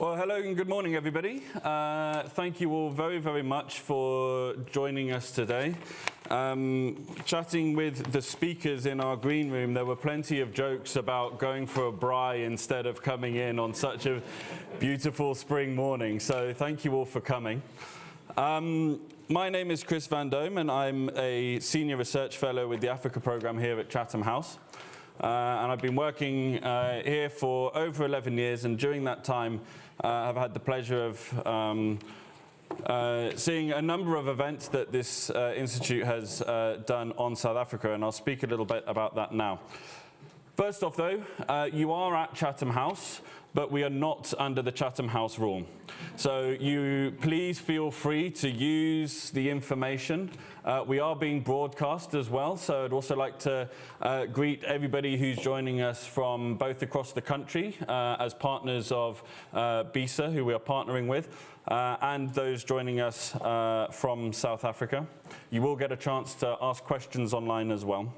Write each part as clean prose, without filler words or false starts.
Well, hello and good morning, everybody. Thank you all very, very much for joining us today. Chatting with the speakers in our green room, there were plenty of jokes about going for a braai instead of coming in on such a beautiful spring morning. So thank you all for coming. My name is Chris Van Dome, and I'm a Senior Research Fellow with the Africa Programme here at Chatham House. And I've been working here for over 11 years, and during that time I've had the pleasure of seeing a number of events that this institute has done on South Africa, and I'll speak a little bit about that now. First off though, you are at Chatham House, but we are not under the Chatham House rule. So you please feel free to use the information. We are being broadcast as well, so I'd also like to greet everybody who's joining us from both across the country as partners of BISA, who we are partnering with, and those joining us from South Africa. You will get a chance to ask questions online as well.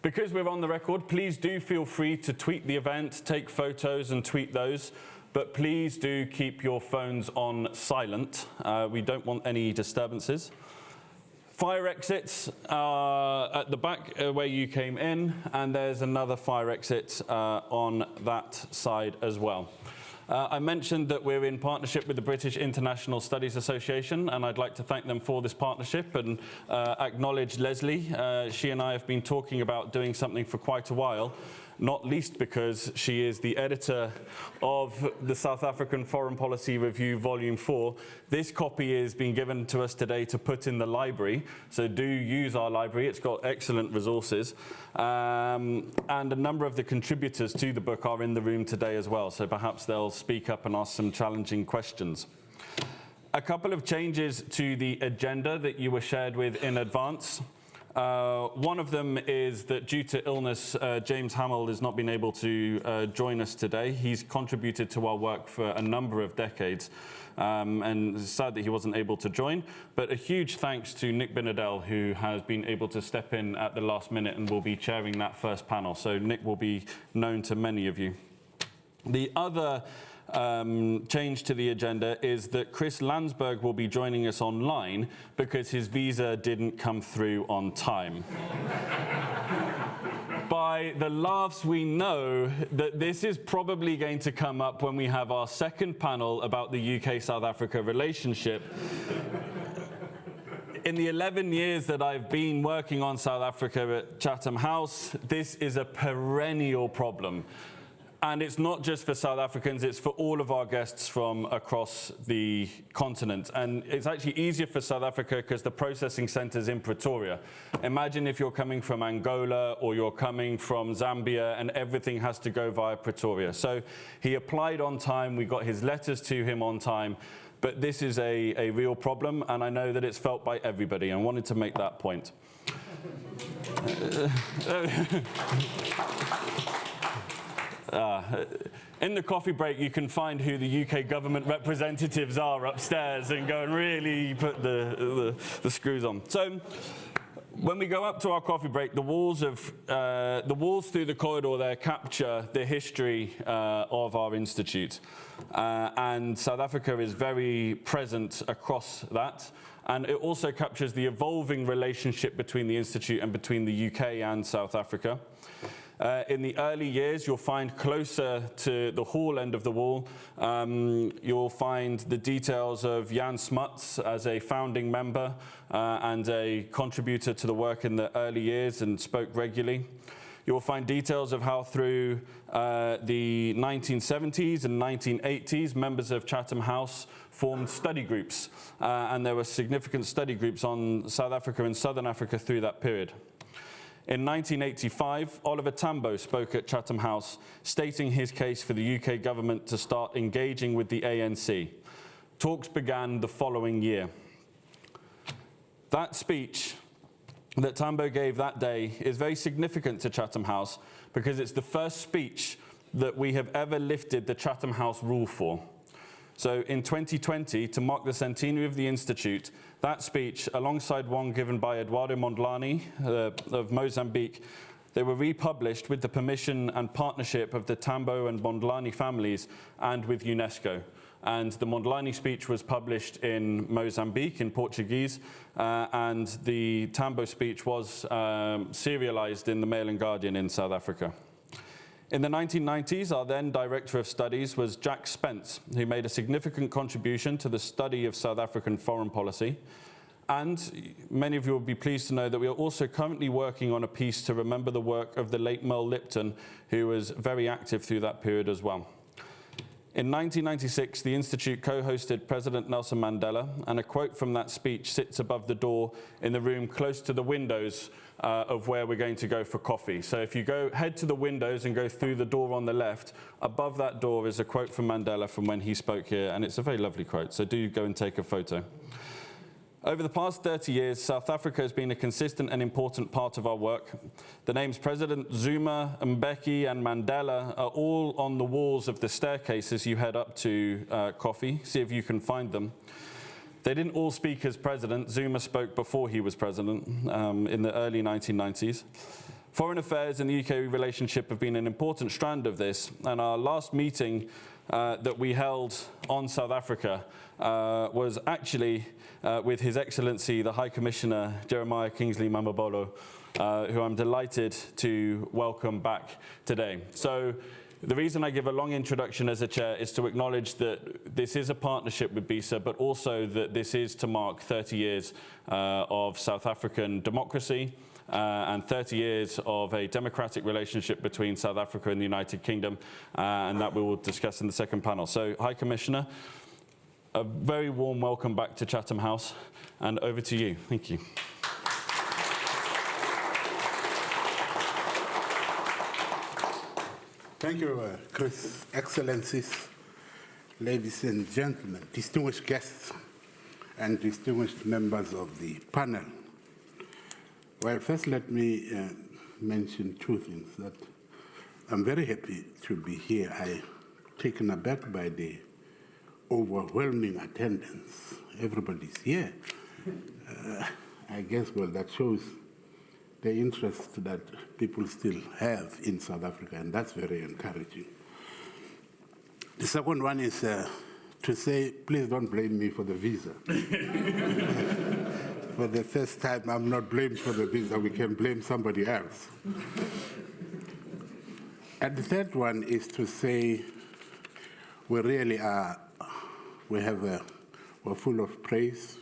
Because we're on the record, please do feel free to tweet the event, take photos and tweet those, but please do keep your phones on silent. We don't want any disturbances. Fire exits are at the back where you came in, and there's another fire exit on that side as well. I mentioned that we're in partnership with the British International Studies Association, and I'd like to thank them for this partnership and acknowledge Leslie. She and I have been talking about doing something for quite a while, not least because she is the editor of the South African Foreign Policy Review Volume 4. This copy is being given to us today to put in the library, so do use our library. It's got excellent resources. And a number of the contributors to the book are in the room today as well, so perhaps they'll speak up and ask some challenging questions. A couple of changes to the agenda that you were shared with in advance. One of them is that due to illness, James Hamill has not been able to join us today. He's contributed to our work for a number of decades, and it's sad that he wasn't able to join. But a huge thanks to Nick Binadell, who has been able to step in at the last minute and will be chairing that first panel. So Nick will be known to many of you. The other change to the agenda is that Chris Landsberg will be joining us online because his visa didn't come through on time. By the laughs, we know that this is probably going to come up when we have our second panel about the UK-South Africa relationship. In the 11 years that I've been working on South Africa at Chatham House, this is a perennial problem. And it's not just for South Africans, it's for all of our guests from across the continent. And it's actually easier for South Africa because the processing center's in Pretoria. Imagine if you're coming from Angola or you're coming from Zambia and everything has to go via Pretoria. So he applied on time, we got his letters to him on time, but this is a real problem, and I know that it's felt by everybody. I wanted to make that point. In the coffee break, you can find who the UK government representatives are upstairs and go and really put the screws on. So when we go up to our coffee break, the walls through the corridor there capture the history of our institute. And South Africa is very present across that. And it also captures the evolving relationship between the institute and between the UK and South Africa. In the early years, you'll find closer to the hall end of the wall, you'll find the details of Jan Smuts as a founding member and a contributor to the work in the early years and spoke regularly. You'll find details of how through the 1970s and 1980s, members of Chatham House formed study groups, and there were significant study groups on South Africa and Southern Africa through that period. In 1985, Oliver Tambo spoke at Chatham House, stating his case for the UK government to start engaging with the ANC. Talks began the following year. That speech that Tambo gave that day is very significant to Chatham House because it's the first speech that we have ever lifted the Chatham House rule for. So in 2020, to mark the centenary of the Institute, that speech, alongside one given by Eduardo Mondlane of Mozambique, They were republished with the permission and partnership of the Tambo and Mondlane families and with UNESCO. And the Mondlane speech was published in Mozambique in Portuguese, and the Tambo speech was serialized in the Mail and Guardian in South Africa. In the 1990s, our then Director of Studies was Jack Spence, who made a significant contribution to the study of South African foreign policy. And many of you will be pleased to know that we are also currently working on a piece to remember the work of the late Merle Lipton, who was very active through that period as well. In 1996, the Institute co-hosted President Nelson Mandela, and a quote from that speech sits above the door in the room close to the windows of where we're going to go for coffee. So if you head to the windows and go through the door on the left, above that door is a quote from Mandela from when he spoke here, and it's a very lovely quote, so do go and take a photo. Over the past 30 years, South Africa has been a consistent and important part of our work. The names President Zuma, Mbeki, and Mandela are all on the walls of the staircase as you head up to coffee. See if you can find them. They didn't all speak as president. Zuma spoke before he was president in the early 1990s. Foreign affairs and the UK relationship have been an important strand of this, and our last meeting that we held on South Africa was actually with His Excellency, the High Commissioner, Jeremiah Kingsley Mamabolo, who I'm delighted to welcome back today. So the reason I give a long introduction as a chair is to acknowledge that this is a partnership with BISA, but also that this is to mark 30 years of South African democracy and 30 years of a democratic relationship between South Africa and the United Kingdom, and that we will discuss in the second panel. So, High Commissioner, a very warm welcome back to Chatham House, and over to you. Thank you. Thank you, Chris. Excellencies, ladies and gentlemen, distinguished guests, and distinguished members of the panel. Well, first let me mention two things. That I'm very happy to be here. I'm taken aback by the overwhelming attendance. Everybody's here. I guess, well, that shows the interest that people still have in South Africa, and that's very encouraging. The second one is to say, please don't blame me for the visa. For the first time, I'm not blamed for the visa. We can blame somebody else. And the third one is to say we really are, we're full of praise.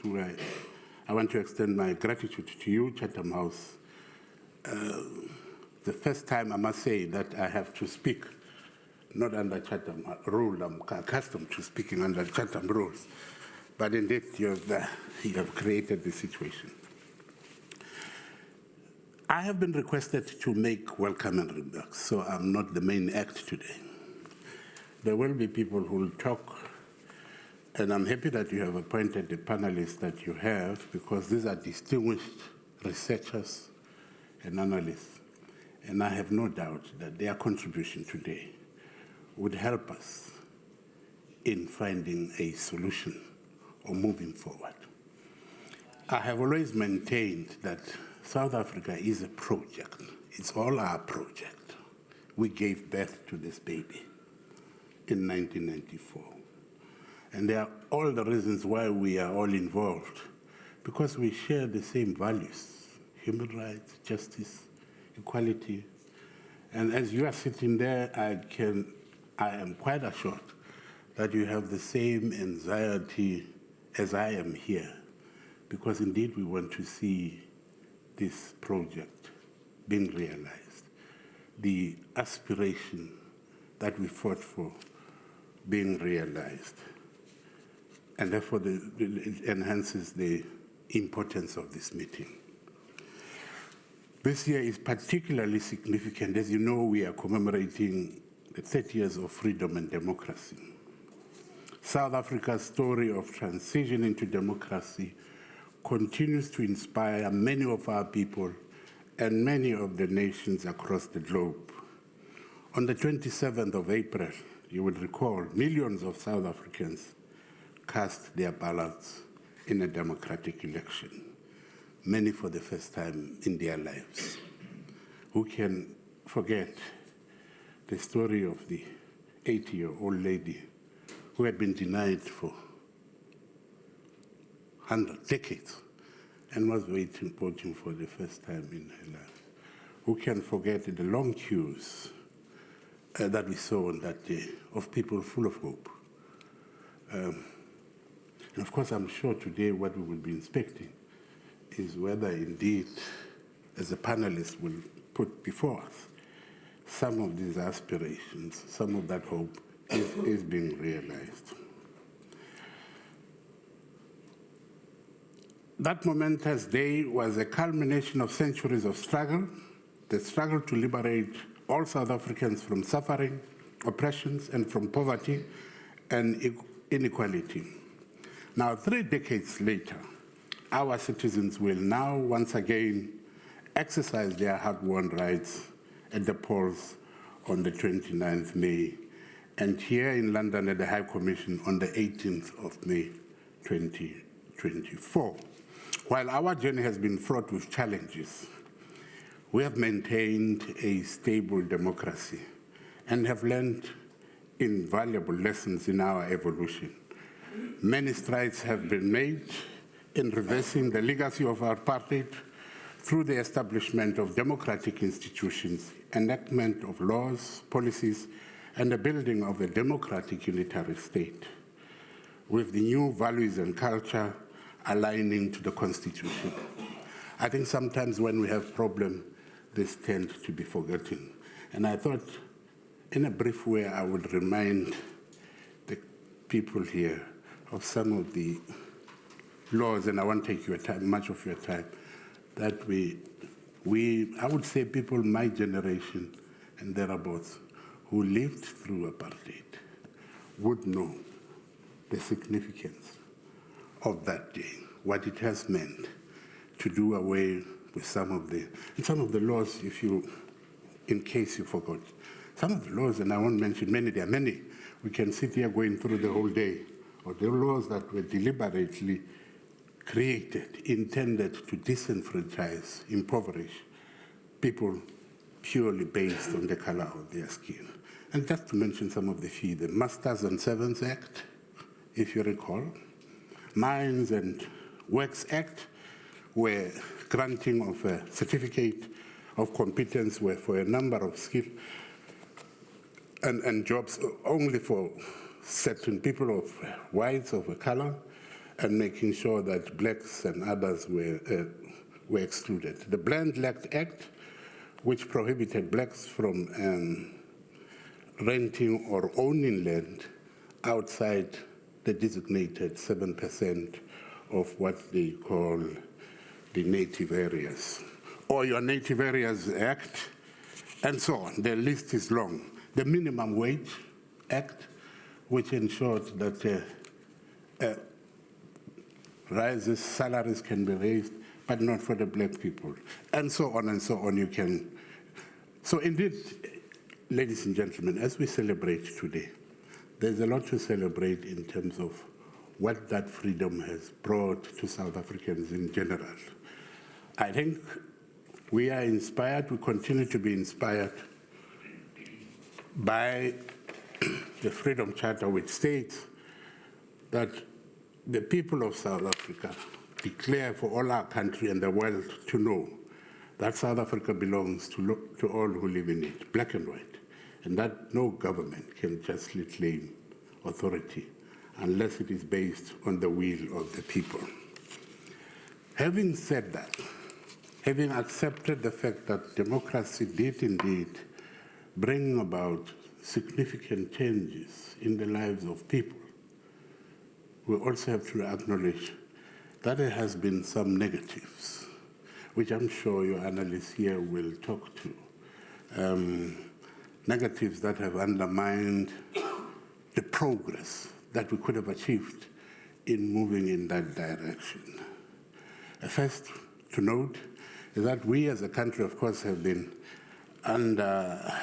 I want to extend my gratitude to you, Chatham House. The first time, I must say, that I have to speak, not under Chatham rule. I'm accustomed to speaking under Chatham rules. But indeed, you have created the situation. I have been requested to make welcoming remarks, so I'm not the main act today. There will be people who will talk, and I'm happy that you have appointed the panelists that you have, because these are distinguished researchers and analysts, and I have no doubt that their contribution today would help us in finding a solution or moving forward. I have always maintained that South Africa is a project. It's all our project. We gave birth to this baby in 1994. And there are all the reasons why we are all involved, because we share the same values: human rights, justice, equality. And as you are sitting there, I am quite assured that you have the same anxiety as I am here, because indeed we want to see this project being realized, the aspiration that we fought for being realized. And therefore, it enhances the importance of this meeting. This year is particularly significant. As you know, we are commemorating the 30 years of freedom and democracy. South Africa's story of transition into democracy continues to inspire many of our people and many of the nations across the globe. On the 27th of April, you will recall, millions of South Africans cast their ballots in a democratic election, many for the first time in their lives. Who can forget the story of the 80-year-old lady who had been denied for 100 decades and was voting for the first time in her life? Who can forget the long queues that we saw on that day of people full of hope? And of course, I'm sure today what we will be inspecting is whether indeed, as a panelist will put before us, some of these aspirations, some of that hope is being realized. That momentous day was a culmination of centuries of struggle, the struggle to liberate all South Africans from suffering, oppressions, and from poverty and inequality. Now, 3 decades later, our citizens will now once again exercise their hard-won rights at the polls on the 29th May, and here in London at the High Commission on the 18th of May 2024. While our journey has been fraught with challenges, we have maintained a stable democracy and have learned invaluable lessons in our evolution. Many strides have been made in reversing the legacy of our apartheid through the establishment of democratic institutions, enactment of laws, policies, and the building of a democratic unitary state, with the new values and culture aligning to the Constitution. I think sometimes when we have problems, this tends to be forgotten. And I thought, in a brief way, I would remind the people here of some of the laws, and I won't take your time, much of your time, that I would say people my generation and thereabouts who lived through apartheid would know the significance of that day, what it has meant to do away with some of the laws, in case you forgot. Some of the laws, and I won't mention many, there are many, we can sit here going through the whole day, of the laws that were deliberately created, intended to disenfranchise, impoverish people purely based on the color of their skin. And just to mention some of the few, the Masters and Servants Act, if you recall, Mines and Works Act, where granting of a certificate of competence were for a number of skills and jobs only for certain people of whites of a color, and making sure that blacks and others were excluded. The Land Act, which prohibited blacks from renting or owning land outside the designated 7% of what they call the native areas, or your Native Areas Act, and so on. The list is long. The Minimum Wage Act, which ensured that salaries can be raised, but not for the black people, and so on and so on. So indeed, ladies and gentlemen, as we celebrate today, there's a lot to celebrate in terms of what that freedom has brought to South Africans in general. I think we are inspired, we continue to be inspired by the Freedom Charter, which states that the people of South Africa declare for all our country and the world to know that South Africa belongs to all who live in it, black and white, and that no government can justly claim authority unless it is based on the will of the people. Having said that, having accepted the fact that democracy did indeed bring about significant changes in the lives of people, we also have to acknowledge that there has been some negatives, which I'm sure your analysts here will talk to. Negatives that have undermined the progress that we could have achieved in moving in that direction. First to note is that we as a country, of course, have been under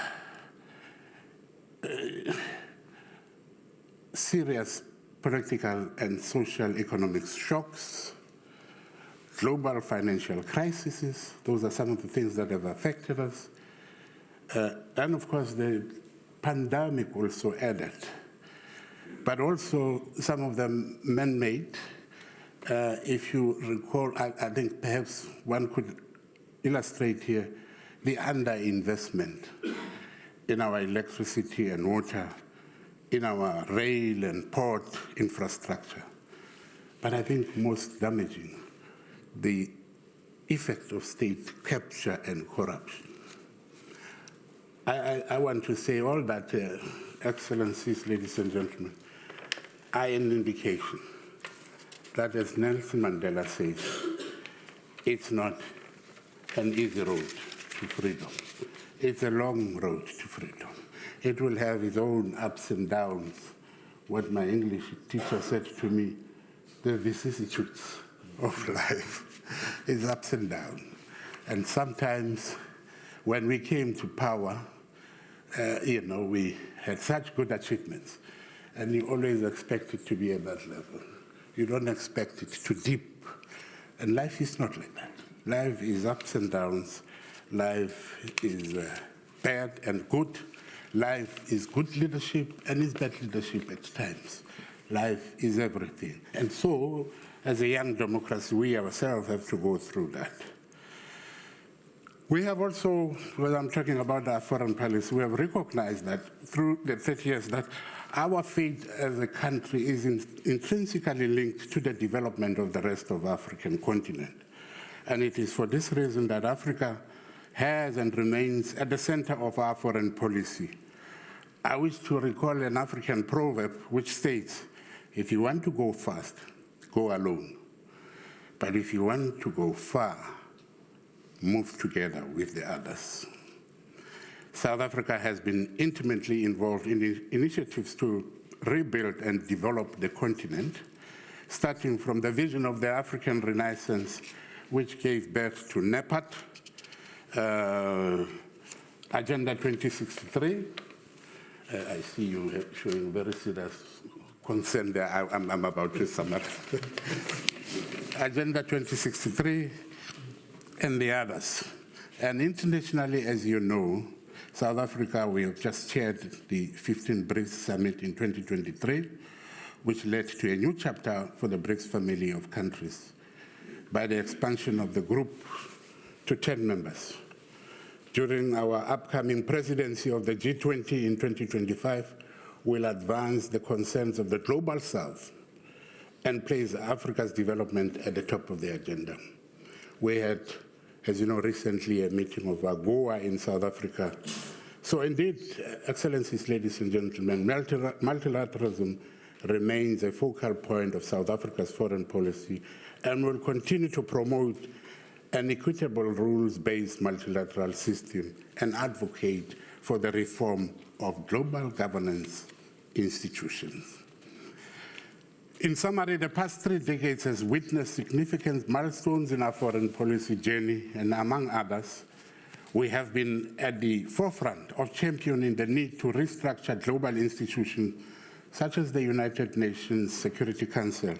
serious political and social economic shocks, global financial crises. Those are some of the things that have affected us. And of course, the pandemic also added, but also some of them man-made. If you recall, I think perhaps one could illustrate here the underinvestment in our electricity and water, in our rail and port infrastructure. But I think most damaging, the effect of state capture and corruption. I want to say all that, Excellencies, ladies and gentlemen, are an indication that, as Nelson Mandela says, it's not an easy road to freedom. It's a long road to freedom. It will have its own ups and downs. What my English teacher said to me, the vicissitudes of life is ups and downs. And sometimes when we came to power, we had such good achievements, and you always expect it to be at that level. You don't expect it to dip. And life is not like that. Life is ups and downs. Life is bad and good. Life is good leadership and is bad leadership at times. Life is everything. And so, as a young democracy, we ourselves have to go through that. We have also, when I'm talking about our foreign policy, we have recognized that through the 30 years that our fate as a country is intrinsically linked to the development of the rest of the African continent. And it is for this reason that Africa has and remains at the center of our foreign policy. I wish to recall an African proverb which states, if you want to go fast, go alone. But if you want to go far, move together with the others. South Africa has been intimately involved in initiatives to rebuild and develop the continent, starting from the vision of the African Renaissance, which gave birth to NEPAD, Agenda 2063. I see you showing very serious concern there. I'm about to sum up. Agenda 2063 and the others. And internationally, as you know, South Africa, we have just chaired the 15th BRICS Summit in 2023, which led to a new chapter for the BRICS family of countries by the expansion of the group to 10 members. During our upcoming presidency of the G20 in 2025, we'll advance the concerns of the Global South and place Africa's development at the top of the agenda. We had, as you know, recently a meeting of AGOA in South Africa. So indeed, Excellencies, ladies and gentlemen, multilateralism remains a focal point of South Africa's foreign policy and will continue to promote an equitable rules-based multilateral system and advocate for the reform of global governance institutions. In summary, the past 3 decades has witnessed significant milestones in our foreign policy journey, and among others, we have been at the forefront of championing the need to restructure global institutions such as the United Nations Security Council,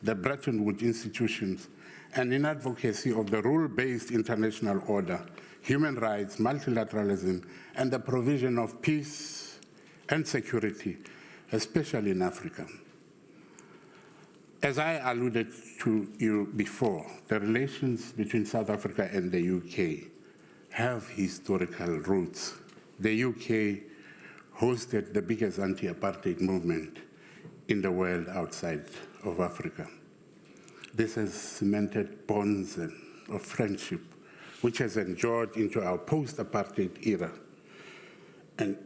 the Bretton Woods institutions, and in advocacy of the rule-based international order, human rights, multilateralism, and the provision of peace and security, especially in Africa. As I alluded to you before, the relations between South Africa and the UK have historical roots. The UK hosted the biggest anti-apartheid movement in the world outside of Africa. This has cemented bonds of friendship, which has endured into our post-apartheid era. And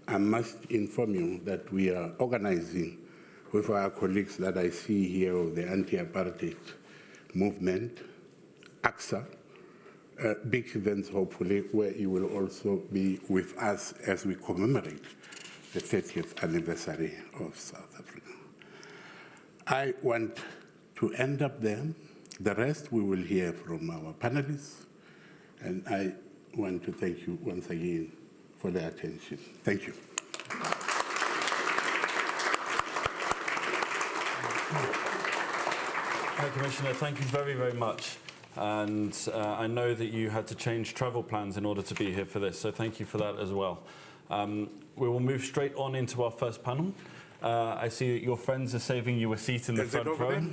I must inform you that we are organizing with our colleagues that I see here of the anti-apartheid movement, AXA, big events hopefully where you will also be with us as we commemorate the 30th anniversary of South Africa. I want to end up there. The rest we will hear from our panelists, and I want to thank you once again for the attention. Thank you. Commissioner, thank you very, very much. And I know that you had to change travel plans in order to be here for this, so thank you for that as well. We will move straight on into our first panel. I see that your friends are saving you a seat in the front row.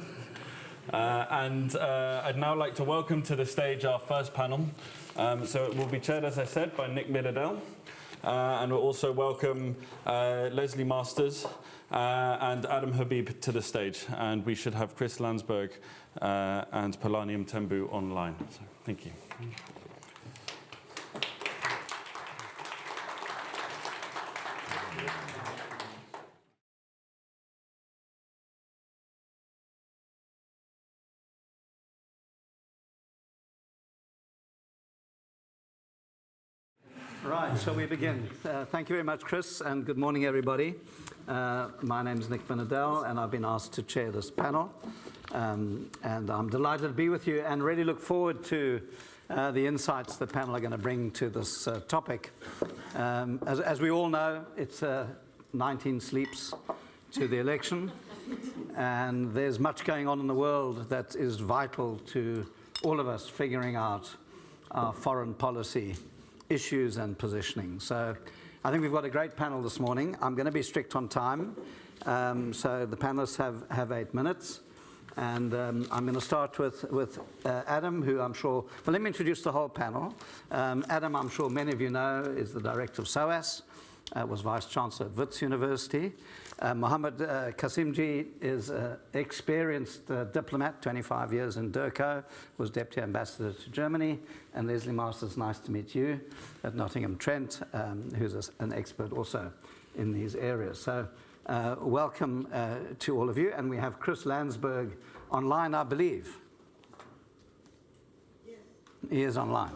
And I'd now like to welcome to the stage our first panel. So it will be chaired, as I said, by Nick Middledale. And we'll also welcome Leslie Masters and Adam Habib to the stage. And we should have Chris Landsberg and Palani Mthembu online. So, thank you. Right, so we begin. Thank you very much, Chris, and good morning, everybody. My name is Nick Middledale, and I've been asked to chair this panel. And I'm delighted to be with you and really look forward to the insights the panel are going to bring to this topic. As we all know, it's 19 sleeps to the election, and there's much going on in the world that is vital to all of us figuring out our foreign policy issues and positioning. So I think we've got a great panel this morning. I'm going to be strict on time. So the panelists have 8 minutes. And I'm going to start with Adam, who I'm sure, well, let me introduce the whole panel. Adam, I'm sure many of you know, is the director of SOAS, was Vice Chancellor at Wits University. Mohammed Kasimji is an experienced diplomat, 25 years in Durko, was Deputy Ambassador to Germany. And Leslie Masters, nice to meet you, at Nottingham Trent, who's an expert also in these areas. So welcome to all of you. And we have Chris Landsberg online, I believe. Yes. He is online.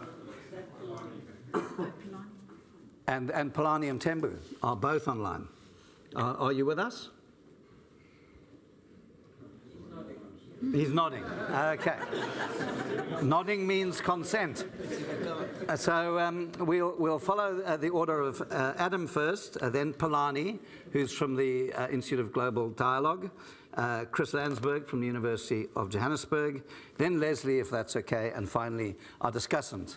And Palani and Mthembu are both online. Are you with us? He's nodding. Okay. Nodding means consent. So we'll follow the order of Adam first, then Palani, who's from the Institute of Global Dialogue, Chris Landsberg from the University of Johannesburg, then Leslie, if that's okay, and finally our discussant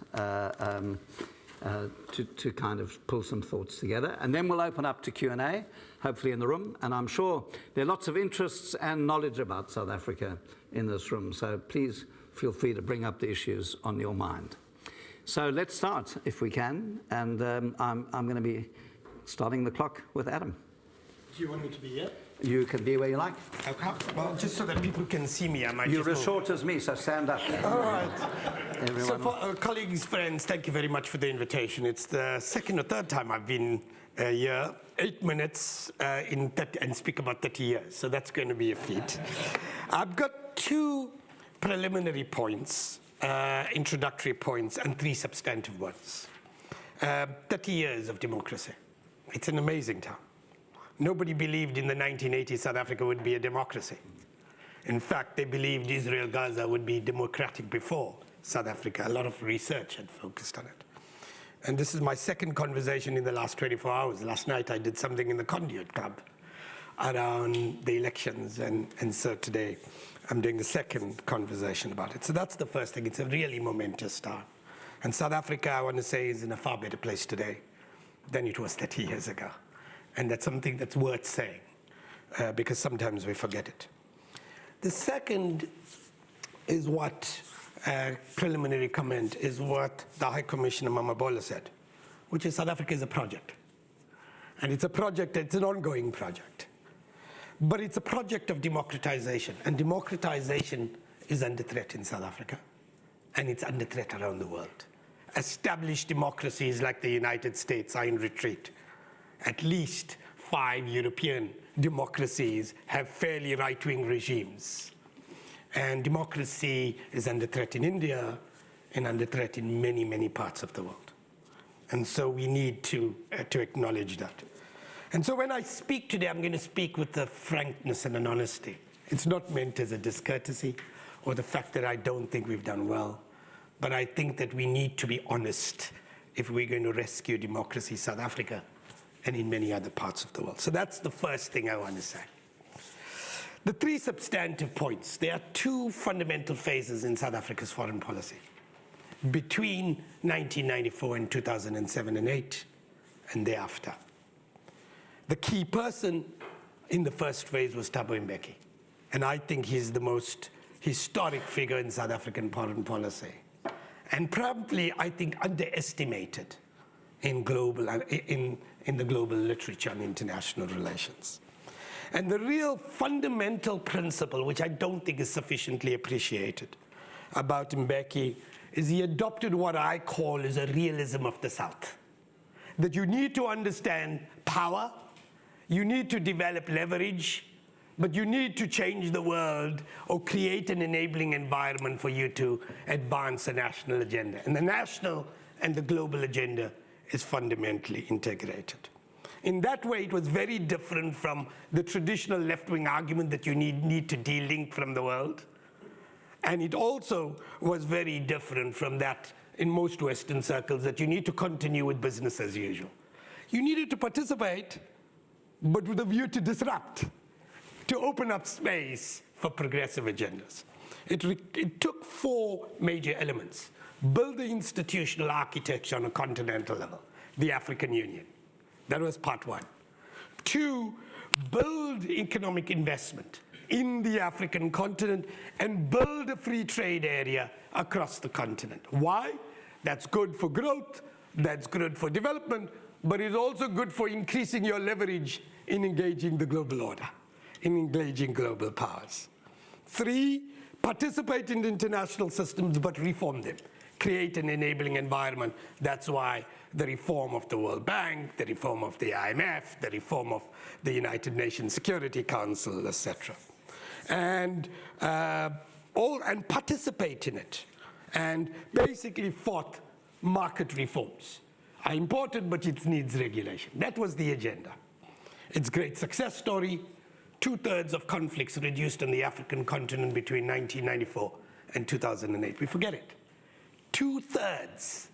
to kind of pull some thoughts together. And then we'll open up to Q&A, hopefully in the room. And I'm sure there are lots of interests and knowledge about South Africa in this room. So please feel free to bring up the issues on your mind. So let's start, if we can. And I'm going to be starting the clock with Adam. Do you want me to be here? You can be where you like. Okay. Well, just so that people can see me, I might You're as short as me, so stand up. All right. Everyone. So for colleagues, friends, thank you very much for the invitation. It's the second or third time I've been here, 8 minutes and speak about 30 years. So that's going to be a feat. I've got 2 preliminary points, introductory points, and 3 substantive ones. 30 years of democracy. It's an amazing time. Nobody believed in the 1980s South Africa would be a democracy. In fact, they believed Israel-Gaza would be democratic before South Africa. A lot of research had focused on it. And this is my second conversation in the last 24 hours. Last night I did something in the Conduit Club around the elections. And so today I'm doing the second conversation about it. So that's the first thing. It's a really momentous start. And South Africa, I want to say, is in a far better place today than it was 30 years ago. And that's something that's worth saying, because sometimes we forget it. The second is what, preliminary comment, is what the High Commissioner Mamabola said, which is South Africa is a project. And it's a project, it's an ongoing project. But it's a project of democratization. And democratization is under threat in South Africa. And it's under threat around the world. Established democracies like the United States are in retreat. At least 5 European democracies have fairly right-wing regimes. And democracy is under threat in India and under threat in many, many parts of the world. And so we need to acknowledge that. And so when I speak today, I'm going to speak with a frankness and an honesty. It's not meant as a discourtesy or the fact that I don't think we've done well, but I think that we need to be honest if we're going to rescue democracy in South Africa and in many other parts of the world. So that's the first thing I want to say. The three substantive points. There are two fundamental phases in South Africa's foreign policy between 1994 and 2007 and 8, and thereafter. The key person in the first phase was Thabo Mbeki, and I think he's the most historic figure in South African foreign policy, and probably, I think, underestimated in the global literature on international relations. And the real fundamental principle, which I don't think is sufficiently appreciated about Mbeki, is he adopted what I call is a realism of the South. That you need to understand power, you need to develop leverage, but you need to change the world or create an enabling environment for you to advance a national agenda. And the national and the global agenda is fundamentally integrated. In that way, it was very different from the traditional left-wing argument that you need to de-link from the world. And it also was very different from that in most Western circles that you need to continue with business as usual. You needed to participate, but with a view to disrupt, to open up space for progressive agendas. It took four major elements. Build the institutional architecture on a continental level, the African Union. That was part one. Two, build economic investment in the African continent and build a free trade area across the continent. Why? That's good for growth, that's good for development, but it's also good for increasing your leverage in engaging the global order, in engaging global powers. Three, participate in the international systems, but reform them. Create an enabling environment. That's why the reform of the World Bank, the reform of the IMF, the reform of the United Nations Security Council, etc. And participate in it. And basically fought market reforms. Are important, but it needs regulation. That was the agenda. Its great success story, 2/3 of conflicts reduced on the African continent between 1994 and 2008. We forget it. 2/3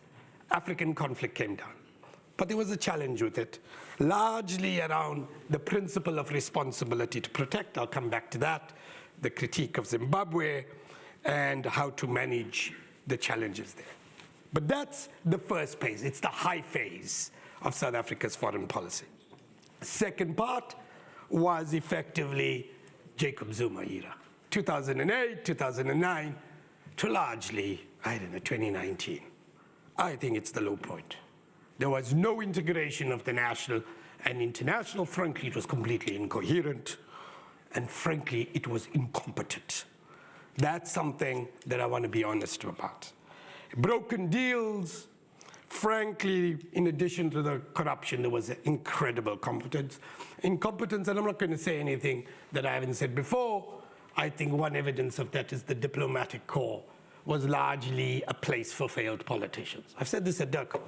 African conflict came down. But there was a challenge with it, largely around the principle of responsibility to protect. I'll come back to that, the critique of Zimbabwe, and how to manage the challenges there. But that's the first phase. It's the high phase of South Africa's foreign policy. Second part was effectively Jacob Zuma era, 2008, 2009, to largely, 2019. I think it's the low point. There was no integration of the national and international. Frankly, it was completely incoherent, and frankly, it was incompetent. That's something that I want to be honest about. Broken deals, frankly, in addition to the corruption, there was incredible incompetence, and I'm not going to say anything that I haven't said before. I think one evidence of that is the diplomatic corps was largely a place for failed politicians. I've said this at Durban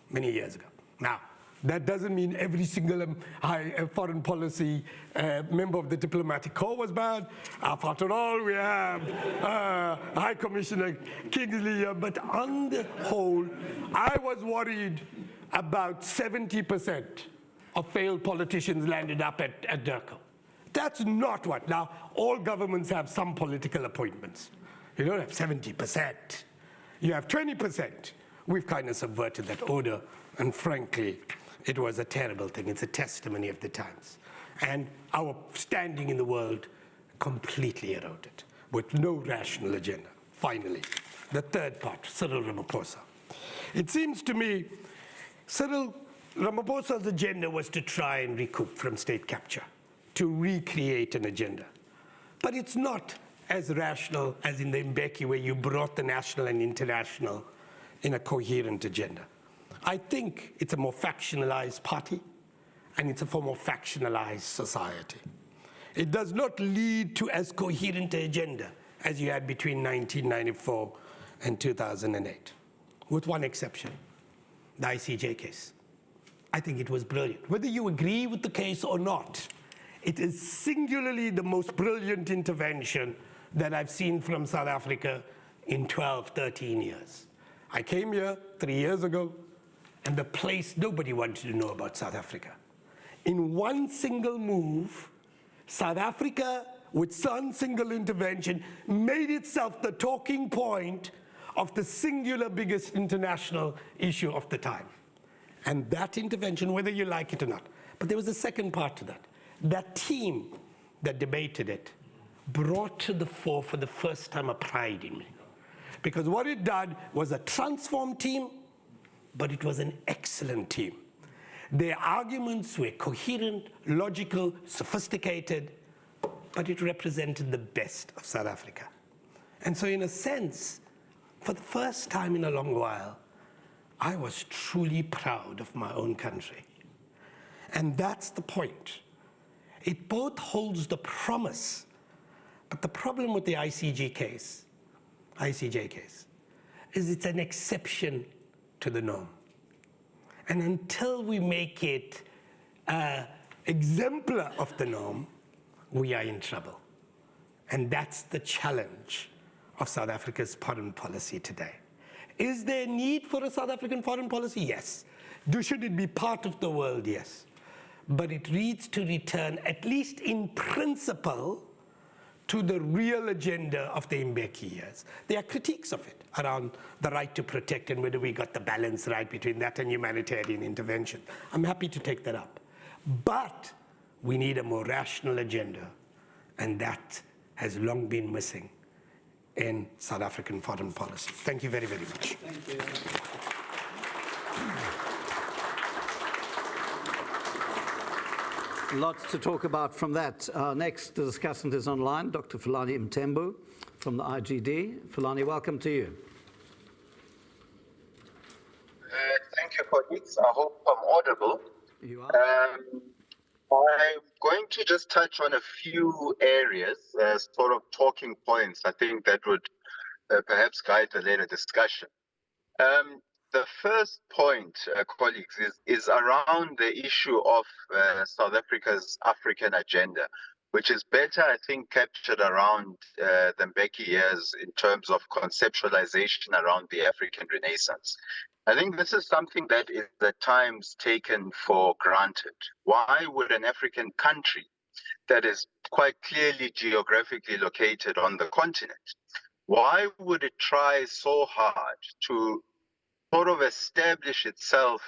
many years ago. Now, that doesn't mean every single high foreign policy member of the diplomatic corps was bad. After all, we have High Commissioner Kingsley, but on the whole, I was worried about 70% of failed politicians landed up at Durban. That's not what. Now, all governments have some political appointments. You don't have 70%. You have 20%. We've kind of subverted that order, and frankly, it was a terrible thing. It's a testimony of the times. And our standing in the world completely eroded with no rational agenda. Finally, the third part, Cyril Ramaphosa. It seems to me Cyril Ramaphosa's agenda was to try and recoup from state capture, to recreate an agenda. But it's not as rational as in the Mbeki, where you brought the national and international in a coherent agenda. I think it's a more factionalized party, and it's a more factionalized society. It does not lead to as coherent an agenda as you had between 1994 and 2008, with one exception, the ICJ case. I think it was brilliant. Whether you agree with the case or not, it is singularly the most brilliant intervention that I've seen from South Africa in 12, 13 years. I came here 3 years ago, and the place nobody wanted to know about South Africa. In one single move, South Africa with some single intervention, made itself the talking point of the singular biggest international issue of the time. And that intervention, whether you like it or not, but there was a second part to that. That team that debated it brought to the fore for the first time a pride in me. Because what it did was a transformed team, but it was an excellent team. Their arguments were coherent, logical, sophisticated, but it represented the best of South Africa. And so in a sense, for the first time in a long while, I was truly proud of my own country. And that's the point. It both holds the promise, but the problem with the ICJ case, is it's an exception to the norm. And until we make it an exemplar of the norm, we are in trouble. And that's the challenge of South Africa's foreign policy today. Is there a need for a South African foreign policy? Yes. Should it be part of the world? Yes. But it needs to return, at least in principle, to the real agenda of the Mbeki years. There are critiques of it around the right to protect and whether we got the balance right between that and humanitarian intervention. I'm happy to take that up. But we need a more rational agenda, and that has long been missing in South African foreign policy. Thank you very, very much. Thank you. Lots to talk about from that. Next, the discussant is online, Dr. Fulani Mtembu from the IGD. Fulani, welcome to you. Thank you, colleagues. I hope I'm audible. You are. I'm going to just touch on a few areas, sort of talking points, I think that would perhaps guide the later discussion. The first point, colleagues, is around the issue of South Africa's African agenda, which is better, I think, captured around the Mbeki years in terms of conceptualization around the African Renaissance. I think this is something that is at times taken for granted. Why would an African country that is quite clearly geographically located on the continent, why would it try so hard to sort of establish itself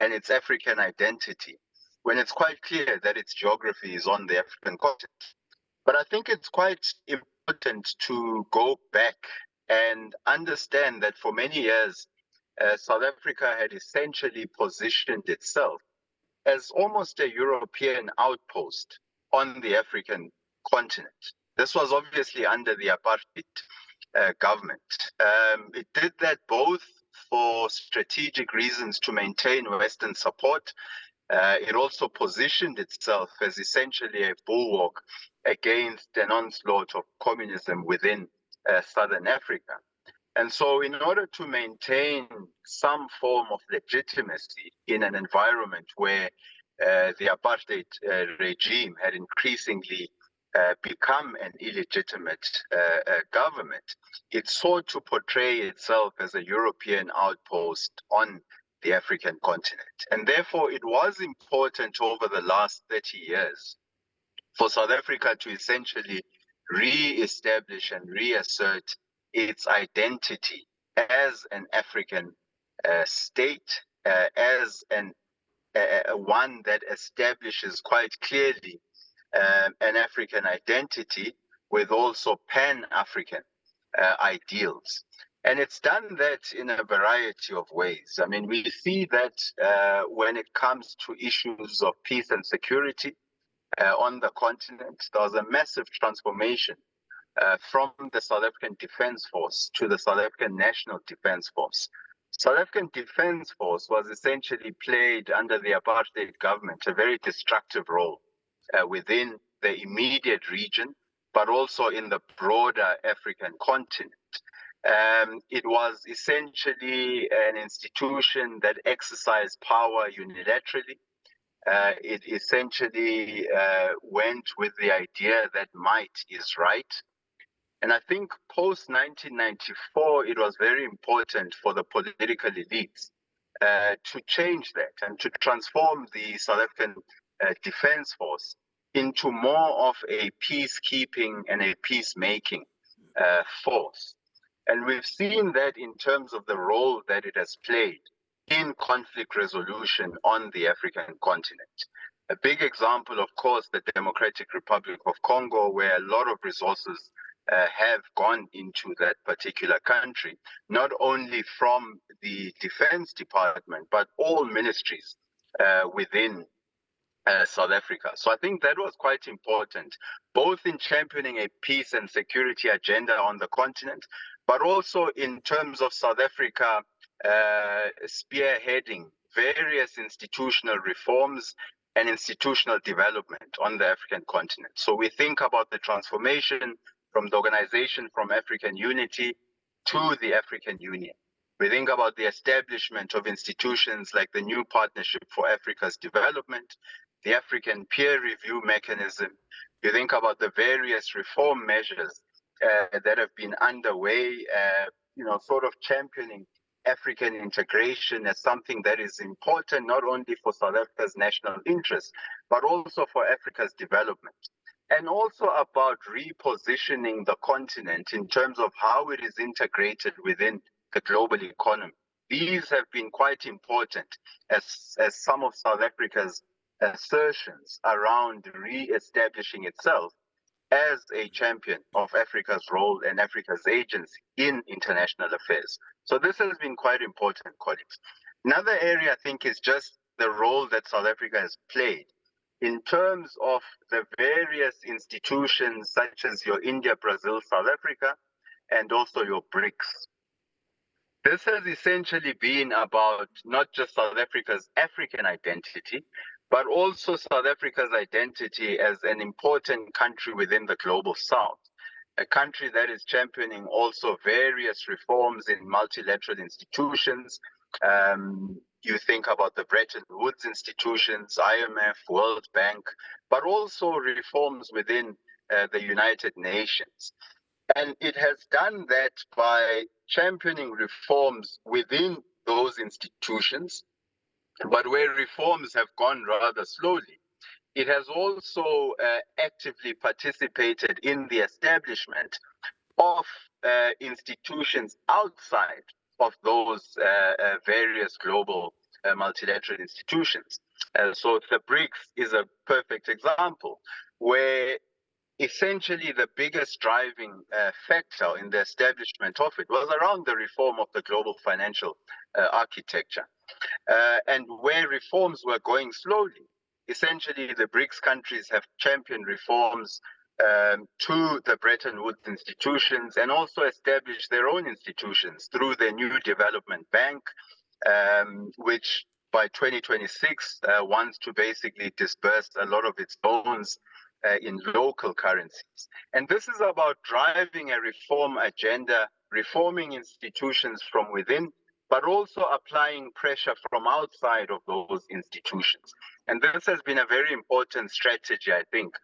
and its African identity when it's quite clear that its geography is on the African continent? But I think it's quite important to go back and understand that for many years, South Africa had essentially positioned itself as almost a European outpost on the African continent. This was obviously under the apartheid government. It did that both for strategic reasons to maintain Western support. It also positioned itself as essentially a bulwark against an onslaught of communism within Southern Africa. And so in order to maintain some form of legitimacy in an environment where the apartheid regime had increasingly become an illegitimate government, it sought to portray itself as a European outpost on the African continent. And therefore, it was important over the last 30 years for South Africa to essentially re-establish and reassert its identity as an African state, as one that establishes quite clearly an African identity with also Pan-African ideals. And it's done that in a variety of ways. I mean, we see that when it comes to issues of peace and security on the continent, there was a massive transformation from the South African Defence Force to the South African National Defence Force. South African Defence Force was essentially played under the apartheid government a very destructive role within the immediate region, but also in the broader African continent. It was essentially an institution that exercised power unilaterally. It essentially went with the idea that might is right. And I think post-1994, it was very important for the political elites to change that and to transform the South African Defence Force into more of a peacekeeping and a peacemaking force. And we've seen that in terms of the role that it has played in conflict resolution on the African continent. A big example, of course, the Democratic Republic of Congo, where a lot of resources have gone into that particular country, not only from the Defense Department, but all ministries within South Africa. So I think that was quite important, both in championing a peace and security agenda on the continent, but also in terms of South Africa spearheading various institutional reforms and institutional development on the African continent. So we think about the transformation from the Organization from African Unity to the African Union. We think about the establishment of institutions like the New Partnership for Africa's Development, the African Peer Review Mechanism. You think about the various reform measures that have been underway, sort of championing African integration as something that is important not only for South Africa's national interest, but also for Africa's development. And also about repositioning the continent in terms of how it is integrated within the global economy. These have been quite important as some of South Africa's assertions around re-establishing itself as a champion of Africa's role and Africa's agency in international affairs. So this has been quite important, colleagues. Another area I think is just the role that South Africa has played in terms of the various institutions such as your India, Brazil, South Africa, and also your BRICS. This has essentially been about not just South Africa's African identity, but also South Africa's identity as an important country within the global south, a country that is championing also various reforms in multilateral institutions. You think about the Bretton Woods institutions, IMF, World Bank, but also reforms within the United Nations. And it has done that by championing reforms within those institutions, but where reforms have gone rather slowly. It has also actively participated in the establishment of institutions outside of those various global multilateral institutions. So the BRICS is a perfect example where essentially the biggest driving factor in the establishment of it was around the reform of the global financial architecture. And where reforms were going slowly, essentially the BRICS countries have championed reforms to the Bretton Woods institutions and also established their own institutions through the New Development Bank, which by 2026 wants to basically disburse a lot of its loans in local currencies. And this is about driving a reform agenda, reforming institutions from within, but also applying pressure from outside of those institutions. And this has been a very important strategy, I think,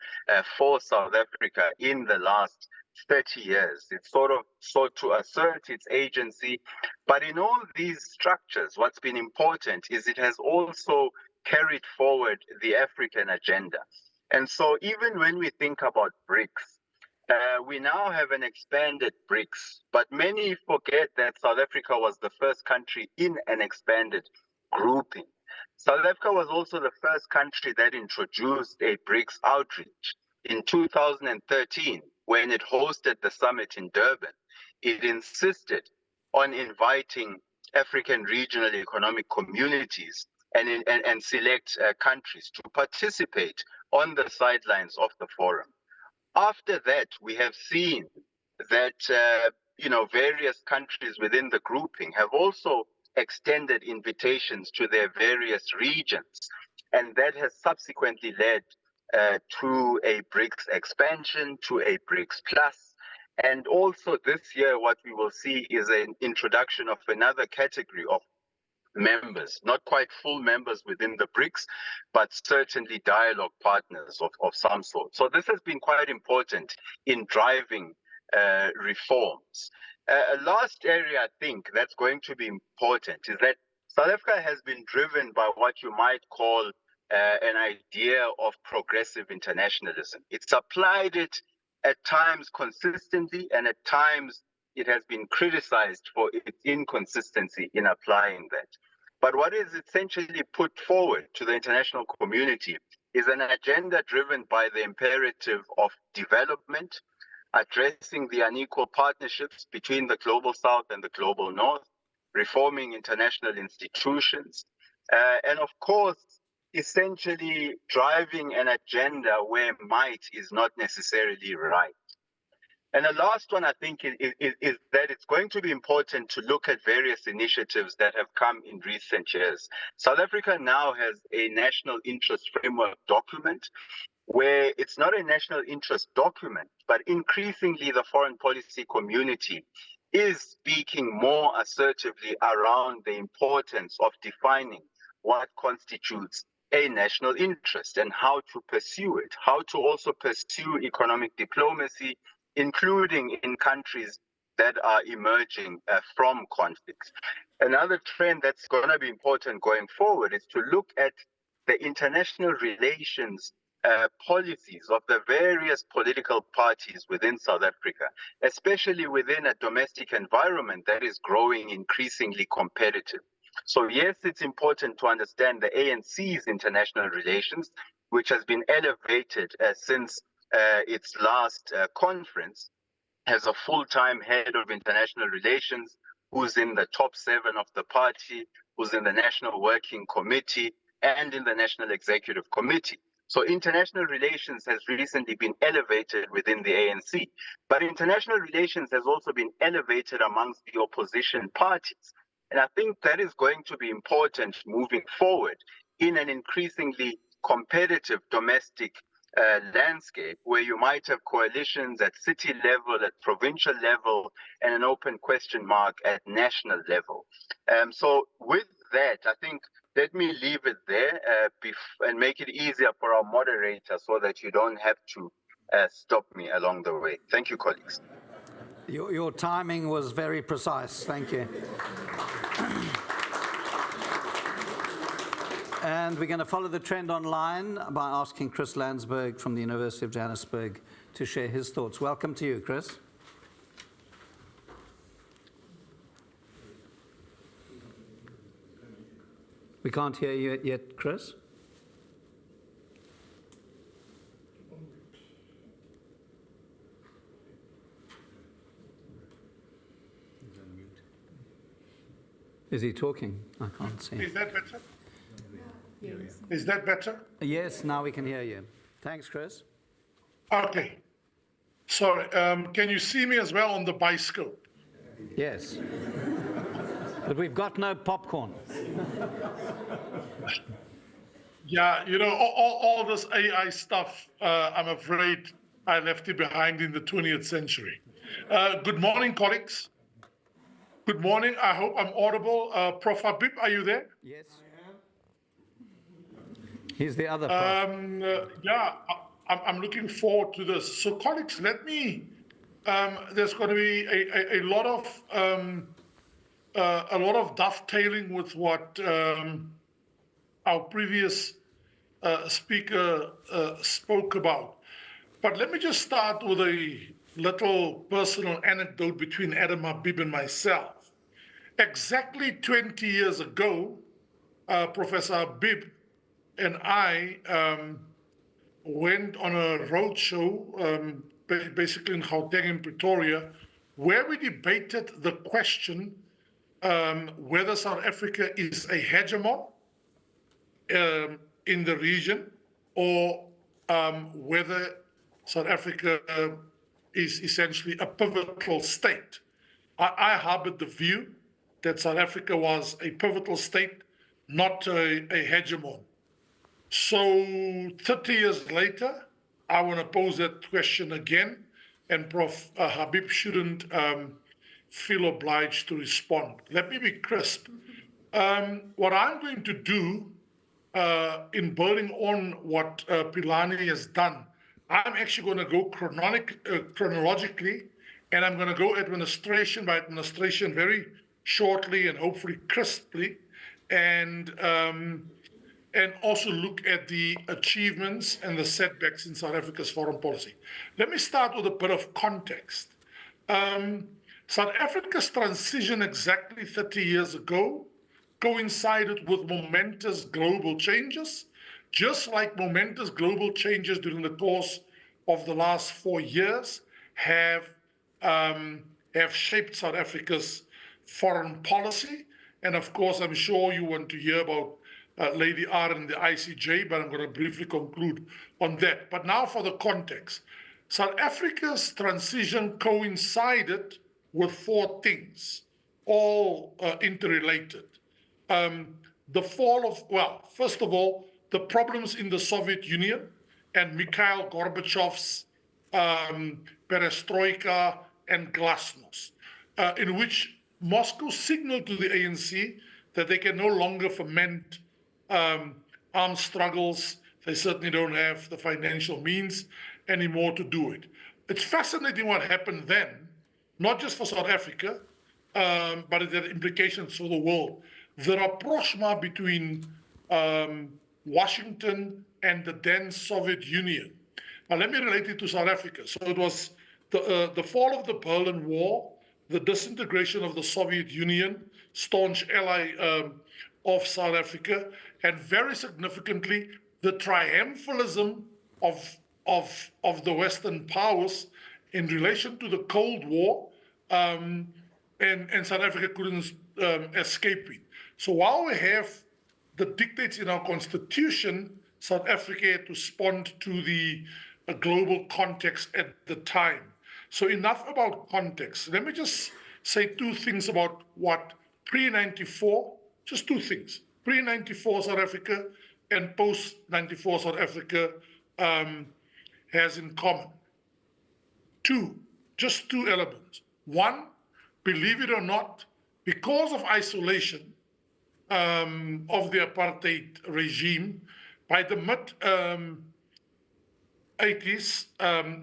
for South Africa in the last 30 years. It's sort of sought to assert its agency. But in all these structures, what's been important is it has also carried forward the African agenda. And so even when we think about BRICS, we now have an expanded BRICS, but many forget that South Africa was the first country in an expanded grouping. South Africa was also the first country that introduced a BRICS outreach. In 2013, when it hosted the summit in Durban, it insisted on inviting African regional economic communities and select countries to participate on the sidelines of the forum. After that, we have seen that various countries within the grouping have also extended invitations to their various regions, and that has subsequently led to a BRICS expansion, to a BRICS Plus. And also this year, what we will see is an introduction of another category of members, not quite full members within the BRICS, but certainly dialogue partners of some sort. So this has been quite important in driving reforms. A last area I think that's going to be important is that South Africa has been driven by what you might call an idea of progressive internationalism. It's applied it at times consistently, and at times it has been criticized for its inconsistency in applying that. But what is essentially put forward to the international community is an agenda driven by the imperative of development, addressing the unequal partnerships between the global south and the global north, reforming international institutions, and of course, essentially driving an agenda where might is not necessarily right. And the last one, I think, is that it's going to be important to look at various initiatives that have come in recent years. South Africa now has a national interest framework document where it's not a national interest document, but increasingly the foreign policy community is speaking more assertively around the importance of defining what constitutes a national interest and how to pursue it, how to also pursue economic diplomacy, including in countries that are emerging from conflicts. Another trend that's going to be important going forward is to look at the international relations policies of the various political parties within South Africa, especially within a domestic environment that is growing increasingly competitive. So yes, it's important to understand the ANC's international relations, which has been elevated since its last conference, as a full-time head of international relations, who's in the top 7 of the party, who's in the National Working Committee, and in the National Executive Committee. So international relations has recently been elevated within the ANC, but international relations has also been elevated amongst the opposition parties. And I think that is going to be important moving forward in an increasingly competitive domestic landscape where you might have coalitions at city level, at provincial level, and an open question mark at national level. So with that, I think let me leave it there and make it easier for our moderator so that you don't have to stop me along the way. Thank you, colleagues. Your timing was very precise. Thank you. And we're going to follow the trend online by asking Chris Landsberg from the University of Johannesburg to share his thoughts. Welcome to you, Chris. We can't hear you yet, Chris. Is he talking? I can't see. Is that better? Yes. Is that better? Yes, now we can hear you. Thanks, Chris. Okay. Sorry, can you see me as well on the bioscope? Yes. But we've got no popcorn. Yeah, you know, all this AI stuff, I'm afraid I left it behind in the 20th century. Good morning, colleagues. Good morning. I hope I'm audible. Prof. Habib, are you there? Yes. He's the other prof. Yeah, I'm looking forward to this. So, colleagues, let me. There's going to be a lot of dovetailing with what our previous speaker spoke about. But let me just start with a little personal anecdote between Adam Habib and myself. Exactly 20 years ago, Professor Habib and I went on a roadshow, basically in Gauteng and Pretoria, where we debated the question whether South Africa is a hegemon in the region or whether South Africa is essentially a pivotal state. I harbored the view that South Africa was a pivotal state, not a hegemon. So 30 years later, I want to pose that question again, and Prof. Habib shouldn't feel obliged to respond. Let me be crisp. What I'm going to do in building on what Pilani has done, I'm actually going to go chronologically, and I'm going to go administration by administration very shortly and hopefully crisply. And and also look at the achievements and the setbacks in South Africa's foreign policy. Let me start with a bit of context. South Africa's transition exactly 30 years ago coincided with momentous global changes, just like momentous global changes during the course of the last 4 years have shaped South Africa's foreign policy. And of course, I'm sure you want to hear about Lady R and the ICJ, but I'm going to briefly conclude on that. But now for the context. South Africa's transition coincided with 4 things, all interrelated. The fall of, well, first of all, the problems in the Soviet Union and Mikhail Gorbachev's perestroika and glasnost, in which Moscow signaled to the ANC that they can no longer foment armed struggles. They certainly don't have the financial means anymore to do it. It's fascinating what happened then, not just for South Africa, but it had implications for the world. The rapprochement between Washington and the then Soviet Union. Now, let me relate it to South Africa. So it was the fall of the Berlin Wall, the disintegration of the Soviet Union, staunch ally of South Africa, and very significantly, the triumphalism of the Western powers in relation to the Cold War, and South Africa couldn't escape it. So while we have the dictates in our constitution, South Africa had to respond to the global context at the time. So enough about context. Let me just say 2 things about what pre-94, just 2 things. Pre-94 South Africa and post-94 South Africa has in common. 2, just 2 elements. 1, believe it or not, because of isolation of the apartheid regime, by the mid-80s,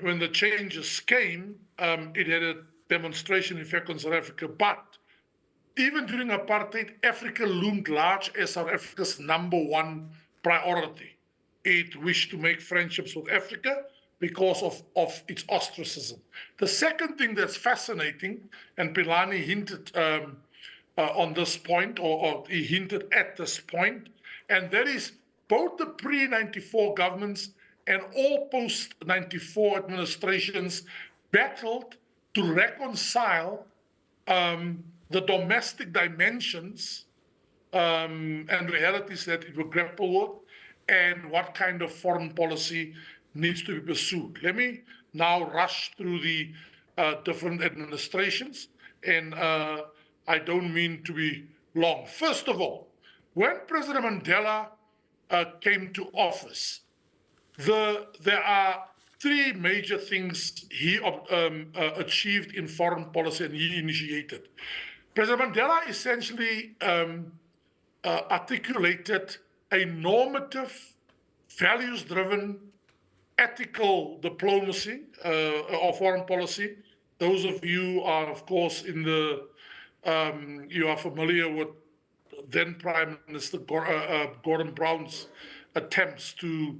when the changes came, it had a demonstration effect on South Africa. But even during apartheid, Africa loomed large as South Africa's #1 priority. It wished to make friendships with Africa because of its ostracism. The second thing that's fascinating, and Pilani hinted on this point, or he hinted at this point, and that is both the pre-94 governments and all post-94 administrations battled to reconcile the domestic dimensions and realities that it will grapple with, and what kind of foreign policy needs to be pursued. Let me now rush through the different administrations, and I don't mean to be long. First of all, when President Mandela came to office, there are 3 major things he achieved in foreign policy and he initiated. President Mandela essentially articulated a normative, values-driven, ethical diplomacy or foreign policy. Those of you are, of course, you are familiar with then Prime Minister Gordon Brown's attempts to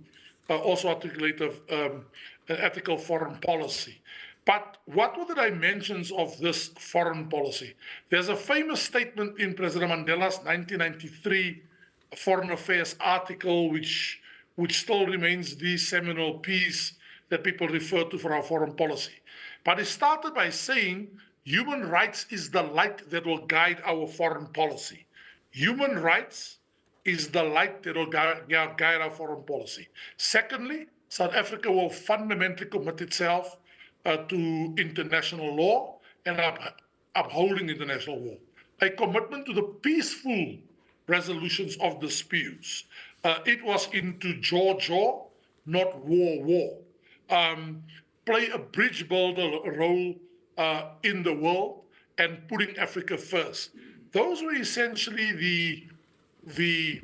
also articulate an ethical foreign policy. But what were the dimensions of this foreign policy? There's a famous statement in President Mandela's 1993 Foreign Affairs article, which still remains the seminal piece that people refer to for our foreign policy. But it started by saying, human rights is the light that will guide our foreign policy. Human rights is the light that will guide our foreign policy. Secondly, South Africa will fundamentally commit itself to international law and upholding international law. A commitment to the peaceful resolutions of disputes. It was into jaw, not war. Play a bridge builder role in the world and putting Africa first. Those were essentially the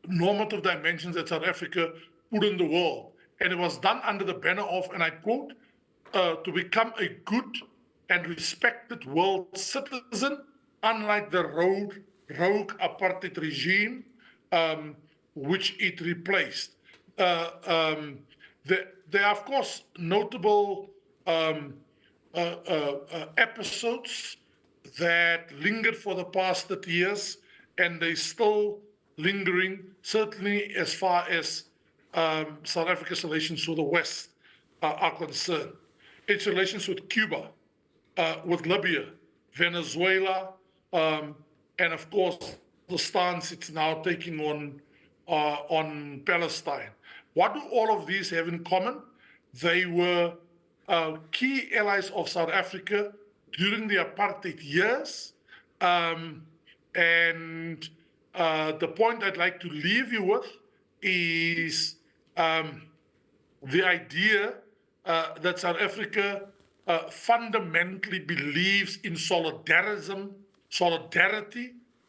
normative dimensions that South Africa put in the world. And it was done under the banner of, and I quote, to become a good and respected world citizen, unlike the road rogue apartheid regime, which it replaced. There are, of course, notable episodes that lingered for the past 30 years, and they're still lingering, certainly as far as South Africa's relations with the West are concerned. Its relations with Cuba, with Libya, Venezuela, and of course the stance it's now taking on Palestine. What do all of these have in common? They were key allies of South Africa during the apartheid years. And the point I'd like to leave you with is the idea that South Africa fundamentally believes in solidarity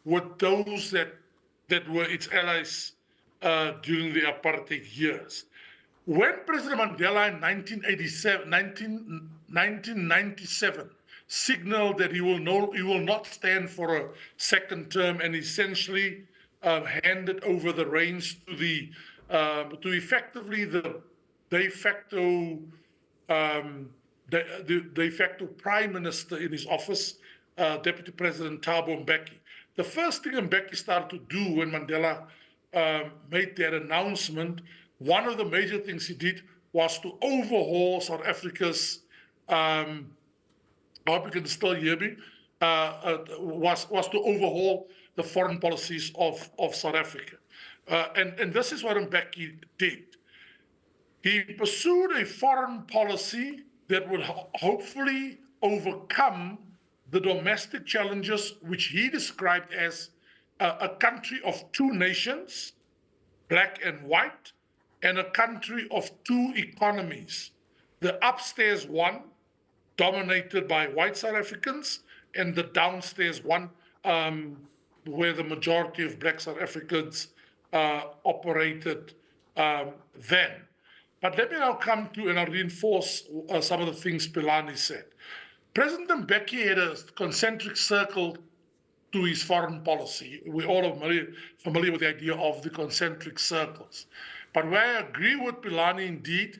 with those that were its allies during the apartheid years. When President Mandela in 1997 signaled that he will not stand for a second term and essentially handed over the reins to effectively the de facto prime minister in his office, Deputy President Thabo Mbeki. The first thing Mbeki started to do when Mandela made that announcement, one of the major things he did was to overhaul South Africa's, I hope you can still hear me, was to overhaul the foreign policies of South Africa. And this is what Mbeki did. He pursued a foreign policy that would hopefully overcome the domestic challenges, which he described as a country of two nations, black and white, and a country of two economies. The upstairs one, dominated by white South Africans, and the downstairs one, where the majority of black South Africans operated then. But let me now come to, and I'll reinforce some of the things Pilani said. President Mbeki had a concentric circle to his foreign policy. We all are familiar with the idea of the concentric circles. But where I agree with Pilani indeed,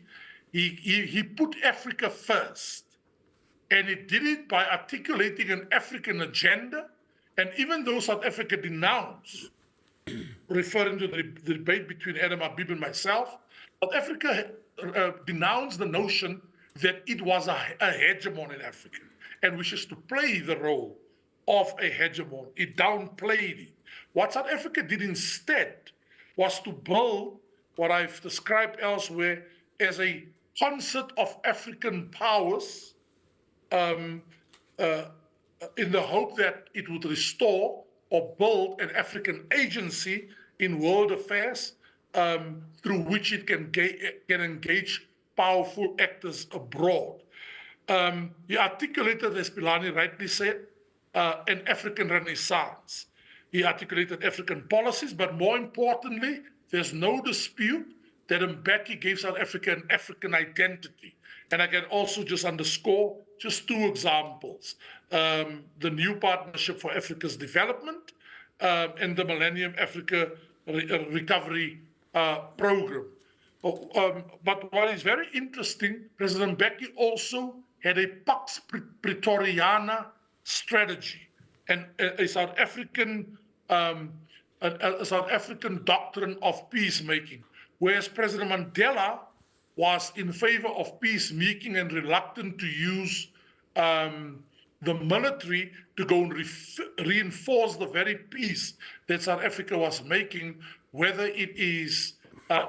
he put Africa first. And he did it by articulating an African agenda. And even though South Africa denounced, referring to the debate between Adam Habib and myself, South Africa denounced the notion that it was a hegemon in Africa and wishes to play the role of a hegemon. It downplayed it. What South Africa did instead was to build what I've described elsewhere as a concert of African powers in the hope that it would restore or build an African agency in world affairs through which it can engage powerful actors abroad. He articulated, as Pilani rightly said, an African Renaissance. He articulated African policies, but more importantly, there's no dispute that Mbeki gave South Africa an African identity. And I can also just underscore just two examples. The new Partnership for Africa's Development and the Millennium Africa Recovery Program. But what is very interesting, President Mbeki also had a Pax Pretoriana strategy and a South African doctrine of peacemaking, whereas President Mandela was in favor of peacemaking and reluctant to use the military to go and reinforce the very peace that South Africa was making, whether it is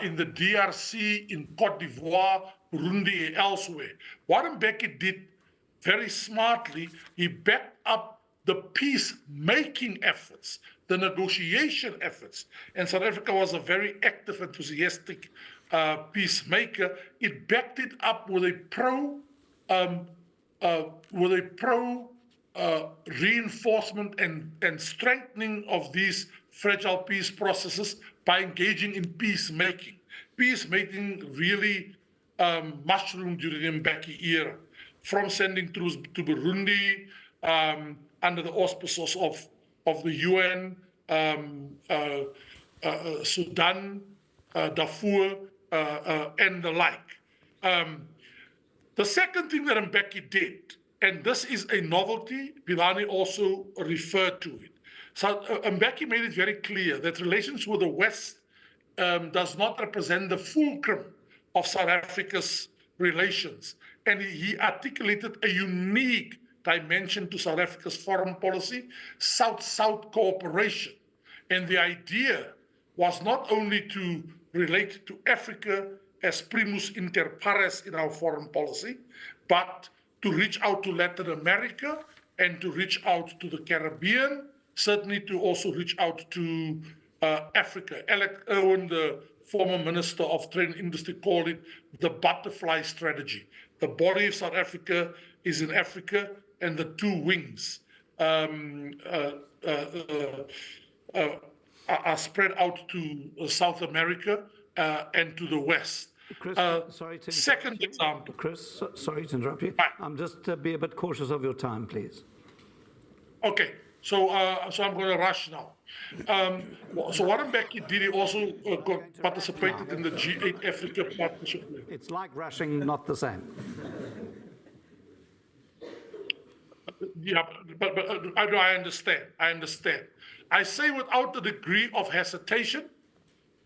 in the DRC, in Cote d'Ivoire, Burundi, and elsewhere. What Mbeki did very smartly, he backed up the peacemaking efforts, the negotiation efforts, and South Africa was a very active, enthusiastic peacemaker. It backed it up with a reinforcement and strengthening of these fragile peace processes by engaging in peacemaking. Peacemaking really mushroomed during the Mbeki era, from sending troops to Burundi under the auspices of of the UN, Sudan, Darfur, and the like. The second thing that Mbeki did, and this is a novelty, Bilani also referred to it. So Mbeki made it very clear that relations with the West does not represent the fulcrum of South Africa's relations. And he articulated a unique dimension to South Africa's foreign policy, South-South cooperation. And the idea was not only to relate to Africa as primus inter pares in our foreign policy, but to reach out to Latin America and to reach out to the Caribbean, certainly to also reach out to Africa. Alec Irwin, the former Minister of Trade and Industry, called it the butterfly strategy. The body of South Africa is in Africa, and the two wings are spread out to South America and to the West. Chris, sorry to interrupt Second you. example. Chris, sorry to interrupt you. Right. I'm just be a bit cautious of your time, please. Okay, so I'm going to rush now. So Warren Mbeki did, he also participated in the G8 Africa Partnership. It's like rushing, not the same. Yeah, but I understand. I understand. I say without the degree of hesitation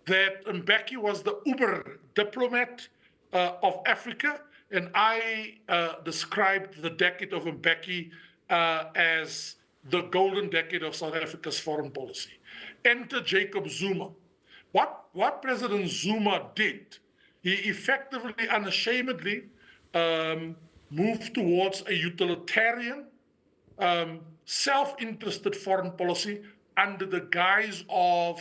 that Mbeki was the uber diplomat of Africa, and I described the decade of Mbeki as the golden decade of South Africa's foreign policy. Enter Jacob Zuma. What President Zuma did, he effectively, unashamedly moved towards a utilitarian, self-interested foreign policy under the guise of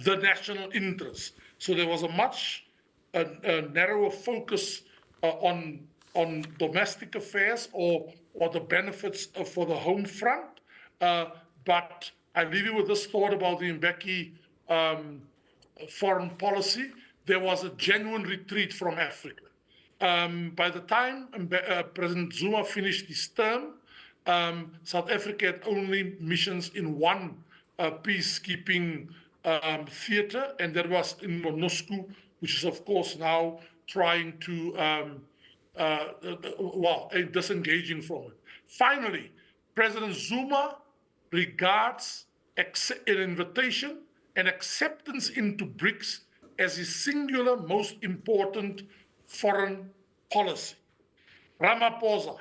the national interest. So there was a much narrower focus on domestic affairs or the benefits for the home front. But I leave you with this thought about the Mbeki foreign policy. There was a genuine retreat from Africa. By the time President Zuma finished his term, South Africa had only missions in one peacekeeping theater, and that was in MONUSCO, which is of course now trying to, disengaging from it. Finally, President Zuma regards an invitation and acceptance into BRICS as his singular most important foreign policy. Ramaphosa,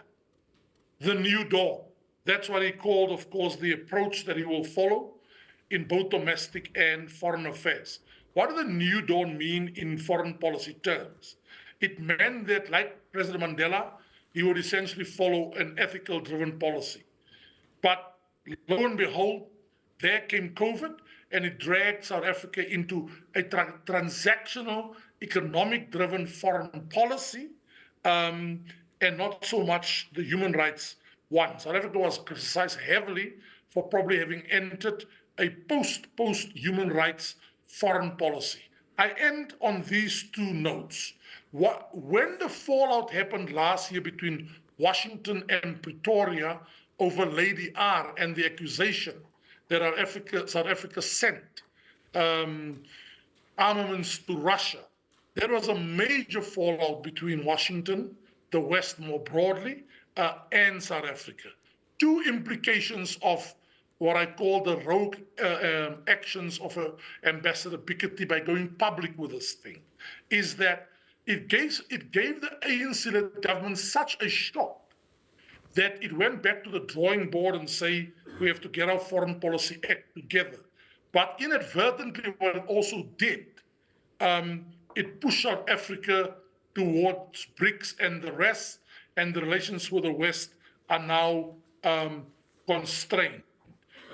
the new dawn. That's what he called, of course, the approach that he will follow in both domestic and foreign affairs. What does the new dawn mean in foreign policy terms? It meant that, like President Mandela, he would essentially follow an ethical-driven policy. But lo and behold, there came COVID, and it dragged South Africa into a transactional, economic-driven foreign policy, and not so much the human rights one. South Africa was criticized heavily for probably having entered a post-human rights foreign policy. I end on these two notes. When the fallout happened last year between Washington and Pretoria over Lady R and the accusation that South Africa sent armaments to Russia, there was a major fallout between Washington, the West more broadly, and South Africa. Two implications of what I call the rogue actions of Ambassador Piketty by going public with this thing is that it gave the ANC government such a shock that it went back to the drawing board and say, we have to get our foreign policy act together. But inadvertently, what it also did, it pushed out Africa towards BRICS and the rest, and the relations with the West are now constrained.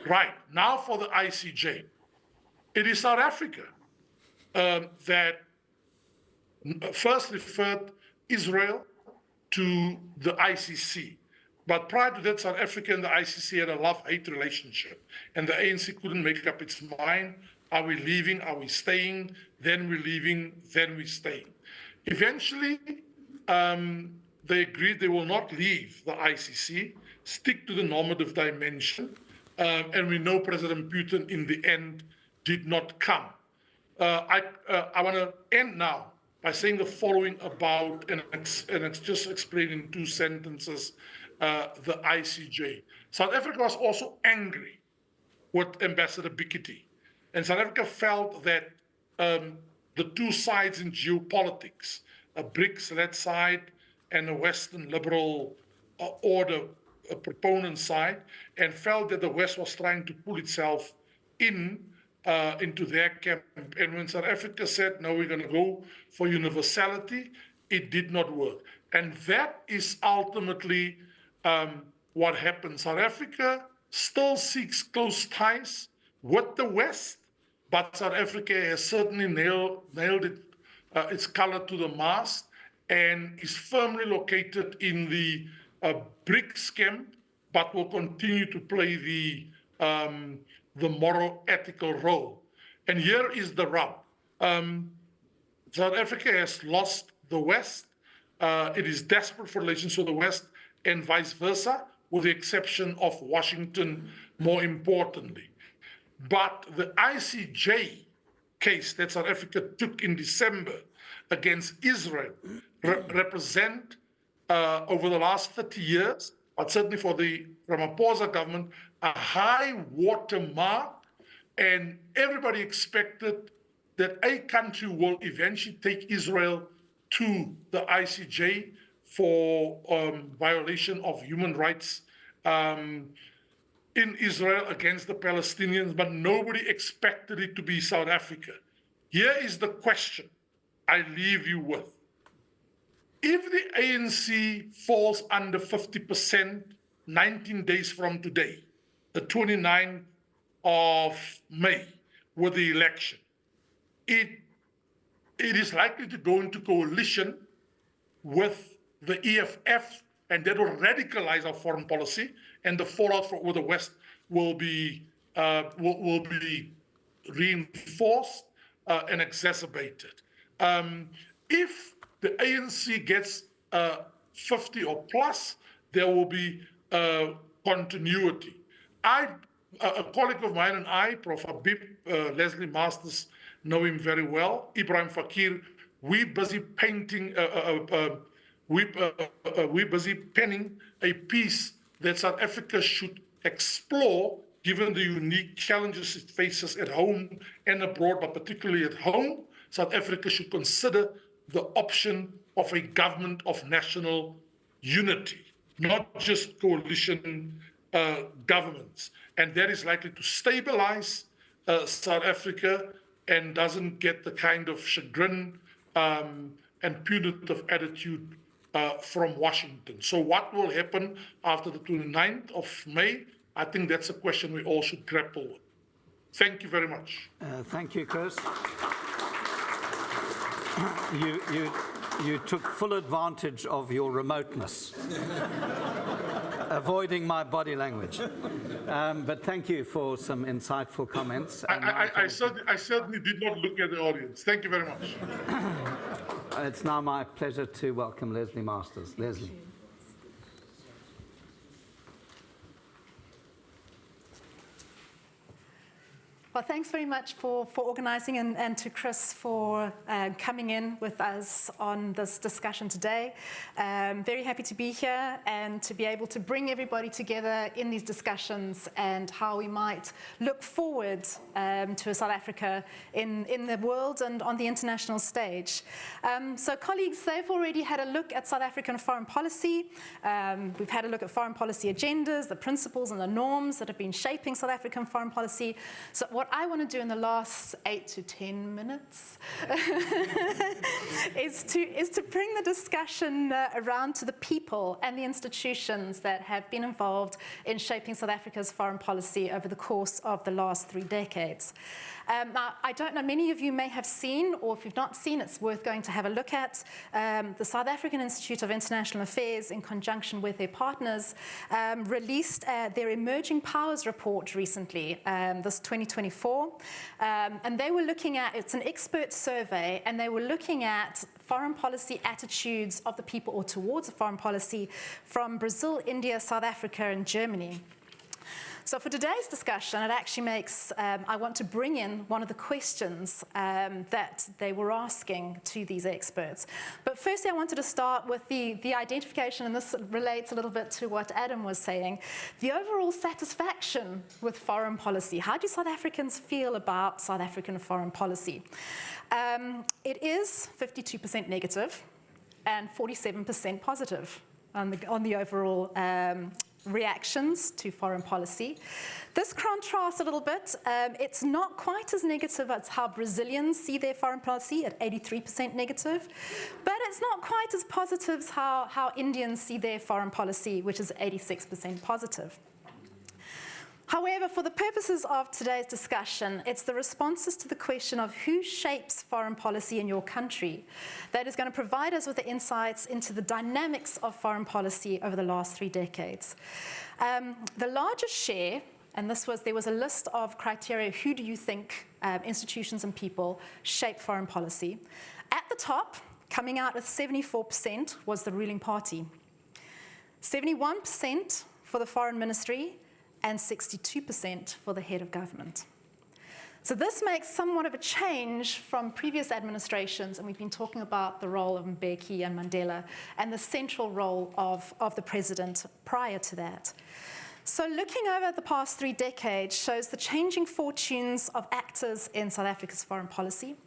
Right, now for the ICJ. It is South Africa that first referred Israel to the ICC. But prior to that, South Africa and the ICC had a love-hate relationship. And the ANC couldn't make up its mind. Are we leaving? Are we staying? Then we're leaving, then we're staying. Eventually, they agreed they will not leave the ICC, stick to the normative dimension, and we know President Putin in the end did not come. I want to end now by saying the following about, and it's just explained in 2 sentences, the ICJ. South Africa was also angry with Ambassador Bikiti. And South Africa felt that the 2 sides in geopolitics, a BRICS-led side and a Western liberal order proponent side, and felt that the West was trying to pull itself into their camp. And when South Africa said, no, we're going to go for universality, it did not work. And that is ultimately what happened. South Africa still seeks close ties with the West, but South Africa has certainly nailed its color to the mast and is firmly located in the BRICS camp, but will continue to play the moral, ethical role. And here is the rub. South Africa has lost the West. It is desperate for relations with the West and vice versa, with the exception of Washington, more importantly. But the ICJ case that South Africa took in December against Israel represent, over the last 30 years, but certainly for the Ramaphosa government, a high watermark, and everybody expected that a country will eventually take Israel to the ICJ for violation of human rights in Israel against the Palestinians, but nobody expected it to be South Africa. Here is the question I leave you with. If the ANC falls under 50% 19 days from today, the 29th of May, with the election, it is likely to go into coalition with the EFF, and that will radicalize our foreign policy, and the fallout with the West will be reinforced and exacerbated. If the ANC gets 50 or plus, there will be continuity. A colleague of mine and I, Prof. Habib, Leslie Masters, know him very well. Ibrahim Fakir, we're busy painting, we're busy penning a piece that South Africa should explore, given the unique challenges it faces at home and abroad, but particularly at home. South Africa should consider the option of a government of national unity, not just coalition governments. And that is likely to stabilize South Africa and doesn't get the kind of chagrin and punitive attitude from Washington. So what will happen after the 29th of May? I think that's a question we all should grapple with. Thank you very much. Thank you, Chris. You took full advantage of your remoteness, avoiding my body language. But thank you for some insightful comments. I certainly did not look at the audience. Thank you very much. It's now my pleasure to welcome Leslie Masters. Leslie. Well, thanks very much for organising and to Chris for coming in with us on this discussion today. Very happy to be here and to be able to bring everybody together in these discussions and how we might look forward to South Africa in the world and on the international stage. So colleagues, they've already had a look at South African foreign policy. We've had a look at foreign policy agendas, the principles and the norms that have been shaping South African foreign policy. So what I want to do in the last 8 to 10 minutes is to bring the discussion around to the people and the institutions that have been involved in shaping South Africa's foreign policy over the course of the last 3 decades. Now, I don't know, many of you may have seen, or if you've not seen, it's worth going to have a look at. The South African Institute of International Affairs, in conjunction with their partners, released their Emerging Powers report recently, this 2024. And they were looking at, it's an expert survey, and they were looking at foreign policy attitudes of the people or towards foreign policy from Brazil, India, South Africa, and Germany. So for today's discussion, it actually makes, I want to bring in one of the questions that they were asking to these experts. But firstly, I wanted to start with the identification, and this relates a little bit to what Adam was saying, the overall satisfaction with foreign policy. How do South Africans feel about South African foreign policy? It is 52% negative and 47% positive on the overall reactions to foreign policy. This contrasts a little bit. It's not quite as negative as how Brazilians see their foreign policy at 83% negative, but it's not quite as positive as how Indians see their foreign policy, which is 86% positive. However, for the purposes of today's discussion, it's the responses to the question of who shapes foreign policy in your country that is going to provide us with the insights into the dynamics of foreign policy over the last 3 decades. The largest share, and there was a list of criteria, who do you think institutions and people shape foreign policy? At the top, coming out with 74%, was the ruling party. 71% for the foreign ministry, and 62% for the head of government. So this makes somewhat of a change from previous administrations, and we've been talking about the role of Mbeki and Mandela and the central role of the president prior to that. So looking over the past 3 decades shows the changing fortunes of actors in South Africa's foreign policy.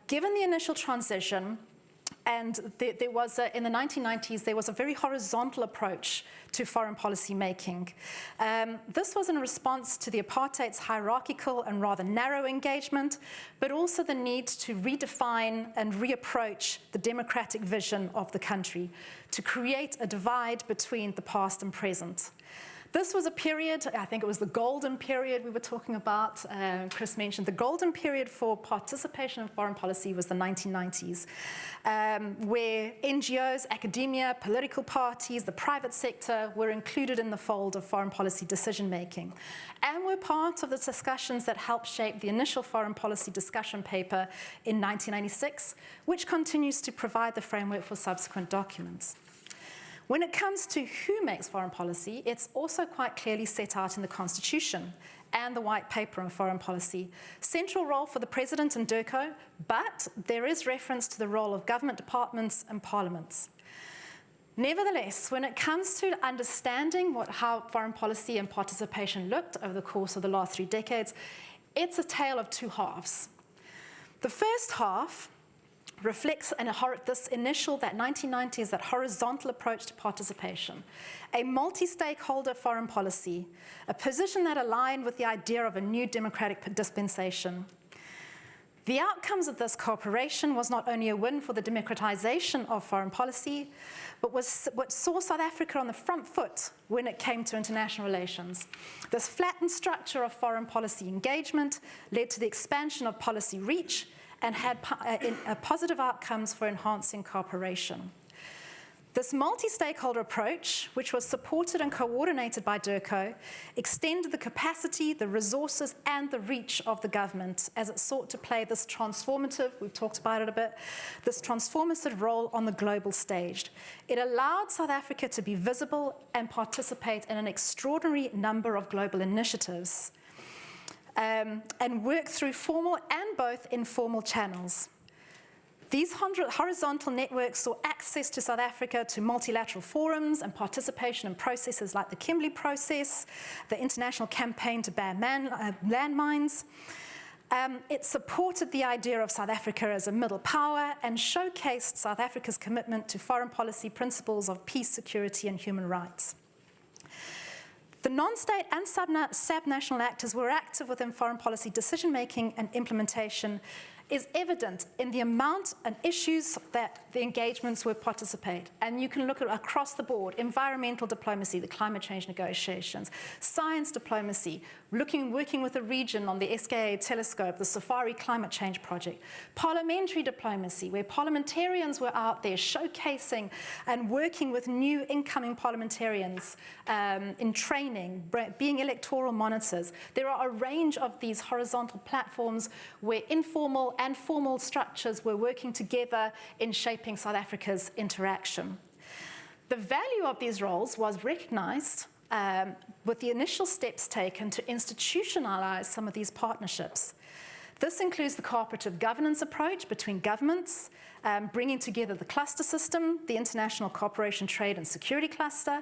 Given the initial transition, and there was, in the 1990s, there was a very horizontal approach to foreign policy making. This was in response to the apartheid's hierarchical and rather narrow engagement, but also the need to redefine and reapproach the democratic vision of the country, to create a divide between the past and present. This was a period, I think it was the golden period we were talking about. Chris mentioned the golden period for participation in foreign policy was the 1990s, where NGOs, academia, political parties, the private sector were included in the fold of foreign policy decision-making, and were part of the discussions that helped shape the initial foreign policy discussion paper in 1996, which continues to provide the framework for subsequent documents. When it comes to who makes foreign policy, it's also quite clearly set out in the Constitution and the White Paper on Foreign Policy. Central role for the President and DIRCO, but there is reference to the role of government departments and parliaments. Nevertheless, when it comes to understanding how foreign policy and participation looked over the course of the last 3 decades, it's a tale of 2 halves. The first half reflects that 1990s, that horizontal approach to participation, a multi-stakeholder foreign policy, a position that aligned with the idea of a new democratic dispensation. The outcomes of this cooperation was not only a win for the democratization of foreign policy, but was what saw South Africa on the front foot when it came to international relations. This flattened structure of foreign policy engagement led to the expansion of policy reach and had positive outcomes for enhancing cooperation. This multi-stakeholder approach, which was supported and coordinated by DIRCO, extended the capacity, the resources, and the reach of the government as it sought to play this transformative, we've talked about it a bit, this transformative role on the global stage. It allowed South Africa to be visible and participate in an extraordinary number of global initiatives, and work through formal and both informal channels. These horizontal networks saw access to South Africa to multilateral forums and participation in processes like the Kimberley process, the International Campaign to Ban Landmines. It supported the idea of South Africa as a middle power and showcased South Africa's commitment to foreign policy principles of peace, security, and human rights. The non-state and sub-national actors were active within foreign policy decision-making and implementation is evident in the amount and issues that the engagements would participate. And you can look at across the board, environmental diplomacy, the climate change negotiations, science diplomacy, working with the region on the SKA telescope, the Safari climate change project, parliamentary diplomacy, where parliamentarians were out there showcasing and working with new incoming parliamentarians in training, being electoral monitors. There are a range of these horizontal platforms where informal and formal structures were working together in shaping South Africa's interaction. The value of these roles was recognized with the initial steps taken to institutionalize some of these partnerships. This includes the cooperative governance approach between governments, bringing together the cluster system, the International Cooperation, Trade and Security Cluster.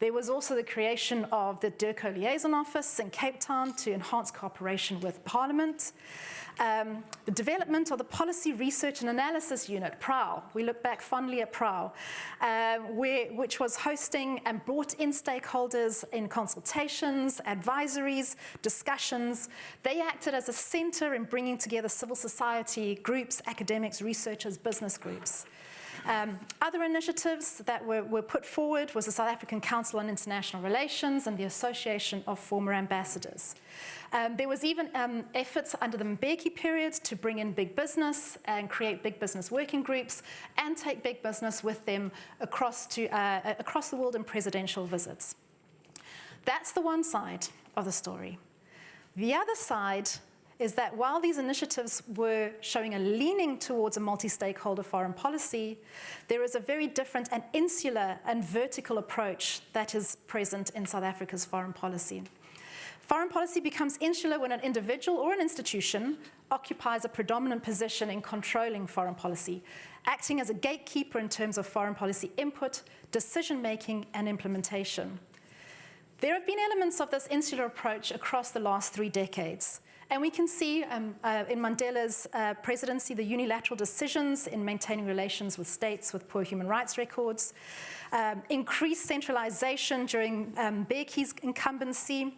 There was also the creation of the DIRCO Liaison Office in Cape Town to enhance cooperation with Parliament. The development of the Policy Research and Analysis Unit, PROW. We look back fondly at PROW, which was hosting and brought in stakeholders in consultations, advisories, discussions. They acted as a center in bringing together civil society groups, academics, researchers, business groups. Other initiatives that were put forward was the South African Council on International Relations and the Association of Former Ambassadors. There was even efforts under the Mbeki period to bring in big business and create big business working groups and take big business with them across the world in presidential visits. That's the one side of the story. The other side is that while these initiatives were showing a leaning towards a multi-stakeholder foreign policy, there is a very different and insular and vertical approach that is present in South Africa's foreign policy. Foreign policy becomes insular when an individual or an institution occupies a predominant position in controlling foreign policy, acting as a gatekeeper in terms of foreign policy input, decision-making, and implementation. There have been elements of this insular approach across the last 3 decades. And we can see in Mandela's presidency the unilateral decisions in maintaining relations with states with poor human rights records, increased centralization during Mbeki's incumbency,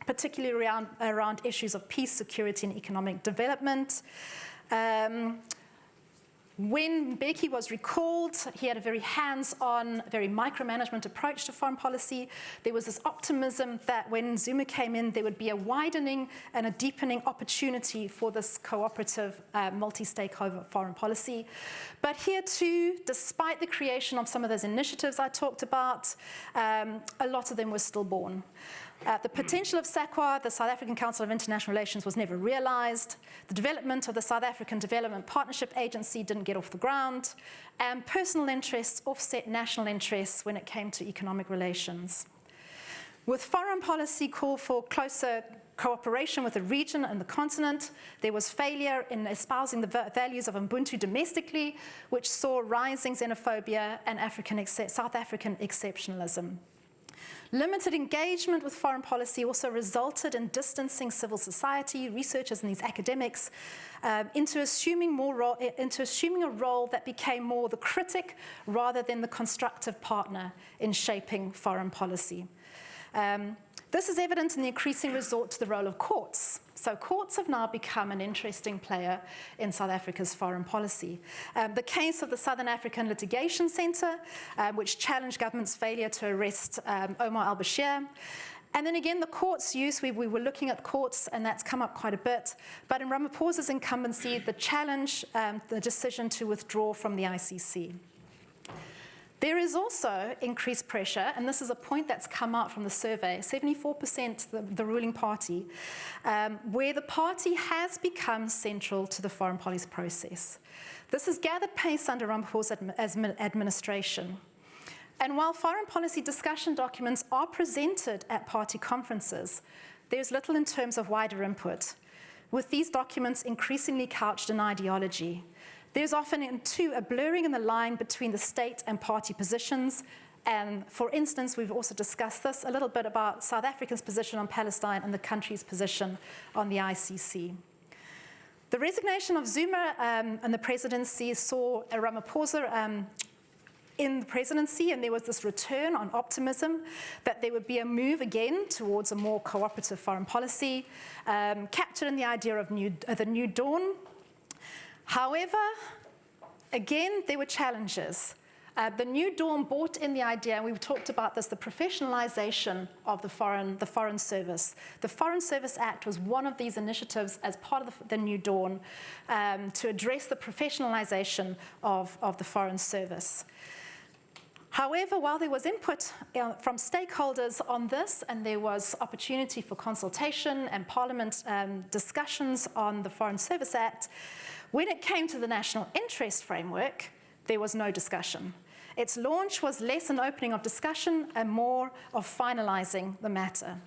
particularly around issues of peace, security, and economic development. When Mbeki was recalled, he had a very hands-on, very micromanagement approach to foreign policy. There was this optimism that when Zuma came in, there would be a widening and a deepening opportunity for this cooperative, multi-stakeholder foreign policy. But here too, despite the creation of some of those initiatives I talked about, a lot of them were stillborn. The potential of SACWA, the South African Council of International Relations, was never realized. The development of the South African Development Partnership Agency didn't get off the ground. And personal interests offset national interests when it came to economic relations. With foreign policy call for closer cooperation with the region and the continent, there was failure in espousing the values of Ubuntu domestically, which saw rising xenophobia and South African exceptionalism. Limited engagement with foreign policy also resulted in distancing civil society, researchers and these academics into assuming a role that became more the critic rather than the constructive partner in shaping foreign policy. This is evident in the increasing resort to the role of courts. So courts have now become an interesting player in South Africa's foreign policy. The case of the Southern African Litigation Centre, which challenged government's failure to arrest Omar al-Bashir. And then again, the courts use, we were looking at courts, and that's come up quite a bit. But in Ramaphosa's incumbency, the challenge, the decision to withdraw from the ICC. There is also increased pressure, and this is a point that's come out from the survey, 74% the ruling party, where the party has become central to the foreign policy process. This has gathered pace under Ramaphosa's administration. And while foreign policy discussion documents are presented at party conferences, there's little in terms of wider input, with these documents increasingly couched in ideology. There's often, too, a blurring in the line between the state and party positions. And for instance, we've also discussed this a little bit about South Africa's position on Palestine and the country's position on the ICC. The resignation of Zuma and the presidency saw Ramaphosa in the presidency, and there was this return on optimism that there would be a move again towards a more cooperative foreign policy, captured in the idea of the New Dawn. However, again, there were challenges. The New Dawn brought in the idea, and we've talked about this, the professionalization of the Foreign Service. The Foreign Service Act was one of these initiatives as part of the New Dawn to address the professionalization of the Foreign Service. However, while there was input from stakeholders on this, and there was opportunity for consultation and Parliament discussions on the Foreign Service Act, when it came to the national interest framework, there was no discussion. Its launch was less an opening of discussion and more of finalizing the matter.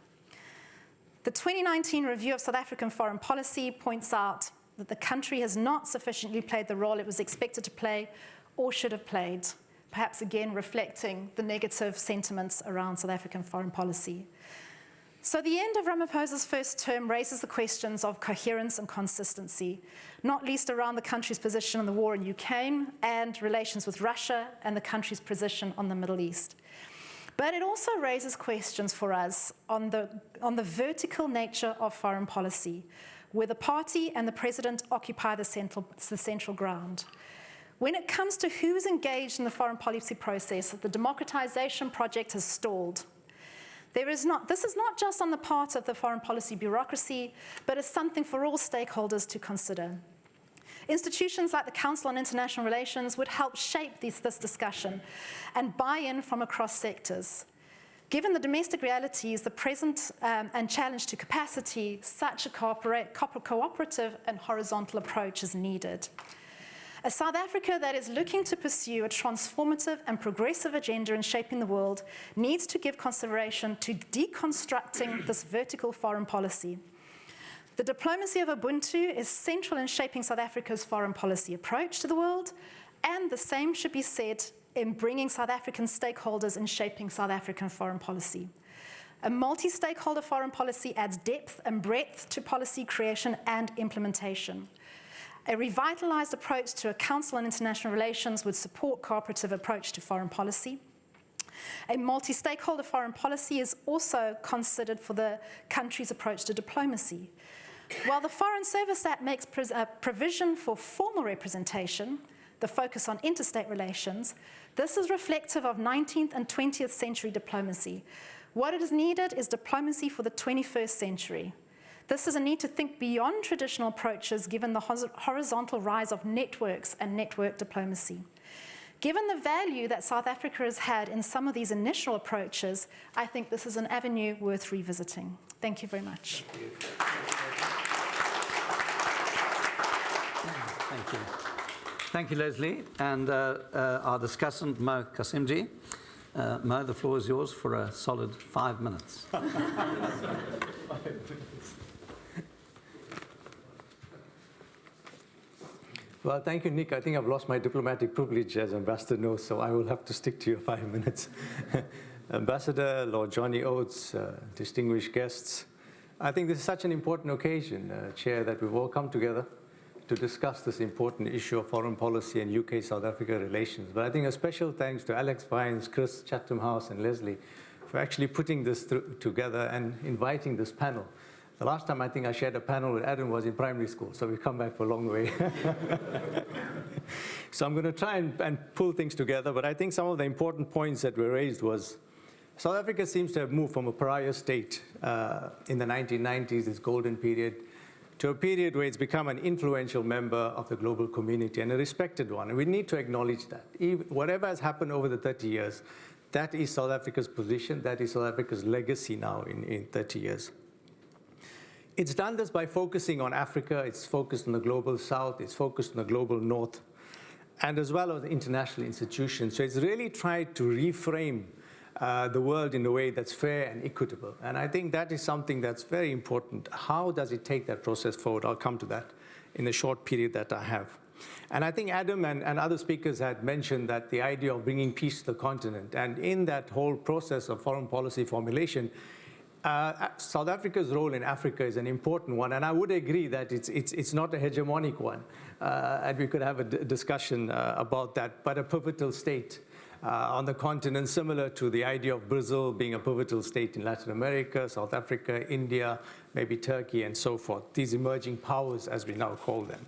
The 2019 review of South African foreign policy points out that the country has not sufficiently played the role it was expected to play or should have played, perhaps again reflecting the negative sentiments around South African foreign policy. So the end of Ramaphosa's first term raises the questions of coherence and consistency, not least around the country's position on the war in Ukraine and relations with Russia and the country's position on the Middle East. But it also raises questions for us on the vertical nature of foreign policy, where the party and the president occupy the central ground. When it comes to who is engaged in the foreign policy process, the democratization project has stalled. This is not just on the part of the foreign policy bureaucracy, but it's something for all stakeholders to consider. Institutions like the Council on International Relations would help shape this discussion and buy-in from across sectors. Given the domestic realities, the present and challenge to capacity, such a cooperative and horizontal approach is needed. A South Africa that is looking to pursue a transformative and progressive agenda in shaping the world needs to give consideration to deconstructing this vertical foreign policy. The diplomacy of Ubuntu is central in shaping South Africa's foreign policy approach to the world, and the same should be said in bringing South African stakeholders in shaping South African foreign policy. A multi-stakeholder foreign policy adds depth and breadth to policy creation and implementation. A revitalized approach to a Council on International Relations would support cooperative approach to foreign policy. A multi-stakeholder foreign policy is also considered for the country's approach to diplomacy. While the Foreign Service Act makes provision for formal representation, the focus on interstate relations, this is reflective of 19th and 20th century diplomacy. What is needed is diplomacy for the 21st century. This is a need to think beyond traditional approaches given the horizontal rise of networks and network diplomacy. Given the value that South Africa has had in some of these initial approaches, I think this is an avenue worth revisiting. Thank you very much. Thank you. Thank you, Leslie. And our discussant, Mo Kasimji. Mo, the floor is yours for a solid 5 minutes. Well, thank you, Nick. I think I've lost my diplomatic privilege as Ambassador knows, so I will have to stick to your 5 minutes. Ambassador, Lord Johnny Oates, distinguished guests, I think this is such an important occasion, Chair, that we've all come together to discuss this important issue of foreign policy and UK-South Africa relations. But I think a special thanks to Alex Vines, Chris, Chatham House, and Leslie for actually putting this together and inviting this panel. The last time I think I shared a panel with Adam was in primary school, so we've come back for a long way. So I'm going to try and pull things together, but I think some of the important points that were raised was South Africa seems to have moved from a pariah state in the 1990s, this golden period, to a period where it's become an influential member of the global community and a respected one. And we need to acknowledge that. Whatever has happened over the 30 years, that is South Africa's position, that is South Africa's legacy now in 30 years. It's done this by focusing on Africa, it's focused on the global south, it's focused on the global north, and as well as international institutions. So it's really tried to reframe the world in a way that's fair and equitable. And I think that is something that's very important. How does it take that process forward? I'll come to that in the short period that I have. And I think Adam and other speakers had mentioned that the idea of bringing peace to the continent. And in that whole process of foreign policy formulation, South Africa's role in Africa is an important one, and I would agree that it's not a hegemonic one, and we could have a discussion about that, but a pivotal state on the continent, similar to the idea of Brazil being a pivotal state in Latin America, South Africa, India, maybe Turkey, and so forth, these emerging powers, as we now call them.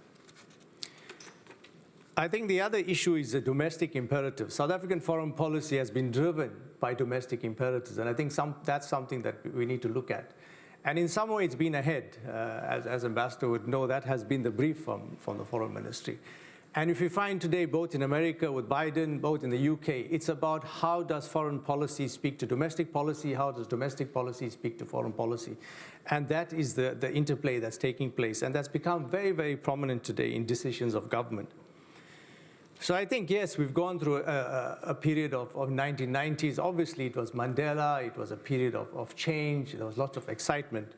I think the other issue is the domestic imperative. South African foreign policy has been driven by domestic imperatives, and I think that's something that we need to look at. And in some way, it's been ahead. As Ambassador would know, that has been the brief from the Foreign Ministry. And if you find today, both in America with Biden, both in the UK, it's about how does foreign policy speak to domestic policy, how does domestic policy speak to foreign policy. And that is the interplay that's taking place. And that's become very, very prominent today in decisions of government. So I think, yes, we've gone through a period of 1990s. Obviously, it was Mandela. It was a period of change. There was lots of excitement.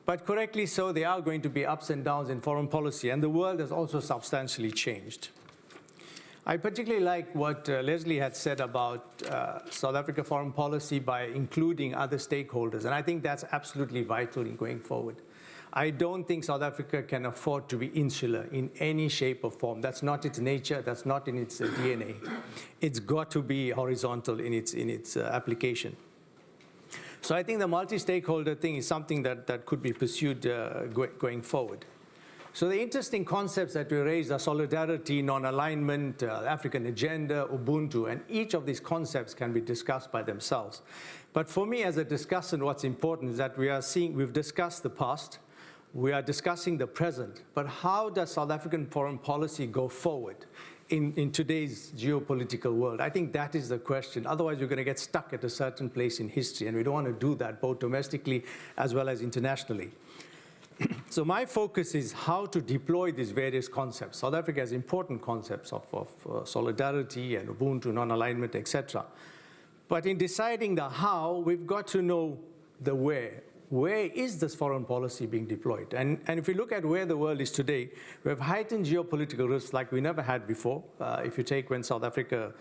But correctly so, there are going to be ups and downs in foreign policy, and the world has also substantially changed. I particularly like what Leslie had said about South Africa foreign policy by including other stakeholders, and I think that's absolutely vital in going forward. I don't think South Africa can afford to be insular in any shape or form. That's not its nature. That's not in its DNA. It's got to be horizontal in its application. So I think the multi-stakeholder thing is something that could be pursued going forward. So the interesting concepts that we raised are solidarity, non-alignment, African agenda, Ubuntu, and each of these concepts can be discussed by themselves. But for me as a discussant, what's important is that we've discussed the past, we are discussing the present, but how does South African foreign policy go forward in today's geopolitical world? I think that is the question. Otherwise, we're going to get stuck at a certain place in history, and we don't want to do that, both domestically as well as internationally. So my focus is how to deploy these various concepts. South Africa has important concepts of solidarity and Ubuntu, non-alignment, etc. But in deciding the how, we've got to know the where. Where is this foreign policy being deployed? And if we look at where the world is today, we have heightened geopolitical risks like we never had before. If you take when South Africa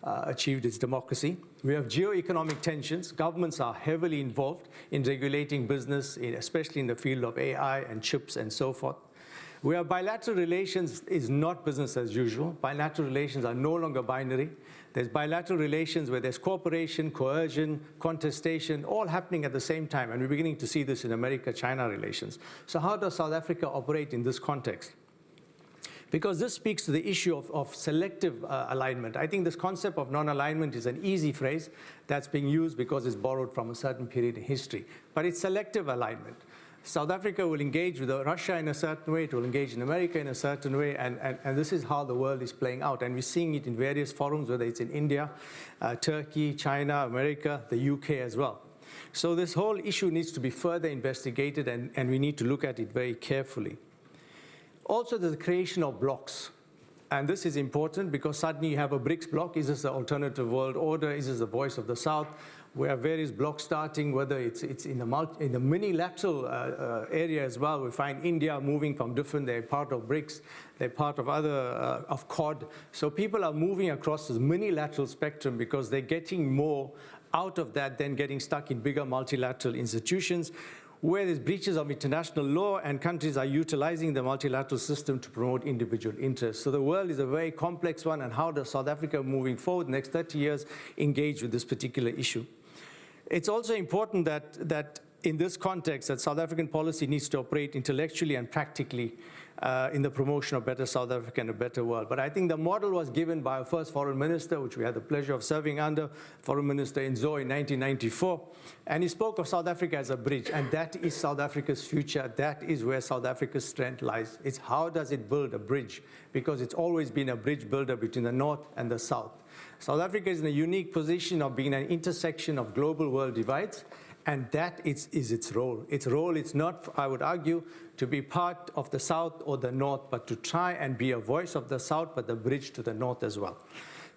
achieved its democracy. We have geo-economic tensions. Governments are heavily involved in regulating business, especially in the field of AI and chips and so forth. We have bilateral relations is not business as usual. Bilateral relations are no longer binary. There's bilateral relations where there's cooperation, coercion, contestation, all happening at the same time. And we're beginning to see this in America-China relations. So how does South Africa operate in this context? Because this speaks to the issue of selective alignment. I think this concept of non-alignment is an easy phrase that's being used because it's borrowed from a certain period in history. But it's selective alignment. South Africa will engage with Russia in a certain way, it will engage in America in a certain way, and this is how the world is playing out. And we're seeing it in various forums, whether it's in India, Turkey, China, America, the UK as well. So this whole issue needs to be further investigated, and we need to look at it very carefully. Also, there's the creation of blocks. And this is important because suddenly you have a BRICS bloc. Is this the alternative world order? Is this the voice of the South? We have various blocks starting, whether it's in the minilateral area as well. We find India moving from different, they're part of BRICS, they're part of other, of Quad. So people are moving across this minilateral spectrum because they're getting more out of that than getting stuck in bigger multilateral institutions, where there's breaches of international law and countries are utilizing the multilateral system to promote individual interests. So the world is a very complex one, and how does South Africa moving forward the next 30 years engage with this particular issue? It's also important that in this context that South African policy needs to operate intellectually and practically in the promotion of better South Africa and a better world. But I think the model was given by our first foreign minister, which we had the pleasure of serving under, Foreign Minister Inzo in 1994. And he spoke of South Africa as a bridge, and that is South Africa's future. That is where South Africa's strength lies. It's how does it build a bridge? Because it's always been a bridge builder between the North and the South. South Africa is in a unique position of being an intersection of global world divides, and that is its role. Its role is not, I would argue, to be part of the South or the North, but to try and be a voice of the South, but the bridge to the North as well.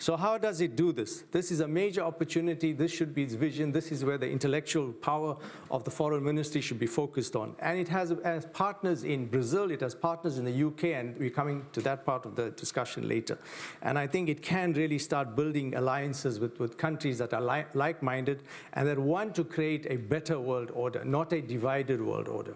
So how does it do this? This is a major opportunity. This should be its vision. This is where the intellectual power of the foreign ministry should be focused on. And it has partners in Brazil, it has partners in the UK, and we're coming to that part of the discussion later. And I think it can really start building alliances with countries that are like-minded and that want to create a better world order, not a divided world order.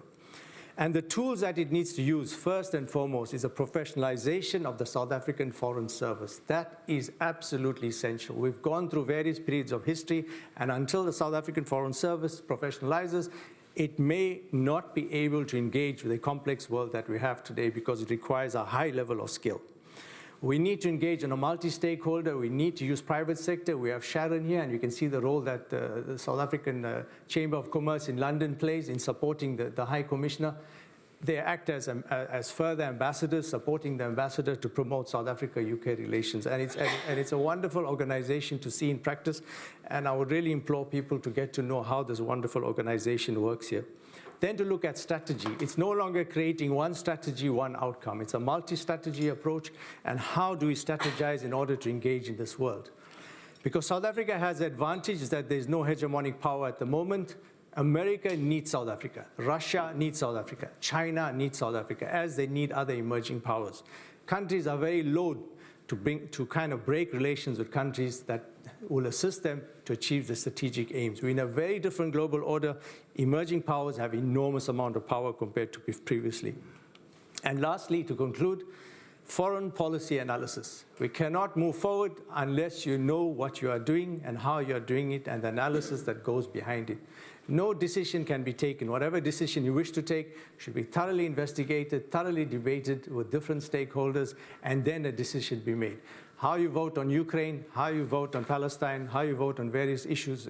And the tools that it needs to use, first and foremost, is a professionalization of the South African Foreign Service. That is absolutely essential. We've gone through various periods of history, and until the South African Foreign Service professionalizes, it may not be able to engage with the complex world that we have today because it requires a high level of skill. We need to engage in a multi-stakeholder. We need to use private sector. We have Sharon here, and you can see the role that the South African Chamber of Commerce in London plays in supporting the High Commissioner. They act as further ambassadors, supporting the ambassador to promote South Africa-UK relations. And it's a wonderful organization to see in practice, and I would really implore people to get to know how this wonderful organization works here. then to look at strategy. It's no longer creating one strategy, one outcome. It's a multi-strategy approach, and how do we strategize in order to engage in this world? Because South Africa has the advantage that there's no hegemonic power at the moment. America needs South Africa. Russia needs South Africa. China needs South Africa, as they need other emerging powers. Countries are very loath to kind of break relations with countries that will assist them to achieve the strategic aims. We're in a very different global order. Emerging powers have enormous amount of power compared to previously. And lastly, to conclude, foreign policy analysis. We cannot move forward unless you know what you are doing and how you are doing it and the analysis that goes behind it. No decision can be taken. Whatever decision you wish to take should be thoroughly investigated, thoroughly debated with different stakeholders, and then a decision be made. How you vote on Ukraine, how you vote on Palestine, how you vote on various issues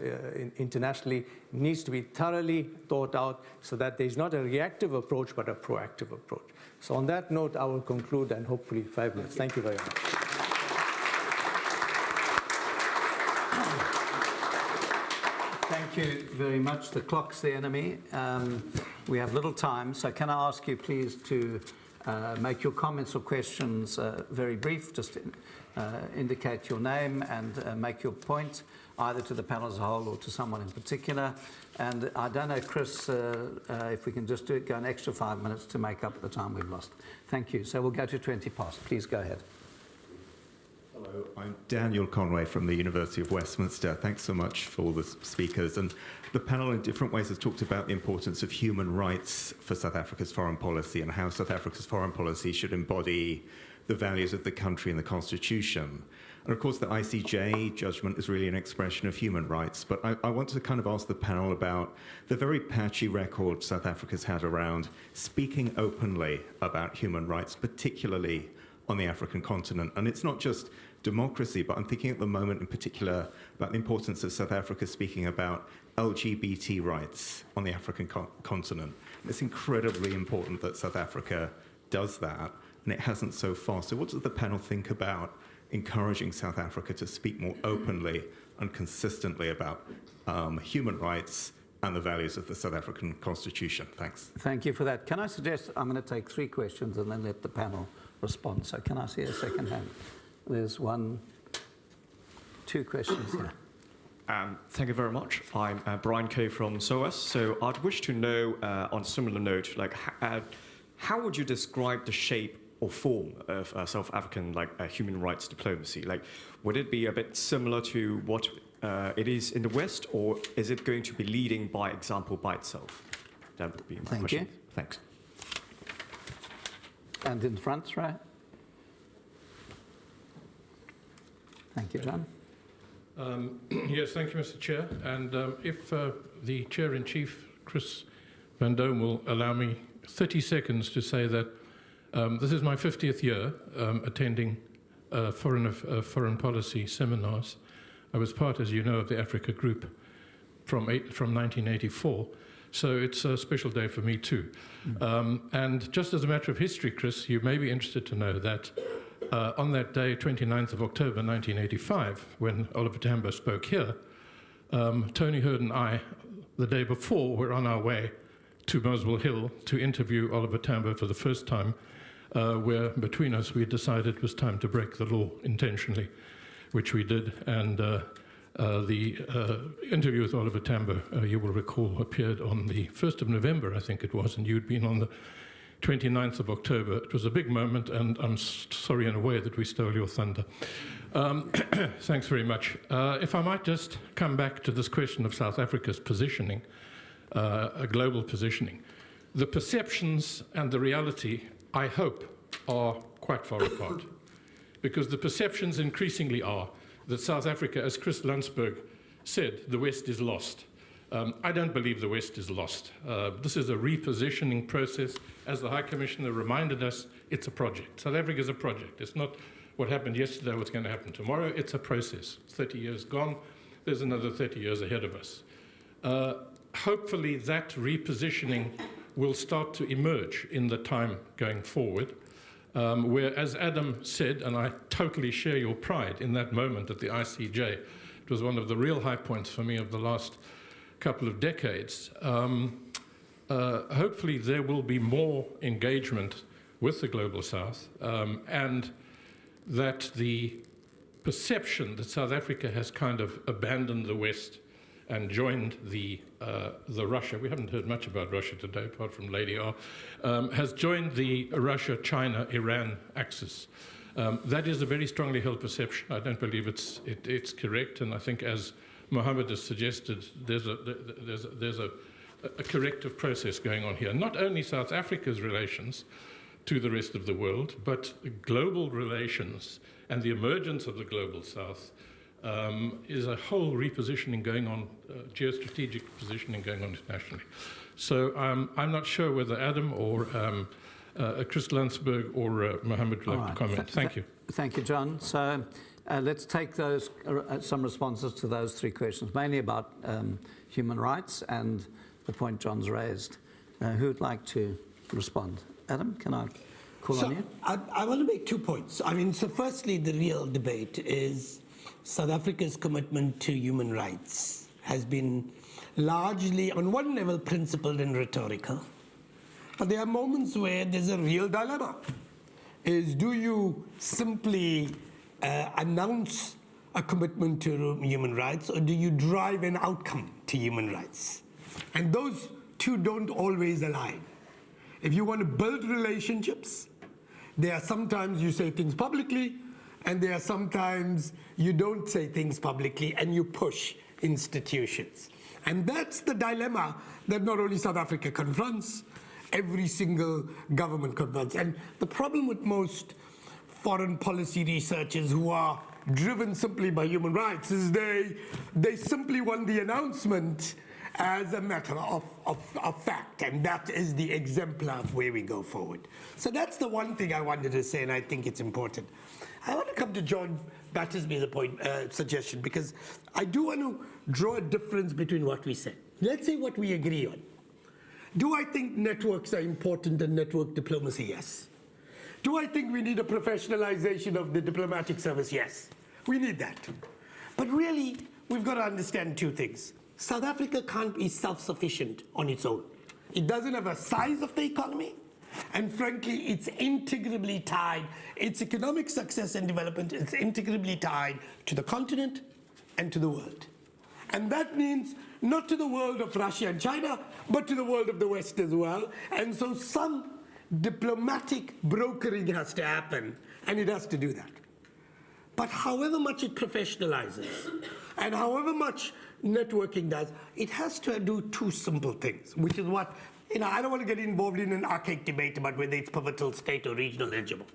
internationally needs to be thoroughly thought out so that there's not a reactive approach but a proactive approach. So on that note, I will conclude, and hopefully 5 minutes. Thank you very much. Thank you very much. The clock's the enemy. We have little time, so can I ask you please to make your comments or questions very brief, just indicate your name and make your point, either to the panel as a whole or to someone in particular. And I don't know, Chris, if we can just go an extra 5 minutes to make up the time we've lost. Thank you. So we'll go to 20 past. Please go ahead. Hello, I'm Daniel Conway from the University of Westminster. Thanks so much for all the speakers. And the panel in different ways has talked about the importance of human rights for South Africa's foreign policy and how South Africa's foreign policy should embody the values of the country and the Constitution. And of course, the ICJ judgment is really an expression of human rights. But I want to kind of ask the panel about the very patchy record South Africa's had around speaking openly about human rights, particularly on the African continent. And it's not just democracy, but I'm thinking at the moment in particular about the importance of South Africa speaking about LGBT rights on the African continent. It's incredibly important that South Africa does that, and it hasn't so far. So what does the panel think about encouraging South Africa to speak more openly and consistently about human rights and the values of the South African Constitution? Thanks. Thank you for that. Can I suggest I'm going to take 3 questions and then let the panel respond. So can I see a second hand? There's 1, 2 questions here. Thank you very much. I'm Brian Kay from SOAS. So I'd wish to know, on a similar note, like how would you describe the shape or form of South African human rights diplomacy? Like, would it be a bit similar to what it is in the West, or is it going to be leading by example by itself? That would be my question. You. Thanks. And in front, right? Thank you, John. Yes, thank you, Mr. Chair. And if the Chair-in-Chief, Chris Van Dome, will allow me 30 seconds to say that this is my 50th year attending foreign policy seminars. I was part, as you know, of the Africa Group from 1984. So it's a special day for me too. And just as a matter of history, Chris, you may be interested to know that on that day, 29th of October 1985, when Oliver Tambo spoke here, Tony Hurd and I, the day before, were on our way to Moswell Hill to interview Oliver Tambo for the first time, where between us we decided it was time to break the law intentionally, which we did. And the interview with Oliver Tambo, you will recall, appeared on the 1st of November, I think it was, and you'd been on the 29th of October. It was a big moment, and I'm sorry in a way that we stole your thunder. Thanks very much. If I might just come back to this question of South Africa's positioning, a global positioning. The perceptions and the reality, I hope, are quite far apart, because the perceptions increasingly are that South Africa, as Chris Landsberg said, the West is lost. I don't believe the West is lost. This is a repositioning process. As the High Commissioner reminded us, it's a project. South Africa is a project. It's not what happened yesterday, what's going to happen tomorrow. It's a process. 30 years gone. There's another 30 years ahead of us. Hopefully that repositioning will start to emerge in the time going forward, where, as Adam said, and I totally share your pride in that moment at the ICJ, it was one of the real high points for me of the last couple of decades. hopefully there will be more engagement with the Global South, and that the perception that South Africa has kind of abandoned the West and joined the Russia, we haven't heard much about Russia today apart from Lady R, has joined the Russia-China-Iran axis. That is a very strongly held perception. I don't believe it's correct, and I think, as Mohammed has suggested, there's a corrective process going on here. Not only South Africa's relations to the rest of the world, but global relations and the emergence of the Global South is a whole repositioning going on, geostrategic positioning going on internationally. So I'm not sure whether Adam or Chris Landsberg or Mohammed would like to comment. Thank you. Thank you, John. So let's take those some responses to those three questions, mainly about human rights and the point John's raised. Who would like to respond? Adam, can I call on you? I want to make 2 points. I mean, so firstly, the real debate is South Africa's commitment to human rights has been largely, on one level, principled and rhetorical. But there are moments where there's a real dilemma. Do you simply announce a commitment to human rights, or do you drive an outcome to human rights? And those two don't always align. If you want to build relationships, there are sometimes you say things publicly, and there are sometimes you don't say things publicly and you push institutions. And that's the dilemma that not only South Africa confronts, every single government confronts. And the problem with most foreign policy researchers who are driven simply by human rights is they simply want the announcement as a matter of fact, and that is the exemplar of where we go forward. So that's the one thing I wanted to say, and I think it's important. I want to come to John Battersby's suggestion, because I do want to draw a difference between what we said. Let's say what we agree on. Do I think networks are important and network diplomacy? Yes. Do I think we need a professionalization of the diplomatic service? Yes. We need that. But really, we've got to understand two things. South Africa can't be self-sufficient on its own. It doesn't have a size of the economy, and frankly, it's integrally tied, its economic success and development is integrally tied to the continent and to the world. And that means not to the world of Russia and China, but to the world of the West as well. And so some diplomatic brokering has to happen, and it has to do that. But however much it professionalizes, and however much networking does, it has to do two simple things, which is what, I don't want to get involved in an archaic debate about whether it's pivotal state or regional hegemony.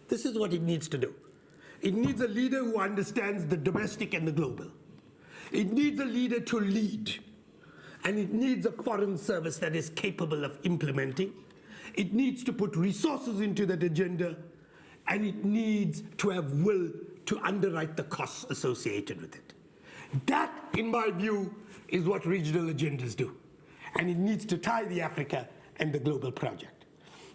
This is what it needs to do. It needs a leader who understands the domestic and the global. It needs a leader to lead. And it needs a foreign service that is capable of implementing. It needs to put resources into that agenda. And it needs to have will to underwrite the costs associated with it. That, in my view, is what regional agendas do. And it needs to tie the Africa and the global project.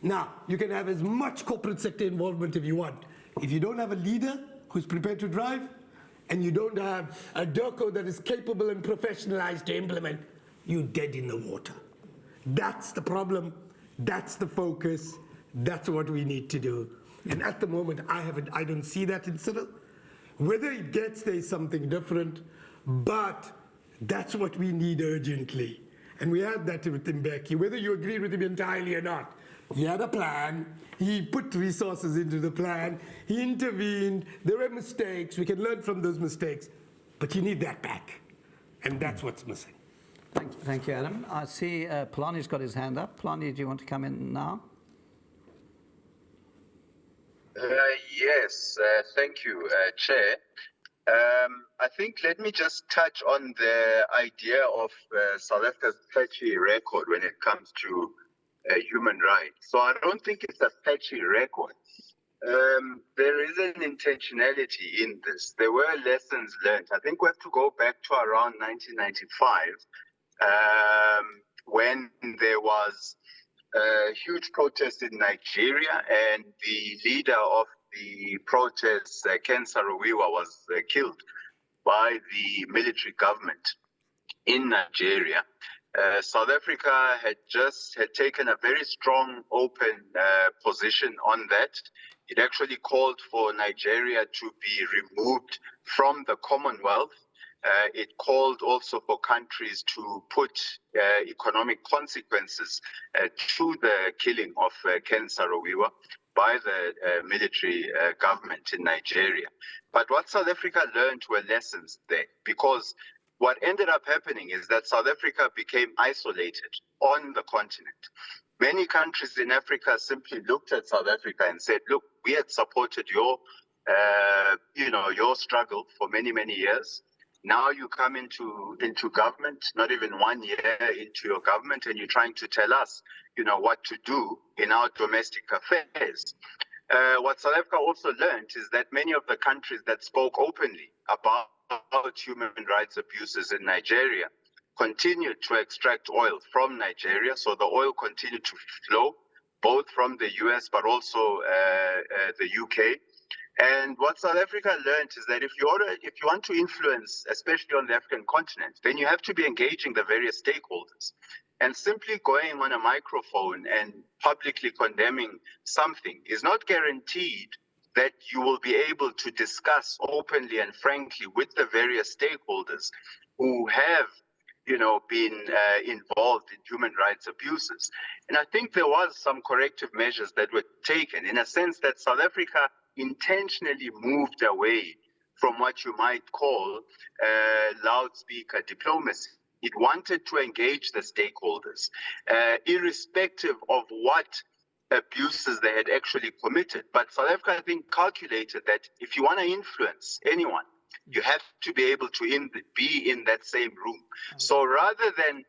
Now, you can have as much corporate sector involvement if you want. If you don't have a leader who's prepared to drive, and you don't have a DIRCO that is capable and professionalized to implement, you're dead in the water. That's the problem. That's the focus. That's what we need to do. And at the moment, I don't see that in Cyril. Whether it gets there is something different, but that's what we need urgently. And we had that with Mbeki, whether you agree with him entirely or not. He had a plan, he put resources into the plan, he intervened, there were mistakes, we can learn from those mistakes, but you need that back. And that's what's missing. Thank you, Adam. I see Polani's got his hand up. Polani, do you want to come in now? Yes, thank you, Chair. I think let me just touch on the idea of South Africa's patchy record when it comes to human rights. So I don't think it's a patchy record. There is an intentionality in this. There were lessons learned. I think we have to go back to around 1995 when there was a huge protest in Nigeria, and the leader of the protests, Ken Saro-Wiwa, was killed by the military government in Nigeria. South Africa had taken a very strong, open position on that. It actually called for Nigeria to be removed from the Commonwealth. It called also for countries to put economic consequences to the killing of Ken Saro-Wiwa by the military government in Nigeria. But what South Africa learned were lessons there, because what ended up happening is that South Africa became isolated on the continent. Many countries in Africa simply looked at South Africa and said, look, we had supported your struggle for many, many years. Now you come into government, not even 1 year into your government, and you're trying to tell us, what to do in our domestic affairs. What South Africa also learned is that many of the countries that spoke openly about human rights abuses in Nigeria continued to extract oil from Nigeria. So the oil continued to flow, both from the US, but also the UK. And what South Africa learned is that if you want to influence, especially on the African continent, then you have to be engaging the various stakeholders. And simply going on a microphone and publicly condemning something is not guaranteed that you will be able to discuss openly and frankly with the various stakeholders who have been involved in human rights abuses. And I think there was some corrective measures that were taken, in a sense that South Africa intentionally moved away from what you might call loudspeaker diplomacy. It wanted to engage the stakeholders, irrespective of what abuses they had actually committed. But South Africa, I think, calculated that if you want to influence anyone, you have to be able to be in that same room. So rather than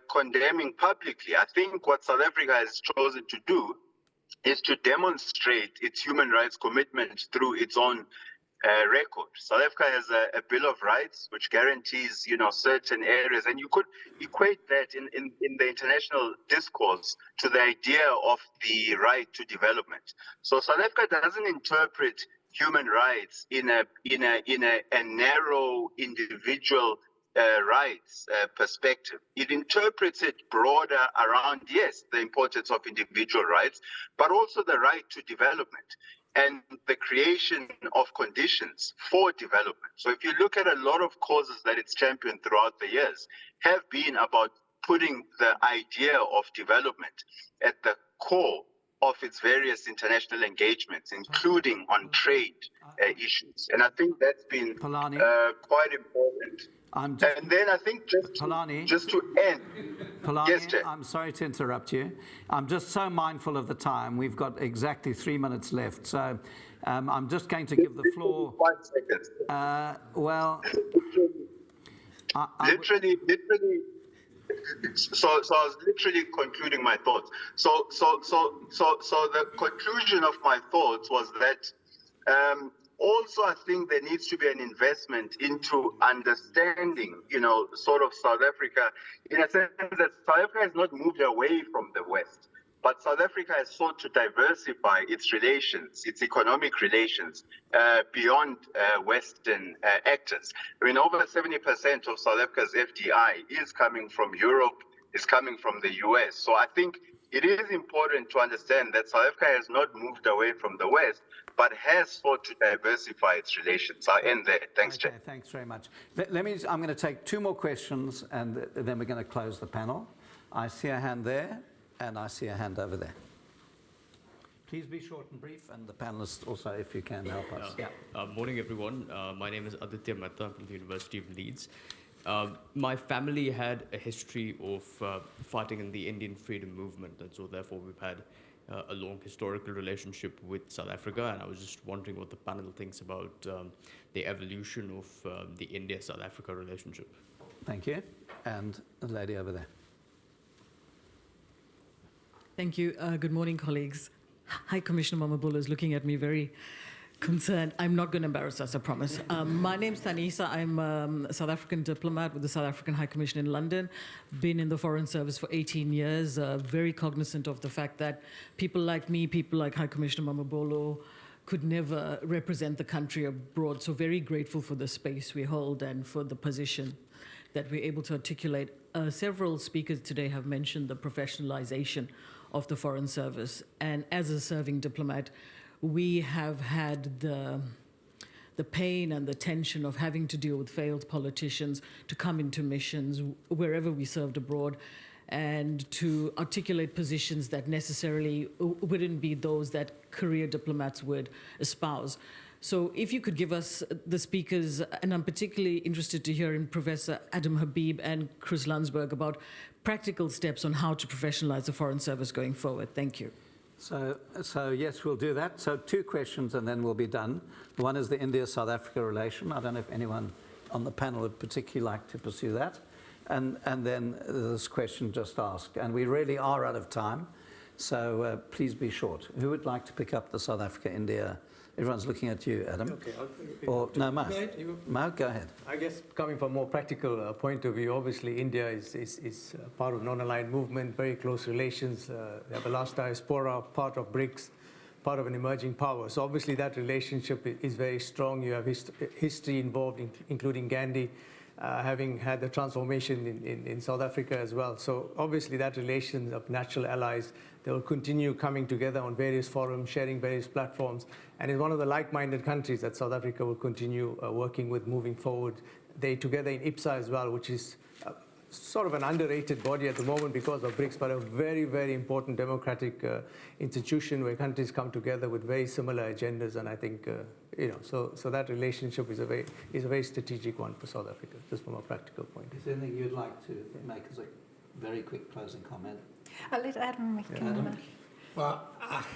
condemning publicly, I think what South Africa has chosen to do is to demonstrate its human rights commitment through its own record. South Africa has a Bill of Rights which guarantees, certain areas, and you could equate that in the international discourse to the idea of the right to development. So South Africa doesn't interpret human rights in a narrow individual rights perspective. It interprets it broader around, yes, the importance of individual rights, but also the right to development and the creation of conditions for development. So if you look at a lot of causes that it's championed throughout the years, have been about putting the idea of development at the core of its various international engagements, including on trade issues. And I think that's been quite important. And then I think just to end. Palani, yes, Chair. I'm sorry to interrupt you. I'm just so mindful of the time. We've got exactly 3 minutes left. So I'm just going to give the floor. 5 seconds. Literally. So I was literally concluding my thoughts. So the conclusion of my thoughts was that also I think there needs to be an investment into understanding, sort of South Africa, in a sense that South Africa has not moved away from the West, but South Africa has sought to diversify its relations, its economic relations, beyond Western actors. I mean, over 70% of South Africa's FDI is coming from Europe, is coming from the US. So I think it is important to understand that South Africa has not moved away from the West, but has sought to diversify its relations. I'll end there. Thanks, Chair. Thanks very much. I'm going to take 2 more questions, and then we're going to close the panel. I see a hand there, and I see a hand over there. Please be short and brief, and the panelists also, if you can, help us. Morning, everyone. My name is Aditya Mehta from the University of Leeds. My family had a history of fighting in the Indian freedom movement, and so therefore we've had a long historical relationship with South Africa, and I was just wondering what the panel thinks about the evolution of the India-South Africa relationship. Thank you. And the lady over there. Thank you. Good morning, colleagues. High Commissioner Mamabolo is looking at me very concerned. I'm not going to embarrass us, I promise. My name's Thanisa. I'm a South African diplomat with the South African High Commission in London. Been in the Foreign Service for 18 years. Very cognizant of the fact that people like me, people like High Commissioner Mamabolo, could never represent the country abroad. So very grateful for the space we hold and for the position that we're able to articulate several speakers today have mentioned the professionalization of the Foreign Service. And as a serving diplomat, we have had the pain and the tension of having to deal with failed politicians to come into missions wherever we served abroad and to articulate positions that necessarily wouldn't be those that career diplomats would espouse. So if you could give us the speakers, and I'm particularly interested to hear in Professor Adam Habib and Chris Landsberg about practical steps on how to professionalize the Foreign Service going forward. Thank you. So yes, we'll do that. So 2 questions and then we'll be done. One is the India-South Africa relation. I don't know if anyone on the panel would particularly like to pursue that. And then this question just asked. And we really are out of time, so please be short. Who would like to pick up the South Africa-India? Everyone's looking at you, Adam. Okay, or no, Mo. Mo, go ahead. I guess coming from a more practical point of view, obviously India is part of non-aligned movement, very close relations. They have a large diaspora, part of BRICS, part of an emerging power. So obviously that relationship is very strong. You have history involved, including Gandhi, having had the transformation in South Africa as well. So obviously that relation of natural allies, they will continue coming together on various forums, sharing various platforms. And it's one of the like-minded countries that South Africa will continue working with moving forward. They together in IPSA as well, which is sort of an underrated body at the moment because of BRICS, but a very, very important democratic institution where countries come together with very similar agendas. And I think, so that relationship is a very strategic one for South Africa, just from a practical point. Is there anything you'd like to make as a very quick closing comment? I'll let Adam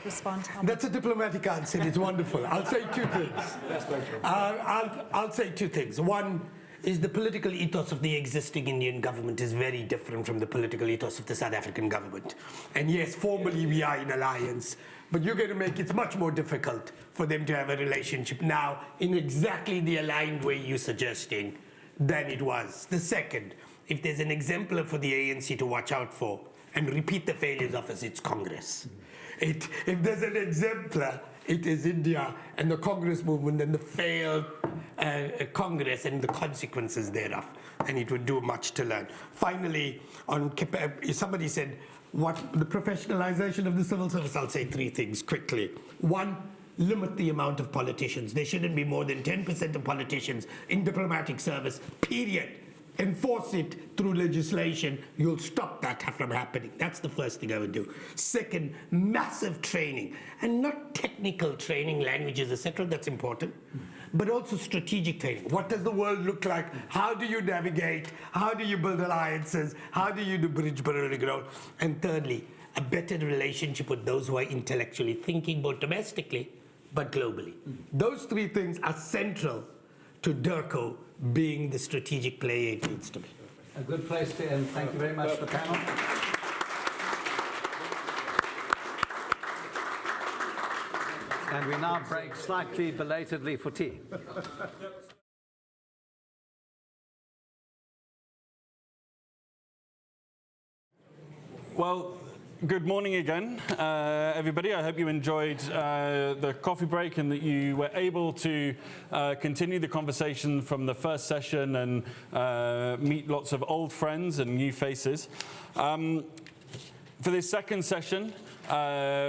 respond. That's a diplomatic answer. It's wonderful. I'll say 2 things. I'll say 2 things. One is the political ethos of the existing Indian government is very different from the political ethos of the South African government. And yes, formally we are in alliance, but you're going to make it much more difficult for them to have a relationship now in exactly the aligned way you're suggesting than it was. The second, if there's an exemplar for the ANC to watch out for and repeat the failures of us, it's Congress. If there's an exemplar, it is India and the Congress movement and the failed Congress and the consequences thereof. And it would do much to learn. Finally, somebody said, what the professionalization of the civil service? I'll say 3 things quickly. 1, limit the amount of politicians. There shouldn't be more than 10% of politicians in diplomatic service, period. Enforce it through legislation. You'll stop that from happening. That's the first thing I would do. Second, massive training, and not technical training, languages, etc. That's important, but also strategic training. What does the world look like? How do you navigate? How do you build alliances? How do you do bridge building growth? And thirdly, a better relationship with those who are intellectually thinking, both domestically but globally. Those 3 things are central to DIRCO being the strategic player it needs to be. A good place to end. Thank you very much for the panel. And we now break slightly belatedly for tea. Well, good morning again, everybody. I hope you enjoyed the coffee break and that you were able to continue the conversation from the first session and meet lots of old friends and new faces. For this second session,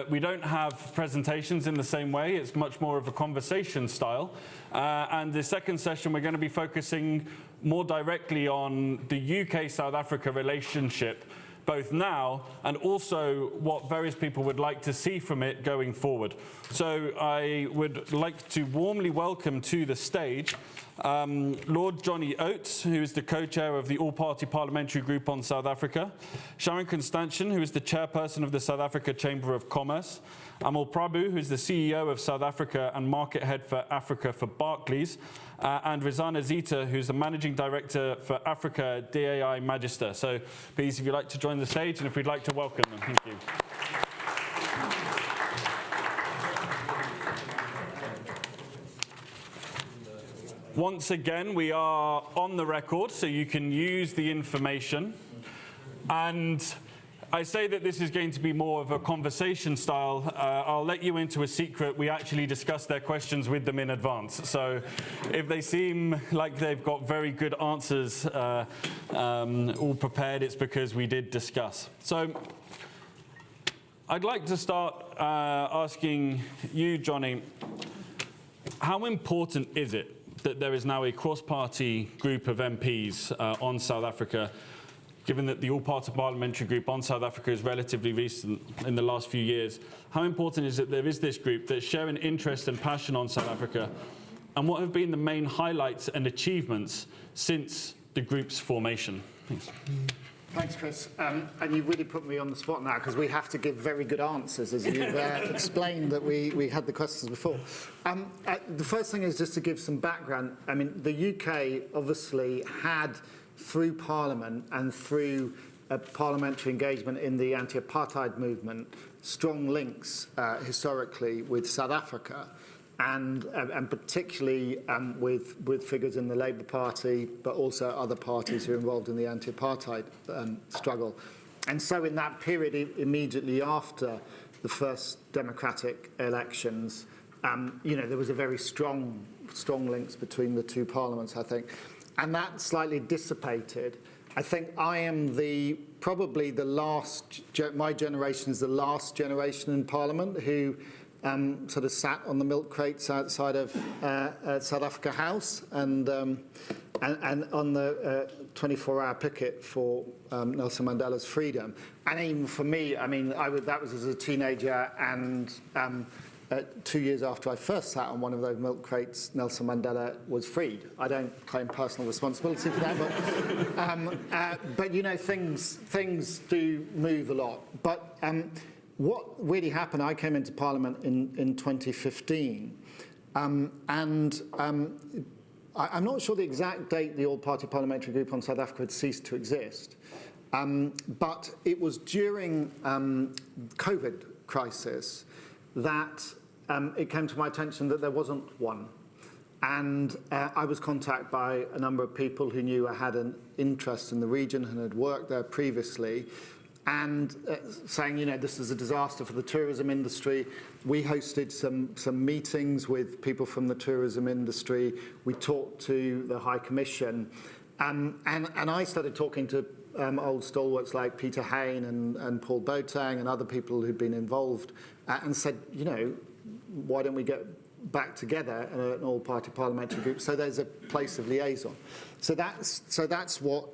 we don't have presentations in the same way. It's much more of a conversation style. And the second session, we're going to be focusing more directly on the UK-South Africa relationship, both now and also what various people would like to see from it going forward. So I would like to warmly welcome to the stage Lord Johnny Oates, who is the co-chair of the All-Party Parliamentary Group on South Africa, Sharon Constantian, who is the chairperson of the South Africa Chamber of Commerce, Amal Prabhu, who is the CEO of South Africa and market head for Africa for Barclays, and Rizana Zita, who's the managing director for Africa DAI Magister. So please, if you'd like to join the stage, and if we'd like to welcome them. Thank you. Once again, we are on the record, so you can use the information. And I say that this is going to be more of a conversation style. I'll let you into a secret. We actually discussed their questions with them in advance. So if they seem like they've got very good answers all prepared, it's because we did discuss. So I'd like to start asking you, Johnny, how important is it that there is now a cross-party group of MPs on South Africa, given that the all-party parliamentary group on South Africa is relatively recent in the last few years? How important is it there is this group that share an interest and passion on South Africa? And what have been the main highlights and achievements since the group's formation? Thanks. Thanks, Chris. And you've really put me on the spot now because we have to give very good answers, as you've explained that we had the questions before. The first thing is just to give some background. I mean, the UK obviously had, through Parliament and through parliamentary engagement in the anti-apartheid movement, strong links historically with South Africa. And particularly with figures in the Labour Party, but also other parties who are involved in the anti-apartheid struggle. And so in that period, immediately after the first democratic elections, there was a very strong links between the two parliaments, I think. And that slightly dissipated. I think I am probably the last, my generation is the last generation in Parliament who sort of sat on the milk crates outside of South Africa House and on the 24-hour picket for Nelson Mandela's freedom. And even for me, I mean, that was as a teenager, and 2 years after I first sat on one of those milk crates, Nelson Mandela was freed. I don't claim personal responsibility for that, but you know, things do move a lot. But what really happened, I came into Parliament in 2015, and I'm not sure the exact date the all-party parliamentary group on South Africa had ceased to exist, but it was during COVID crisis that it came to my attention that there wasn't one. And I was contacted by a number of people who knew I had an interest in the region and had worked there previously, and saying, you know, this is a disaster for the tourism industry. We hosted some meetings with people from the tourism industry. We talked to the High Commission, and I started talking to old stalwarts like Peter Hain and Paul Boateng and other people who'd been involved, and said, you know, why don't we get back together an all-party parliamentary group so there's a place of liaison. So that's what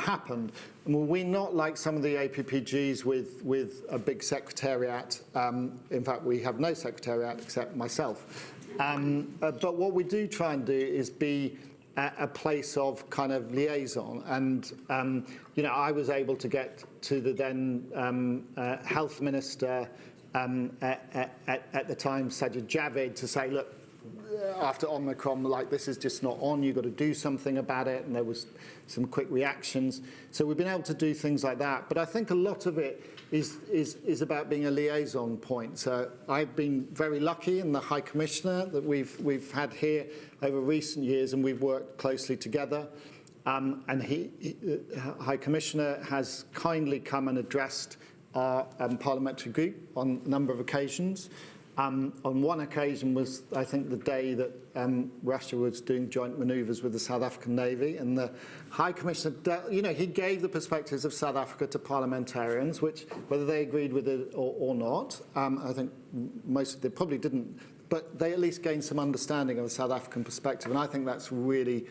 happened. We're not like some of the APPGs with a big secretariat. In fact, we have no secretariat except myself. But what we do try and do is be a place of kind of liaison. And, you know, I was able to get to the then health minister at the time, Sajid Javid, to say, look, after Omicron, like, this is just not on, you've got to do something about it, and there was some quick reactions. So we've been able to do things like that. But I think a lot of it is about being a liaison point. So I've been very lucky in the High Commissioner that we've had here over recent years, and we've worked closely together. And High Commissioner has kindly come and addressed our parliamentary group on a number of occasions. On one occasion was, I think, the day that Russia was doing joint manoeuvres with the South African Navy, and the High Commissioner, you know, he gave the perspectives of South Africa to parliamentarians, which, whether they agreed with it or not, I think most of them probably didn't, but they at least gained some understanding of the South African perspective, and I think that's really,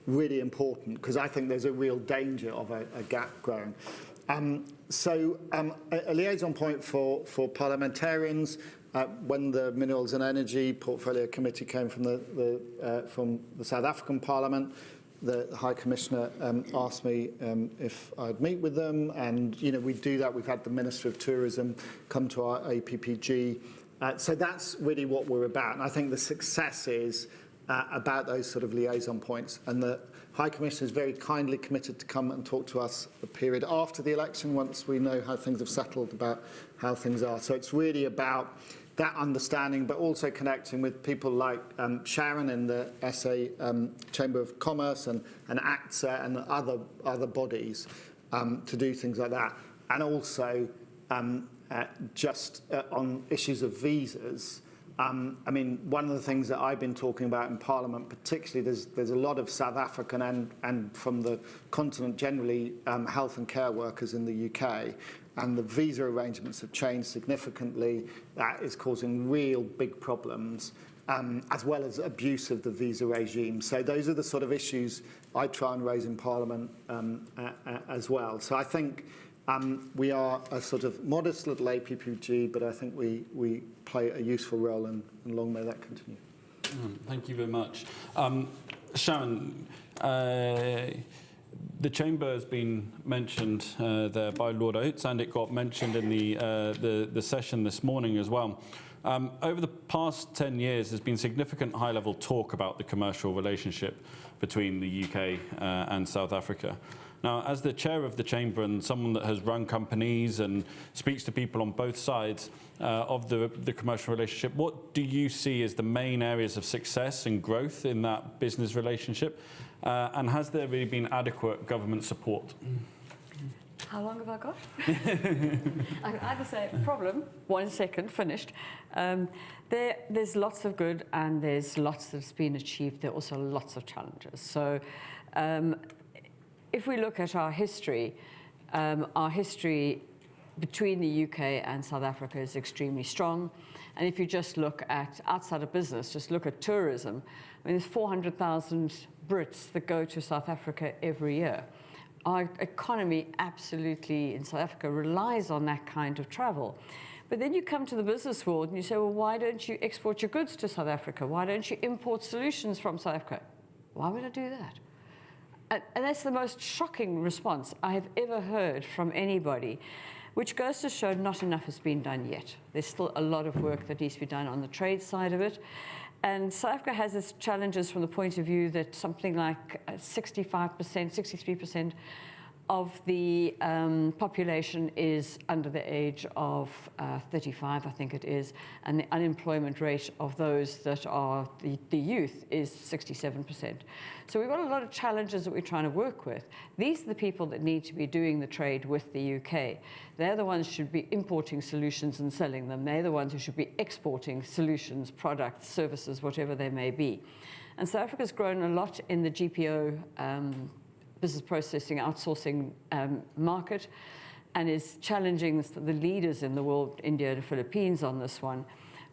really important, because I think there's a real danger of a gap growing. So a liaison point for parliamentarians. When the Minerals and Energy Portfolio Committee came from the South African Parliament, the High Commissioner asked me if I'd meet with them, and you know, we do that. We've had the Minister of Tourism come to our APPG. So that's really what we're about, and I think the success is about those sort of liaison points. And the High Commissioner is very kindly committed to come and talk to us a period after the election, once we know how things have settled, about how things are. So it's really about that understanding, but also connecting with people like Sharon in the SA Chamber of Commerce and ACTA and other bodies to do things like that. and also just on issues of visas. I mean, one of the things that I've been talking about in Parliament, particularly, there's a lot of South African and from the continent generally, health and care workers in the UK, and the visa arrangements have changed significantly. That is causing real big problems, as well as abuse of the visa regime. So those are the sort of issues I try and raise in Parliament as well. So I think we are a sort of modest little APPG, but I think we play a useful role, and long may that continue. Thank you very much. Sharon, the Chamber has been mentioned there by Lord Oates, and it got mentioned in the session this morning as well. Over the past 10 years, there's been significant high-level talk about the commercial relationship between the UK and South Africa. Now, as the chair of the Chamber and someone that has run companies and speaks to people on both sides of the commercial relationship, what do you see as the main areas of success and growth in that business relationship? And has there really been adequate government support? How long have I got? I can either say problem, 1 second, finished. There's lots of good and there's lots that's been achieved. There are also lots of challenges. So if we look at our history between the UK and South Africa is extremely strong. And if you just look at outside of business, just look at tourism, I mean, there's 400,000 Brits that go to South Africa every year. Our economy absolutely in South Africa relies on that kind of travel. But then you come to the business world and you say, well, why don't you export your goods to South Africa? Why don't you import solutions from South Africa? Why would I do that? And that's the most shocking response I have ever heard from anybody, which goes to show not enough has been done yet. There's still a lot of work that needs to be done on the trade side of it. And South Africa has its challenges from the point of view that something like 65%, 63% of the population is under the age of 35, I think it is, and the unemployment rate of those that are the youth is 67%. So we've got a lot of challenges that we're trying to work with. These are the people that need to be doing the trade with the UK. They're the ones who should be importing solutions and selling them. They're the ones who should be exporting solutions, products, services, whatever they may be. And South Africa's grown a lot in the GPO business processing outsourcing market, and is challenging the leaders in the world, India and the Philippines, on this one,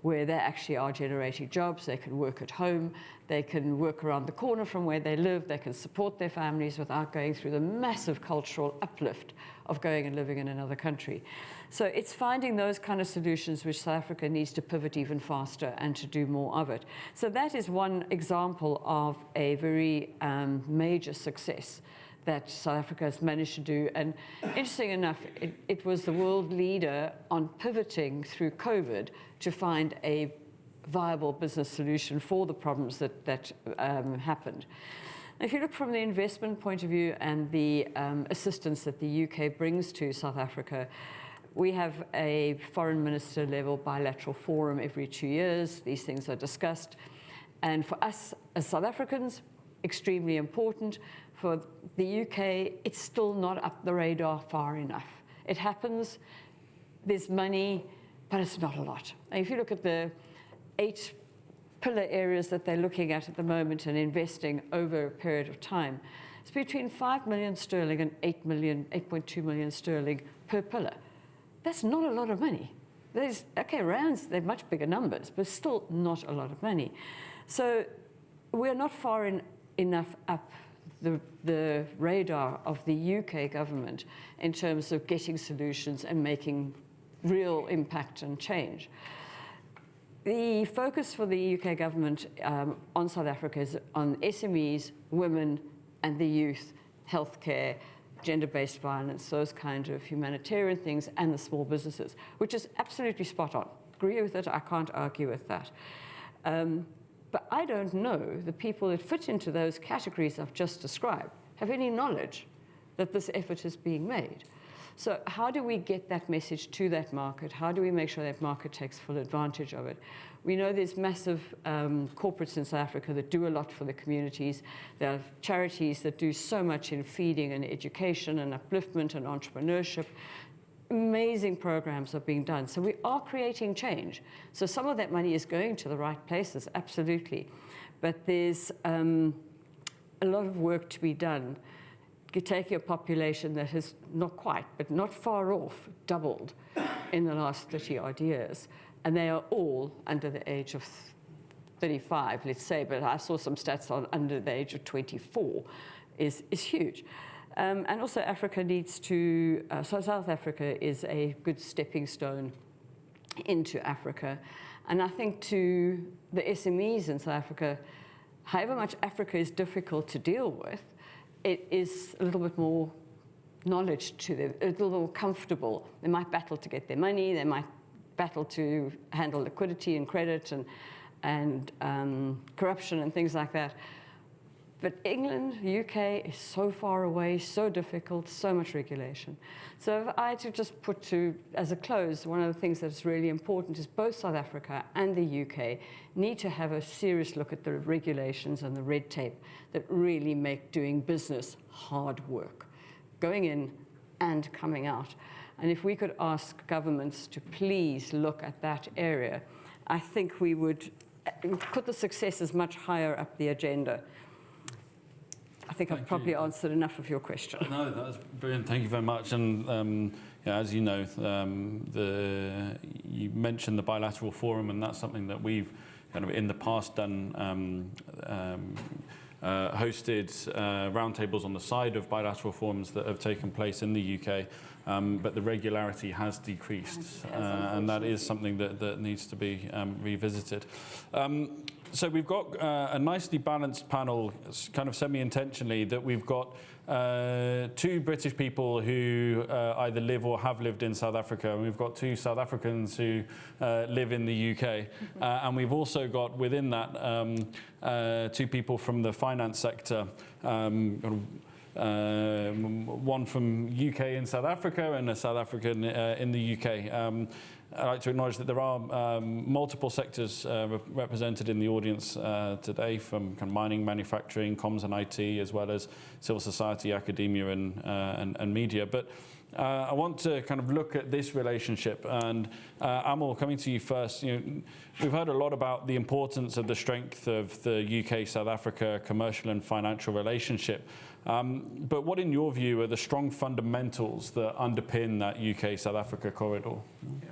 where they actually are generating jobs. They can work at home, they can work around the corner from where they live, they can support their families without going through the massive cultural uplift of going and living in another country. So it's finding those kind of solutions which South Africa needs to pivot even faster and to do more of it. So that is one example of a very major success that South Africa has managed to do. And interesting enough, it was the world leader on pivoting through COVID to find a viable business solution for the problems that happened. If you look from the investment point of view and the assistance that the UK brings to South Africa, we have a foreign minister level bilateral forum every 2 years. These things are discussed. And for us as South Africans, extremely important. For the UK, it's still not up the radar far enough. It happens, there's money, but it's not a lot. And if you look at the 8 pillar areas that they're looking at the moment and investing over a period of time, it's between 5 million sterling and 8.2 million sterling per pillar. That's not a lot of money. Rands, they're much bigger numbers, but still not a lot of money. So we're not far enough up the radar of the UK government in terms of getting solutions and making real impact and change. The focus for the UK government on South Africa is on SMEs, women and the youth, healthcare, gender-based violence, those kind of humanitarian things, and the small businesses, which is absolutely spot on. Agree with it, I can't argue with that. But I don't know the people that fit into those categories I've just described have any knowledge that this effort is being made. So how do we get that message to that market? How do we make sure that market takes full advantage of it? We know there's massive corporates in South Africa that do a lot for the communities. There are charities that do so much in feeding and education and upliftment and entrepreneurship. amazing programs are being done. So we are creating change. So some of that money is going to the right places, absolutely. But there's a lot of work to be done. You take a population that has not quite, but not far off, doubled in the last 30 odd years. And they are all under the age of 35, let's say, but I saw some stats on under the age of 24 is huge. And also Africa needs to, so South Africa is a good stepping stone into Africa. And I think to the SMEs in South Africa, however much Africa is difficult to deal with, it is a little bit more knowledge to them, a little more comfortable. They might battle to get their money, they might battle to handle liquidity and credit and corruption and things like that. But England, UK is so far away, so difficult, so much regulation. So if I had to just put to, as a close, one of the things that's really important is both South Africa and the UK need to have a serious look at the regulations and the red tape that really make doing business hard work, going in and coming out. And if we could ask governments to please look at that area, I think we would put the successes much higher up the agenda. I think I've probably answered enough of your question. No, that's brilliant. Thank you very much. And yeah, as you know, you mentioned the bilateral forum, and that's something that we've kind of in the past done. Hosted roundtables on the side of bilateral forums that have taken place in the UK, but the regularity has decreased, and that is something that needs to be revisited. So we've got a nicely balanced panel, kind of semi-intentionally, that we've got two British people who either live or have lived in South Africa, and we've got two South Africans who live in the UK. And we've also got within that two people from the finance sector, one from UK in South Africa and a South African in the UK. I'd like to acknowledge that there are multiple sectors represented in the audience today, from kind of mining, manufacturing, comms and IT, as well as civil society, academia and media. But I want to kind of look at this relationship. And Amal, coming to you first, we've heard a lot about the importance of the strength of the UK-South Africa commercial and financial relationship. But what, in your view, are the strong fundamentals that underpin that UK-South Africa corridor? Yeah.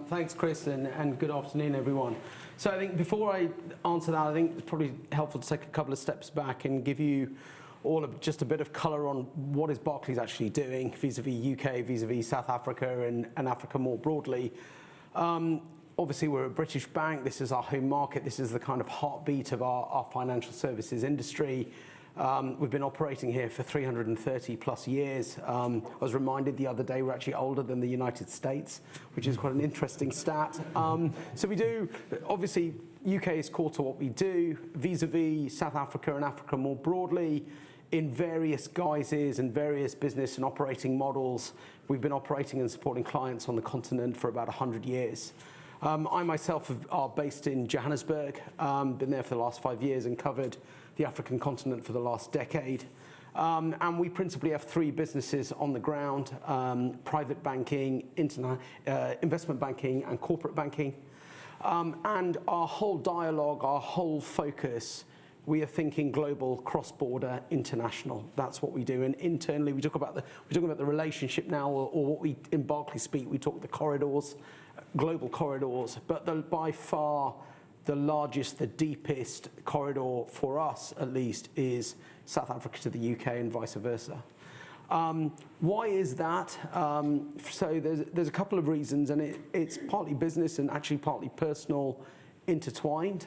Thanks, Chris, and good afternoon, everyone. So I think before I answer that, I think it's probably helpful to take a couple of steps back and give you all just a bit of colour on what is Barclays actually doing vis-a-vis UK, vis-a-vis South Africa and Africa more broadly. Obviously, we're a British bank. This is our home market. This is the kind of heartbeat of our financial services industry. We've been operating here for 330 plus years. I was reminded the other day we're actually older than the United States, which is quite an interesting stat. So we do, obviously, UK is core to what we do, vis-a-vis South Africa and Africa more broadly, in various guises and various business and operating models. We've been operating and supporting clients on the continent for about 100 years. I myself are based in Johannesburg, been there for the last 5 years and covered the African continent for the last decade. And we principally have three businesses on the ground: private banking, investment banking, and corporate banking. And our whole dialogue, our whole focus, we are thinking global, cross-border, international. That's what we do. And internally, we're talking about the relationship now, or what we in Barclays speak, we talk the corridors, global corridors. But by far, the largest, the deepest corridor for us, at least, is South Africa to the UK and vice versa. Why is that? So there's a couple of reasons, and it's partly business and actually partly personal intertwined.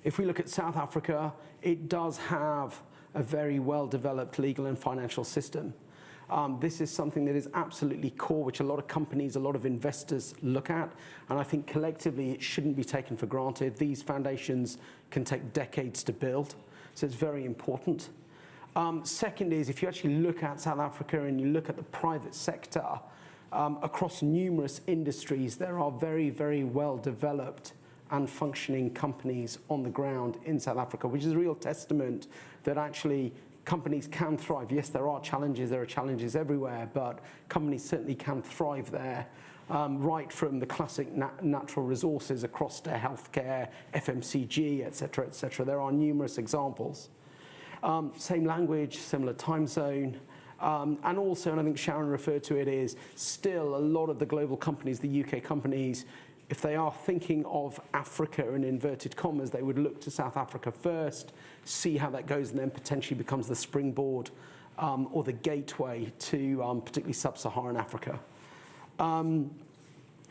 If we look at South Africa, it does have a very well-developed legal and financial system. This is something that is absolutely core, which a lot of companies, a lot of investors look at, and I think collectively it shouldn't be taken for granted. These foundations can take decades to build, so it's very important. Second is, if you actually look at South Africa and you look at the private sector, across numerous industries, there are very, very well-developed and functioning companies on the ground in South Africa, which is a real testament that actually companies can thrive. Yes, there are challenges everywhere, but companies certainly can thrive there. Right from the classic natural resources across to healthcare, FMCG, et cetera, there are numerous examples. Same language, similar time zone, and also, and I think Sharon referred to it, is still a lot of the global companies, the UK companies, if they are thinking of Africa in inverted commas, they would look to South Africa first, see how that goes, and then potentially becomes the springboard or the gateway to particularly sub-Saharan Africa.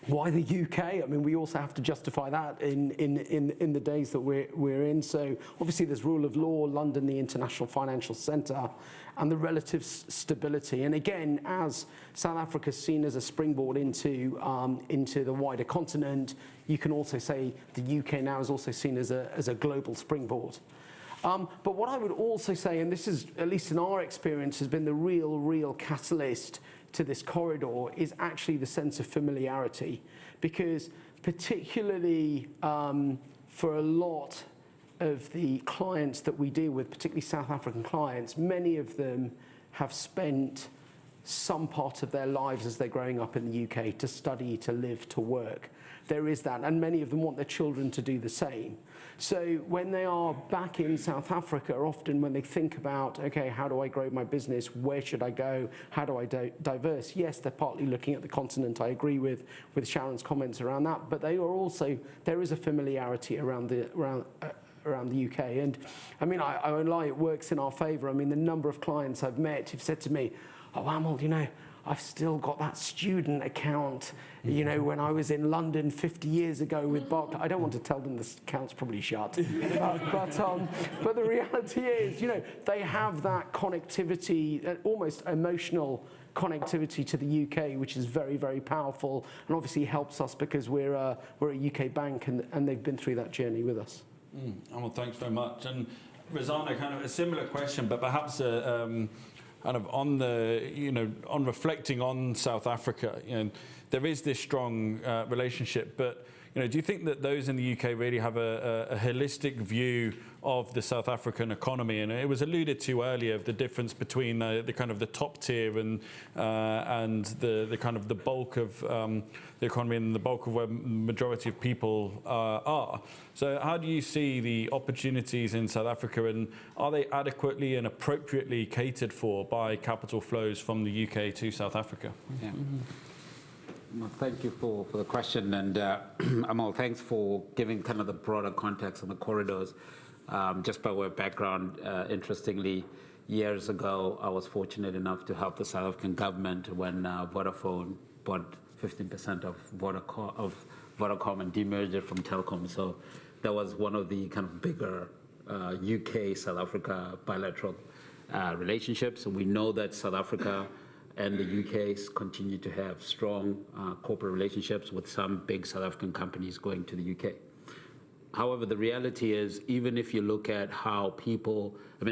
Why the UK? I mean, we also have to justify that in the days that we're in. So obviously there's rule of law, London, the international financial centre, and the relative stability. And again, as South Africa is seen as a springboard into the wider continent, you can also say the UK now is also seen as a global springboard. But what I would also say, and this is, at least in our experience, has been the real catalyst to this corridor, is actually the sense of familiarity. Because particularly for a lot of the clients that we deal with, particularly South African clients, many of them have spent some part of their lives as they're growing up in the UK to study, to live, to work. There is that, and many of them want their children to do the same. So when they are back in South Africa, often when they think about, okay, how do I grow my business? Where should I go? How do I diverse? Yes, they're partly looking at the continent. I agree with Sharon's comments around that, but they are also, there is a familiarity around the UK. And I mean, I won't lie, it works in our favor. I mean, the number of clients I've met who've said to me, oh, Amal, you know, I've still got that student account, you know, when I was in London 50 years ago with Barclays. I don't want to tell them this account's probably shut. But the reality is, you know, they have that connectivity, almost emotional connectivity to the UK, which is very, very powerful, and obviously helps us because we're a UK bank, and they've been through that journey with us. Well, thanks very much. And Rosanna, kind of a similar question, but perhaps kind of on the, you know, on reflecting on South Africa, you know, there is this strong relationship, but, you know, do you think that those in the UK really have a holistic view of the South African economy? And it was alluded to earlier, of the difference between the kind of the top tier and the kind of the bulk of the economy and the bulk of where the majority of people are. So how do you see the opportunities in South Africa, and are they adequately and appropriately catered for by capital flows from the UK to South Africa? Yeah. Well, thank you for the question, and Amal, thanks for giving kind of the broader context on the corridors. Just by way of background, interestingly, years ago, I was fortunate enough to help the South African government when Vodafone bought 15% of Vodacom and demerged it from Telkom. So that was one of the kind of bigger UK-South Africa bilateral relationships. And we know that South Africa and the UK continue to have strong corporate relationships with some big South African companies going to the UK. However, the reality is, even if you look at how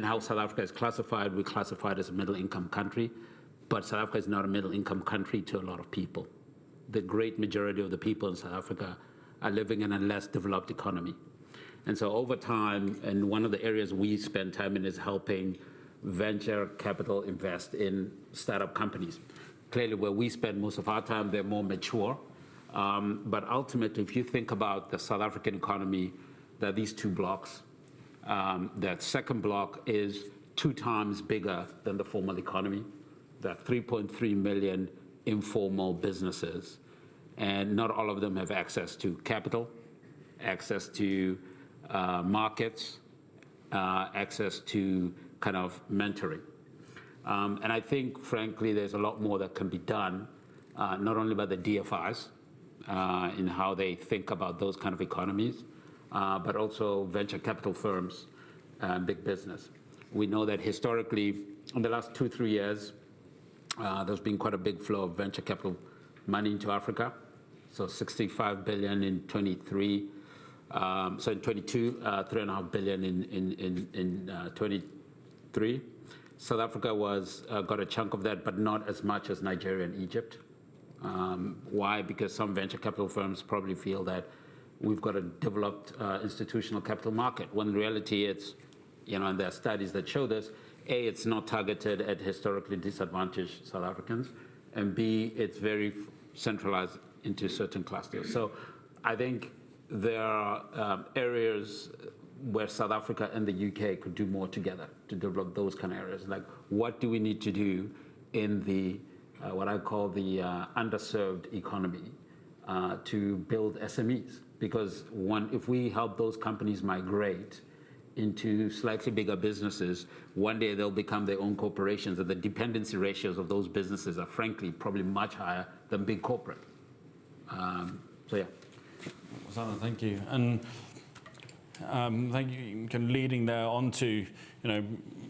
how South Africa is classified, we're classified as a middle-income country, but South Africa is not a middle-income country to a lot of people. The great majority of the people in South Africa are living in a less developed economy. And so over time, and one of the areas we spend time in is helping venture capital invest in startup companies. Clearly, where we spend most of our time, they're more mature. But ultimately, if you think about the South African economy, there are these two blocks. That second block is 2 times bigger than the formal economy. There are 3.3 million informal businesses, and not all of them have access to capital, access to markets, access to kind of mentoring. And I think, frankly, there's a lot more that can be done, not only by the DFIs, in how they think about those kind of economies, but also venture capital firms and big business. We know that historically, in the last 2-3 years, there's been quite a big flow of venture capital money into Africa. So 65 billion in 23, so in 22, 3.5 billion in 23. South Africa got a chunk of that, but not as much as Nigeria and Egypt. Why? Because some venture capital firms probably feel that we've got a developed institutional capital market, when in reality and there are studies that show this. A, it's not targeted at historically disadvantaged South Africans, and B, it's very centralized into certain clusters. So I think there are areas where South Africa and the UK could do more together to develop those kind of areas. Like, what do we need to do in the, what I call the underserved economy to build SMEs? Because if we help those companies migrate into slightly bigger businesses, one day they'll become their own corporations, and the dependency ratios of those businesses are frankly probably much higher than big corporate. So yeah. Osama, thank you. And thank you, kind of leading there onto,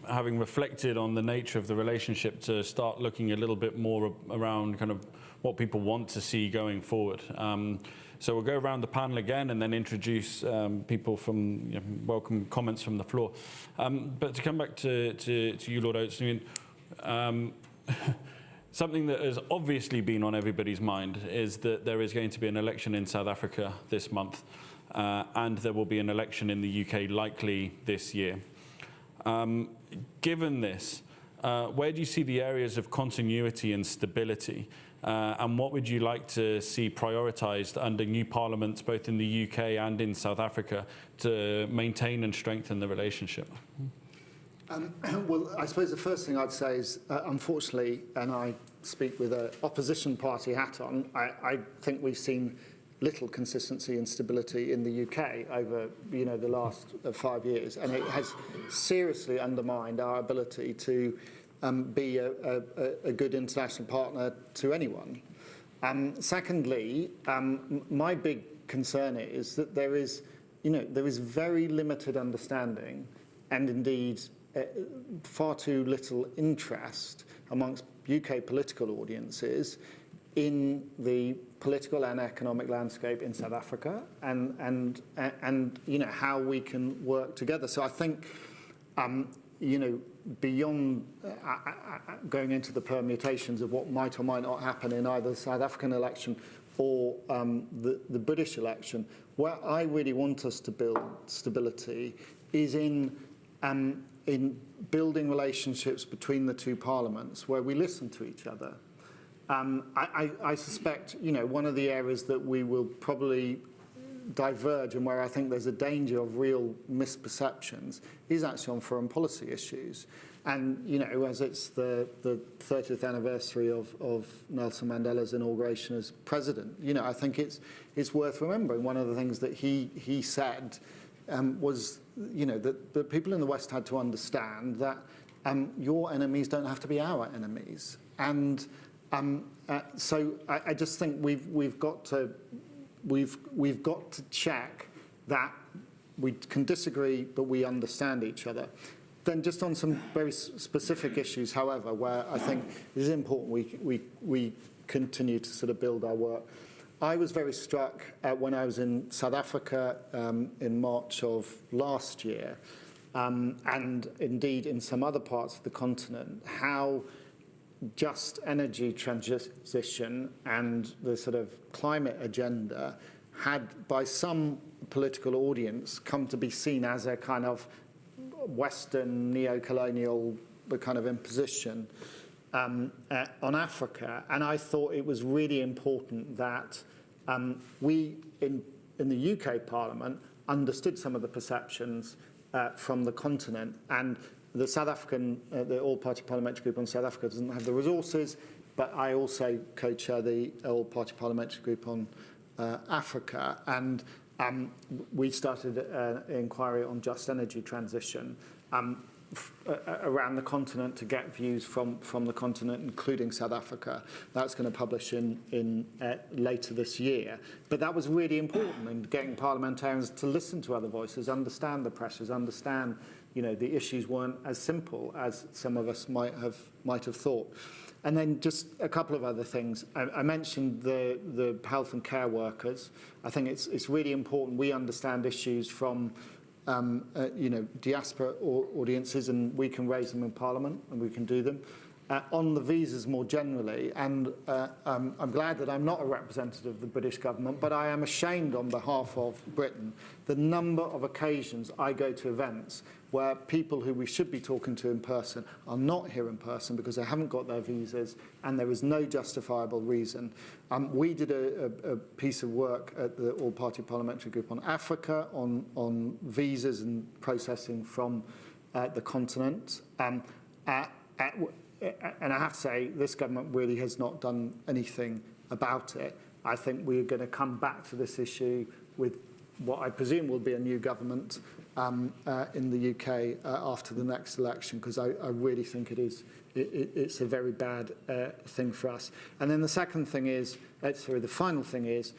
having reflected on the nature of the relationship, to start looking a little bit more around kind of what people want to see going forward. So we'll go around the panel again and then introduce people from, welcome comments from the floor. But to come back to you, Lord Oates, something that has obviously been on everybody's mind is that there is going to be an election in South Africa this month, and there will be an election in the UK likely this year. Given this, where do you see the areas of continuity and stability? And what would you like to see prioritised under new parliaments, both in the UK and in South Africa, to maintain and strengthen the relationship? Well, I suppose the first thing I'd say is, unfortunately, and I speak with an opposition party hat on, I think we've seen little consistency and stability in the UK over, the last 5 years, and it has seriously undermined our ability to be a good international partner to anyone. Secondly, my big concern is that there is very limited understanding, and indeed far too little interest amongst UK political audiences in the political and economic landscape in South Africa, and how we can work together. So I think beyond going into the permutations of what might or might not happen in either the South African election or the British election, where I really want us to build stability is in building relationships between the two parliaments where we listen to each other. I suspect, one of the areas that we will probably diverge and where I think there's a danger of real misperceptions is actually on foreign policy issues. And, as it's the 30th anniversary of Nelson Mandela's inauguration as president, I think it's worth remembering one of the things that he said was, that people in the West had to understand that your enemies don't have to be our enemies. And so I just think we've got to check that we can disagree, but we understand each other. Then just on some very specific issues, however, where I think it is important we continue to sort of build our work. I was very struck when I was in South Africa in March of last year, and indeed in some other parts of the continent, how just energy transition and the sort of climate agenda had, by some political audience, come to be seen as a kind of Western neo-colonial kind of imposition on Africa. And I thought it was really important that we in the UK Parliament understood some of the perceptions from the continent. And the South African, the All-Party Parliamentary Group on South Africa doesn't have the resources, but I also co-chair the All-Party Parliamentary Group on Africa. And we started an inquiry on just energy transition around the continent to get views from the continent, including South Africa. That's going to publish in later this year. But that was really important in getting parliamentarians to listen to other voices, understand the pressures, understand the issues weren't as simple as some of us might have thought. And then just a couple of other things. I mentioned the health and care workers. I think it's really important we understand issues from diaspora audiences, and we can raise them in Parliament, and we can do them. on the visas more generally, and I'm glad that I'm not a representative of the British government, but I am ashamed on behalf of Britain the number of occasions I go to events where people who we should be talking to in person are not here in person because they haven't got their visas and there is no justifiable reason. We did a piece of work at the All-Party Parliamentary Group on Africa, on visas and processing from the continent. And I have to say, this government really has not done anything about it. I think we're going to come back to this issue with what I presume will be a new government in the UK after the next election, because I really think it's a very bad thing for us. And then the second thing is, the final thing is,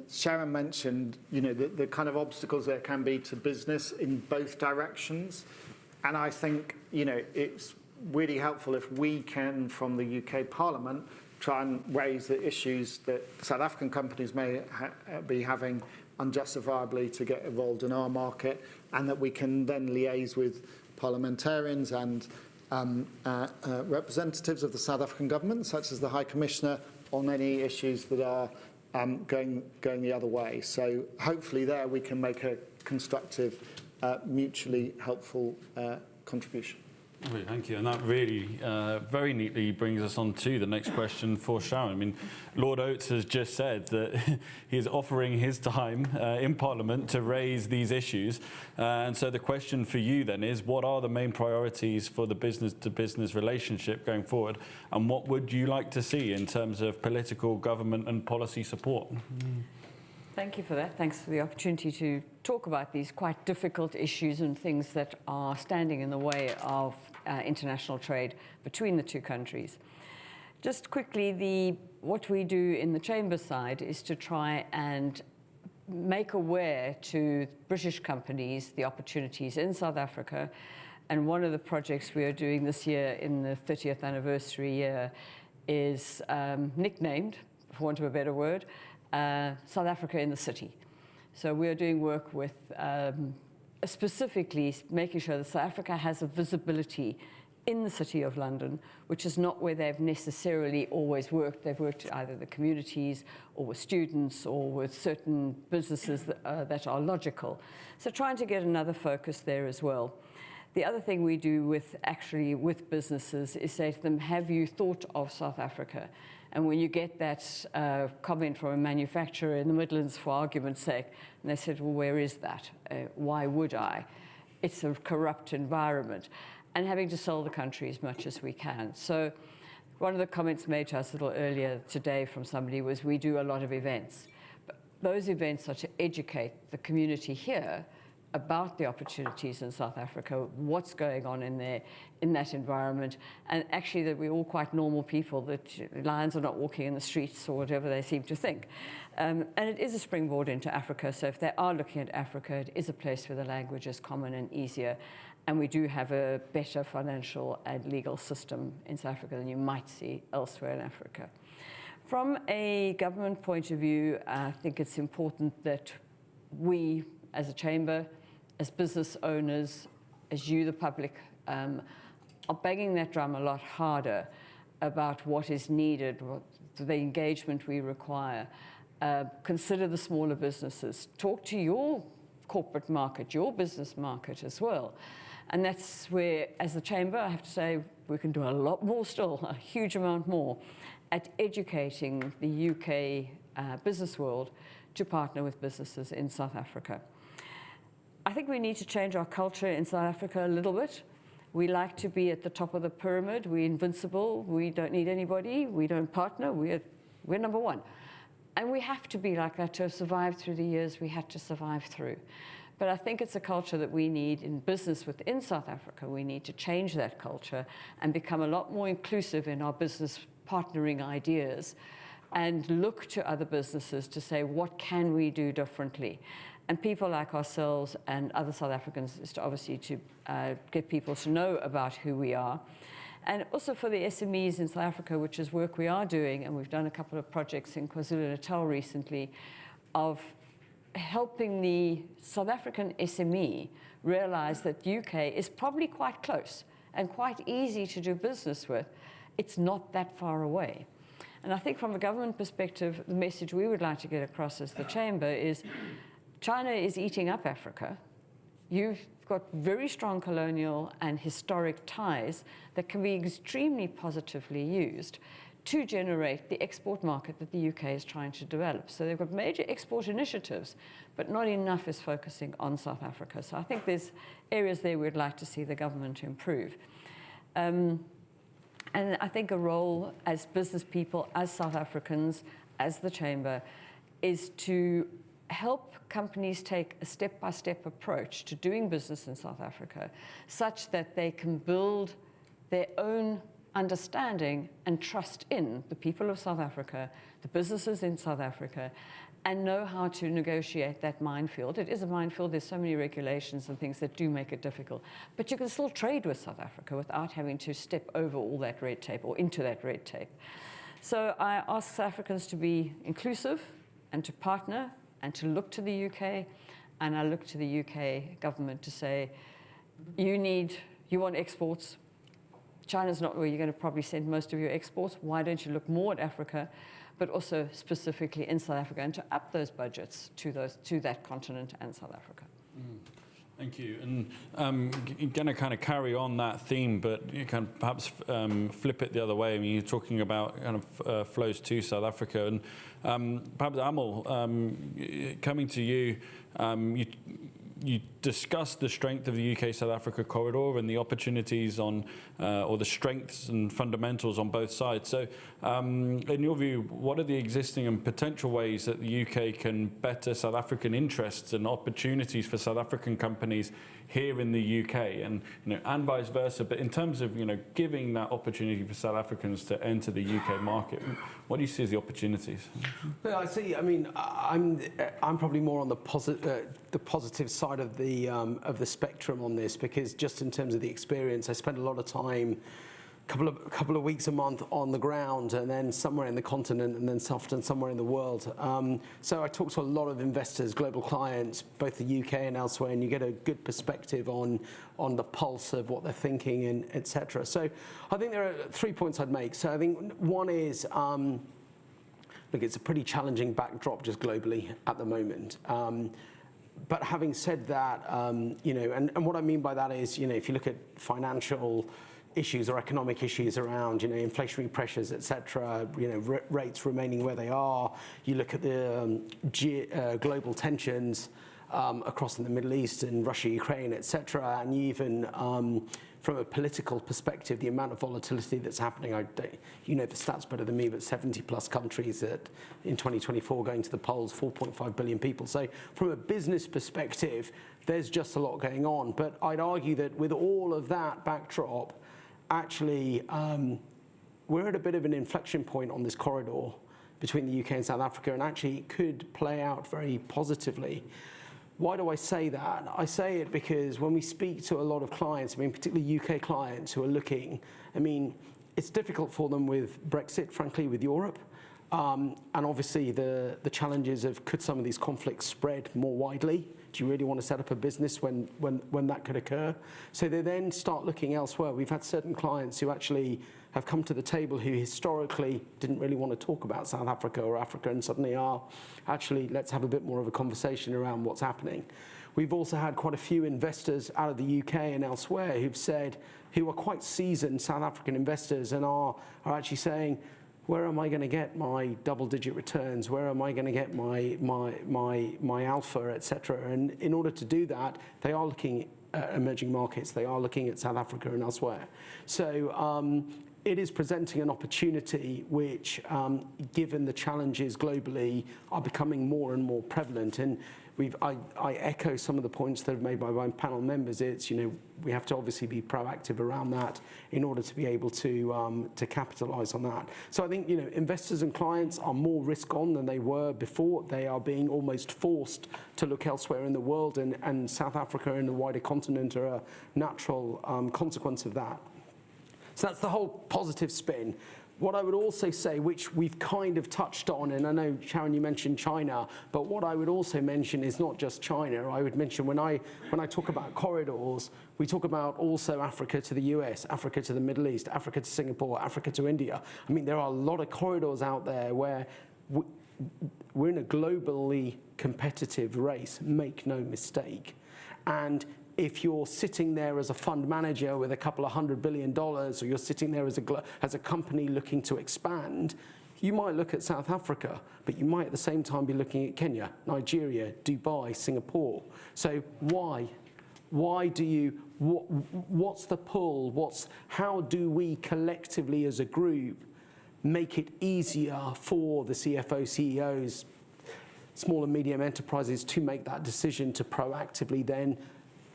Sharon mentioned, the kind of obstacles there can be to business in both directions. And I think, it's really helpful if we can, from the UK Parliament, try and raise the issues that South African companies may be having unjustifiably to get involved in our market, and that we can then liaise with parliamentarians and representatives of the South African government, such as the High Commissioner, on any issues that are going the other way. So hopefully there we can make a constructive, mutually helpful contribution. Okay, thank you. And that really very neatly brings us on to the next question for Sharon. I mean, Lord Oates has just said that he is offering his time in Parliament to raise these issues. And so the question for you then is, what are the main priorities for the business-to-business relationship going forward? And what would you like to see in terms of political, government and policy support? Thank you for that. Thanks for the opportunity to talk about these quite difficult issues and things that are standing in the way of international trade between the two countries. Just quickly, what we do in the Chamber side is to try and make aware to British companies the opportunities in South Africa. And one of the projects we are doing this year in the 30th anniversary year is nicknamed, for want of a better word, South Africa in the City. So we're doing work with specifically making sure that South Africa has a visibility in the City of London, which is not where they've necessarily always worked. They've worked either the communities or with students or with certain businesses that are logical. So trying to get another focus there as well. The other thing we do with businesses is say to them, have you thought of South Africa? And when you get that comment from a manufacturer in the Midlands, for argument's sake, and they said, well, where is that? Why would I? It's a corrupt environment. And having to sell the country as much as we can. So one of the comments made to us a little earlier today from somebody was, we do a lot of events. But those events are to educate the community here about the opportunities in South Africa, what's going on in there, in that environment, and actually that we're all quite normal people, that lions are not walking in the streets or whatever they seem to think. And it is a springboard into Africa, so if they are looking at Africa, it is a place where the language is common and easier, and we do have a better financial and legal system in South Africa than you might see elsewhere in Africa. From a government point of view, I think it's important that we, as a chamber, as business owners, as you, the public, are banging that drum a lot harder about what is needed, what the engagement we require. Consider the smaller businesses. Talk to your corporate market, your business market as well. And that's where, as the chamber, I have to say, we can do a lot more still, a huge amount more, at educating the UK business world to partner with businesses in South Africa. I think we need to change our culture in South Africa a little bit. We like to be at the top of the pyramid. We're invincible. We don't need anybody. We don't partner. We're number one. And we have to be like that to have survived through the years we had to survive through. But I think it's a culture that we need in business within South Africa. We need to change that culture and become a lot more inclusive in our business partnering ideas and look to other businesses to say, what can we do differently? And people like ourselves and other South Africans is obviously to get people to know about who we are. And also for the SMEs in South Africa, which is work we are doing, and we've done a couple of projects in KwaZulu-Natal recently, of helping the South African SME realize that UK is probably quite close and quite easy to do business with, it's not that far away. And I think from a government perspective, the message we would like to get across as the Chamber is China is eating up Africa. You've got very strong colonial and historic ties that can be extremely positively used to generate the export market that the UK is trying to develop. So they've got major export initiatives, but not enough is focusing on South Africa. So I think there's areas there we'd like to see the government improve. And I think a role as business people, as South Africans, as the Chamber, is to help companies take a step-by-step approach to doing business in South Africa, such that they can build their own understanding and trust in the people of South Africa, the businesses in South Africa, and know how to negotiate that minefield. It is a minefield. There's so many regulations and things that do make it difficult. But you can still trade with South Africa without having to step over all that red tape or into that red tape. So I ask South Africans to be inclusive and to partner and to look to the UK. And I look to the UK government to say, you want exports. China's not where you're going to probably send most of your exports. Why don't you look more at Africa, but also specifically in South Africa, and to up those budgets to that continent and South Africa? Thank you. And I'm going to kind of carry on that theme, but you can perhaps flip it the other way. I mean, you're talking about kind of flows to South Africa, and perhaps Amal, coming to you, you discussed the strength of the UK-South Africa corridor and the opportunities on, or the strengths and fundamentals on both sides. So in your view, what are the existing and potential ways that the UK can better South African interests and opportunities for South African companies here in the UK, and and vice versa? But in terms of giving that opportunity for South Africans to enter the UK market, what do you see as the opportunities? Well, I see. I mean, I'm probably more on the positive side of the spectrum on this, because just in terms of the experience, I spend a lot of time, couple of weeks a month on the ground, and then somewhere in the continent, and then often somewhere in the world. So I talk to a lot of investors, global clients, both the UK and elsewhere, and you get a good perspective on the pulse of what they're thinking, and etc. So I think there are 3 points I'd make. So I think one is, look, it's a pretty challenging backdrop just globally at the moment. But having said that, and what I mean by that is, if you look at financial issues or economic issues around, inflationary pressures, etc., rates remaining where they are, you look at the global tensions across in the Middle East and Russia, Ukraine, etc., and even from a political perspective, the amount of volatility that's happening, you know the stats better than me, but 70 plus countries that in 2024 going to the polls, 4.5 billion people. So from a business perspective, there's just a lot going on. But I'd argue that with all of that backdrop, actually, we're at a bit of an inflection point on this corridor between the UK and South Africa, and actually it could play out very positively. Why do I say that? I say it because when we speak to a lot of clients, particularly UK clients who are looking, it's difficult for them with Brexit, frankly, with Europe. And obviously the challenges of could some of these conflicts spread more widely? Do you really want to set up a business when that could occur? So they then start looking elsewhere. We've had certain clients who actually have come to the table who historically didn't really want to talk about South Africa or Africa, and suddenly are actually, let's have a bit more of a conversation around what's happening. We've also had quite a few investors out of the UK and elsewhere who are quite seasoned South African investors and are actually saying, where am I going to get my double-digit returns? Where am I going to get my alpha, etc.? And in order to do that, they are looking at emerging markets. They are looking at South Africa and elsewhere. So it is presenting an opportunity which, given the challenges globally, are becoming more and more prevalent. And I echo some of the points that are made by my panel members. It's, we have to obviously be proactive around that in order to be able to capitalize on that. So I think, investors and clients are more risk on than they were before. They are being almost forced to look elsewhere in the world, and South Africa and the wider continent are a natural consequence of that. So that's the whole positive spin. What I would also say, which we've kind of touched on, and I know, Sharon, you mentioned China, but what I would also mention is not just China. I would mention when I talk about corridors, we talk about also Africa to the US, Africa to the Middle East, Africa to Singapore, Africa to India. I mean, there are a lot of corridors out there where we're in a globally competitive race, make no mistake. And if you're sitting there as a fund manager with a couple of $100 billion, or you're sitting there as a company looking to expand, you might look at South Africa, but you might at the same time be looking at Kenya, Nigeria, Dubai, Singapore. So why? Why do you, what's the pull? How do we collectively as a group make it easier for the CFO, CEOs, small and medium enterprises to make that decision to proactively then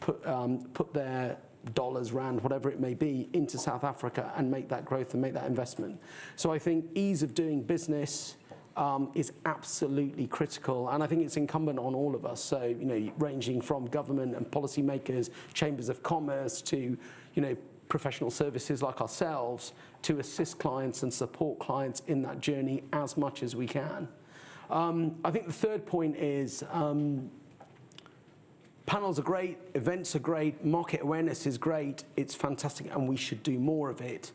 put their dollars, rand, whatever it may be, into South Africa and make that growth and make that investment. So I think ease of doing business is absolutely critical, and I think it's incumbent on all of us. So, you know, ranging from government and policymakers, chambers of commerce, to, you know, professional services like ourselves, to assist clients and support clients in that journey as much as we can. I think the third point is panels are great, events are great, market awareness is great, it's fantastic, and we should do more of it.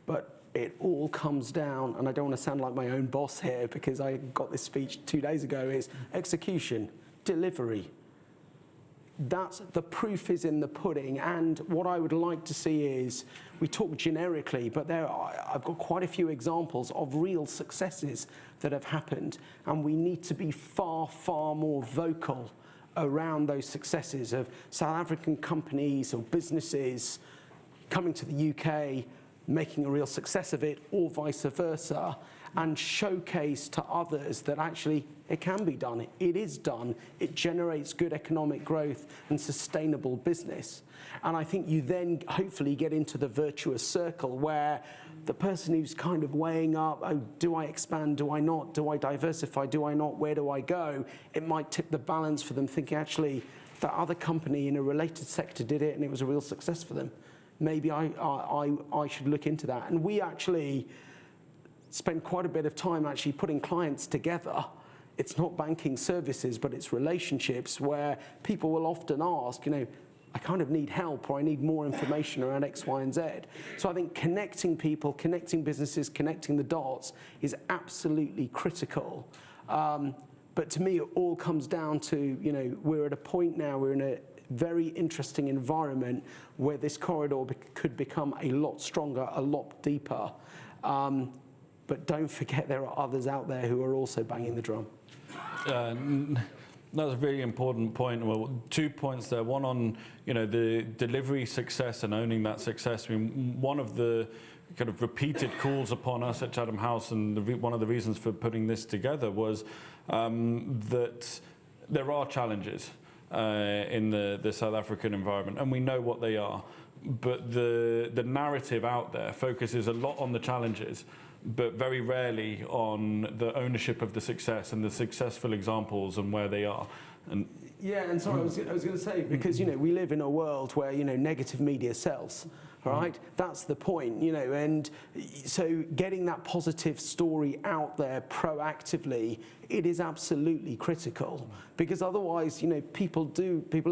But it all comes down, and I don't want to sound like my own boss here because I got this speech 2 days ago, is execution, delivery. That's the proof is in the pudding, and what I would like to see is, we talk generically, but I've got quite a few examples of real successes that have happened, and we need to be far, far more vocal around those successes of South African companies or businesses coming to the UK, making a real success of it, or vice versa, and showcase to others that actually it can be done, it is done, it generates good economic growth and sustainable business. And I think you then hopefully get into the virtuous circle where the person who's kind of weighing up, oh, do I expand, do I not, do I diversify, do I not, where do I go? It might tip the balance for them, thinking actually that other company in a related sector did it and it was a real success for them. Maybe I should look into that. And we actually spend quite a bit of time actually putting clients together. It's not banking services, but it's relationships where people will often ask, you know, I kind of need help, or I need more information around X, Y, and Z. So I think connecting people, connecting businesses, connecting the dots is absolutely critical. But to me, it all comes down to, you know, we're at a point now, we're in a very interesting environment where this corridor could become a lot stronger, a lot deeper. But don't forget there are others out there who are also banging the drum. That's a really important point. Well, 2 points there. One on, you know, the delivery success and owning that success. I mean, one of the kind of repeated calls upon us at Chatham House, and one of the reasons for putting this together was that there are challenges in the South African environment, and we know what they are. But the narrative out there focuses a lot on the challenges, but very rarely on the ownership of the success and the successful examples and where they are. And yeah, and sorry, I was going to say, because, you know, we live in a world where, you know, negative media sells, right? That's the point, you know, and so getting that positive story out there proactively, it is absolutely critical, because otherwise, you know, people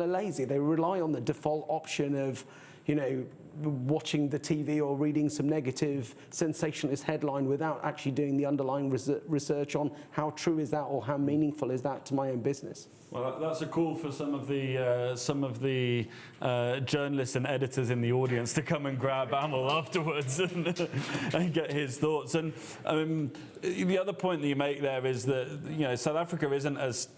are lazy. They rely on the default option of, you know, watching the TV or reading some negative sensationalist headline without actually doing the underlying research on how true is that or how meaningful is that to my own business. Well, that's a call for some of the journalists and editors in the audience to come and grab Amal afterwards and get his thoughts. And the other point that you make there is that, you know, South Africa isn't as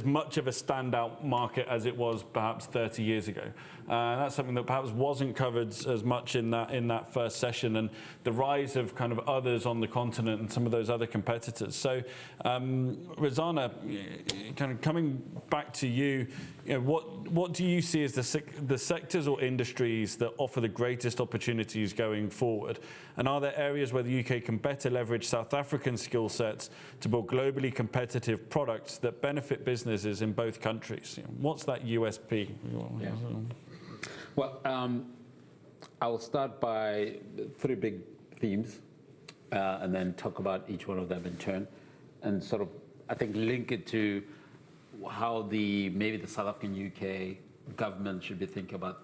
much of a standout market as it was perhaps 30 years ago. That's something that perhaps wasn't covered as much in that first session, and the rise of kind of others on the continent and some of those other competitors. So, Rizana, kind of coming back to you, you know, what do you see as the sectors or industries that offer the greatest opportunities going forward? And are there areas where the UK can better leverage South African skill sets to build globally competitive products that benefit businesses in both countries? You know, what's that USP? Yeah. Well, I'll start by 3 big themes. and then talk about each one of them in turn, and sort of, I think, link it to how maybe the South African UK government should be thinking about,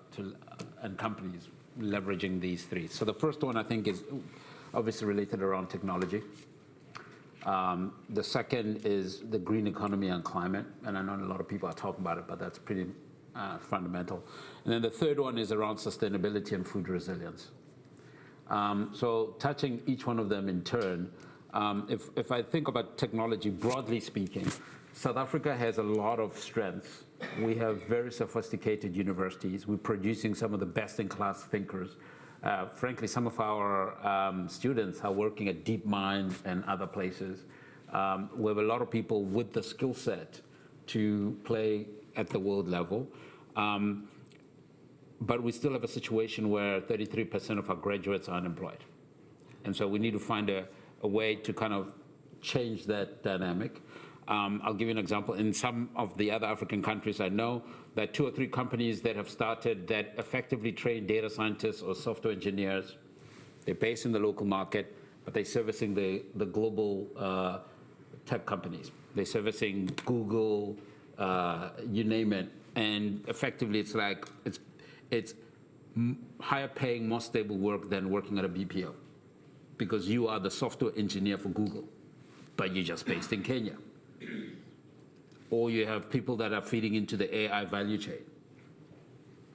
and companies leveraging these three. So the first one, I think, is obviously related around technology. The second is the green economy and climate, and I know a lot of people are talking about it, but that's pretty fundamental. And then the third one is around sustainability and food resilience. So touching each one of them in turn, if I think about technology, broadly speaking, South Africa has a lot of strengths. We have very sophisticated universities. We're producing some of the best-in-class thinkers. Frankly, some of our students are working at DeepMind and other places. We have a lot of people with the skill set to play at the world level. But we still have a situation where 33% of our graduates are unemployed. And so we need to find a way to kind of change that dynamic. I'll give you an example. In some of the other African countries, I know that 2 or 3 companies that have started that effectively train data scientists or software engineers. They're based in the local market, but they're servicing the global tech companies. They're servicing Google, you name it. And effectively, it's like, it's higher paying, more stable work than working at a BPO, because you are the software engineer for Google, but you're just based in Kenya. Or you have people that are feeding into the AI value chain,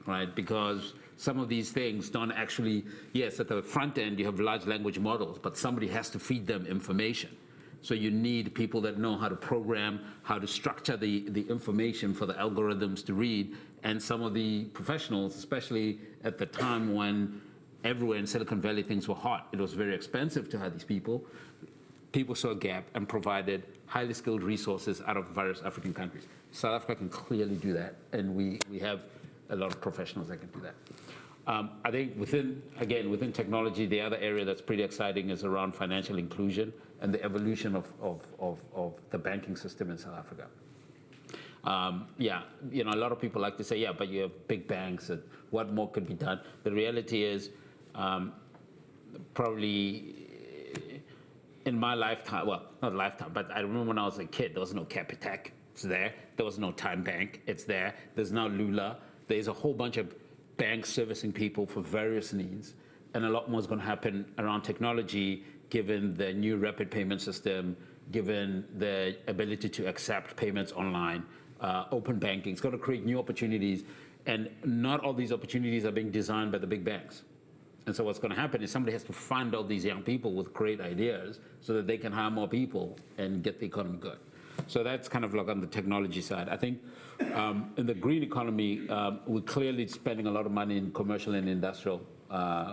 right? Because some of these things don't actually, yes, at the front end, you have large language models, but somebody has to feed them information. So you need people that know how to program, how to structure the information for the algorithms to read. And some of the professionals, especially at the time when everywhere in Silicon Valley things were hot, it was very expensive to have these people. People saw a gap and provided highly skilled resources out of various African countries. South Africa can clearly do that, and we have a lot of professionals that can do that. I think within technology, the other area that's pretty exciting is around financial inclusion and the evolution of the banking system in South Africa. A lot of people like to say, yeah, but you have big banks, and what more could be done? The reality is, probably in my lifetime, well, not lifetime, but I remember when I was a kid, there was no Capitec, it's there. There was no Time Bank, it's there. There's now Lula. There's a whole bunch of banks servicing people for various needs. And a lot more is going to happen around technology, given the new rapid payment system, given the ability to accept payments online, open banking. It's going to create new opportunities. And not all these opportunities are being designed by the big banks. And so what's going to happen is somebody has to fund all these young people with great ideas so that they can hire more people and get the economy good. So that's kind of like on the technology side. I think in the green economy, we're clearly spending a lot of money in commercial and industrial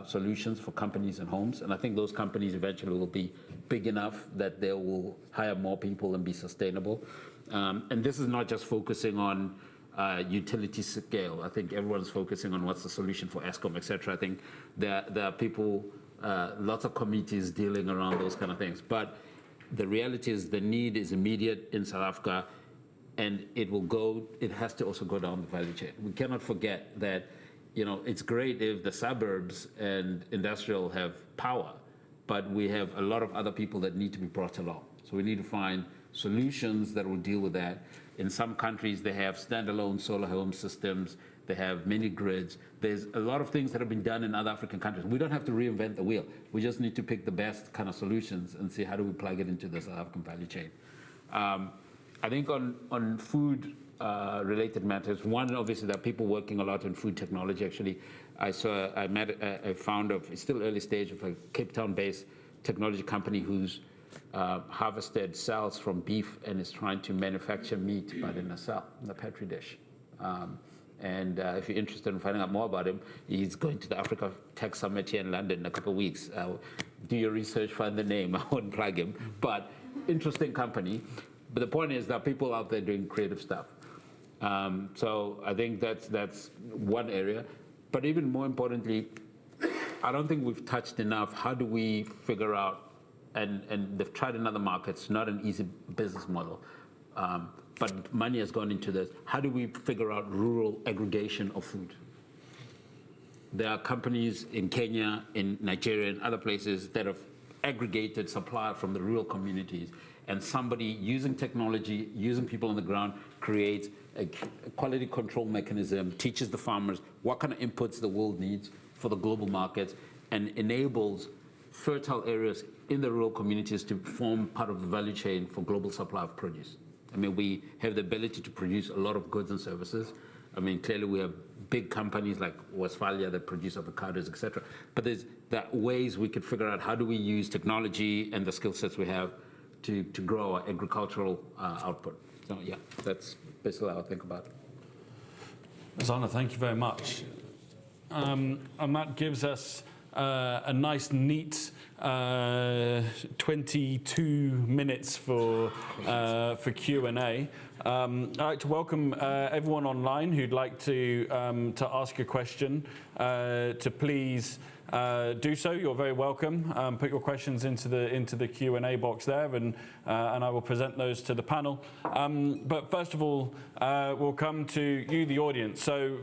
solutions for companies and homes. And I think those companies eventually will be big enough that they will hire more people and be sustainable. And this is not just focusing on utility scale. I think everyone's focusing on what's the solution for Eskom, et cetera. I think there are people, lots of committees dealing around those kind of things. But the reality is the need is immediate in South Africa, and it has to also go down the value chain. We cannot forget that, it's great if the suburbs and industrial have power, but we have a lot of other people that need to be brought along. So we need to find solutions that will deal with that. In some countries, they have standalone solar home systems. They have mini grids. There's a lot of things that have been done in other African countries. We don't have to reinvent the wheel. We just need to pick the best kind of solutions and see how do we plug it into the South African value chain. I think on food related matters, one, obviously, there are people working a lot in food technology. Actually, I met a founder of, it's still early stage, of a Cape Town-based technology company who's harvested cells from beef and is trying to manufacture meat, but in a cell, in a petri dish. And if you're interested in finding out more about him, he's going to the Africa Tech Summit here in London in a couple of weeks. Do your research, find the name. I won't plug him, but interesting company. But the point is that people out there doing creative stuff. So I think that's one area. But even more importantly, I don't think we've touched enough. How do we figure out, and they've tried in other markets, not an easy business model, but money has gone into this. How do we figure out rural aggregation of food? There are companies in Kenya, in Nigeria, and other places that have aggregated supplier from the rural communities, and somebody using technology, using people on the ground, creates a quality control mechanism, teaches the farmers what kind of inputs the world needs for the global markets, and enables fertile areas in the rural communities to form part of the value chain for global supply of produce. I mean, we have the ability to produce a lot of goods and services. I mean, clearly we have big companies like Westphalia that produce avocados, et cetera. But there are ways we could figure out how do we use technology and the skill sets we have to grow our agricultural output. So yeah, that's basically how I think about it. Zana, thank you very much. And that gives us a nice, neat 22 minutes for Q&A. I'd like to welcome everyone online who'd like to ask a question to please do so. You're very welcome. Put your questions into the Q&A box there, and I will present those to the panel. But first of all, we'll come to you, the audience. So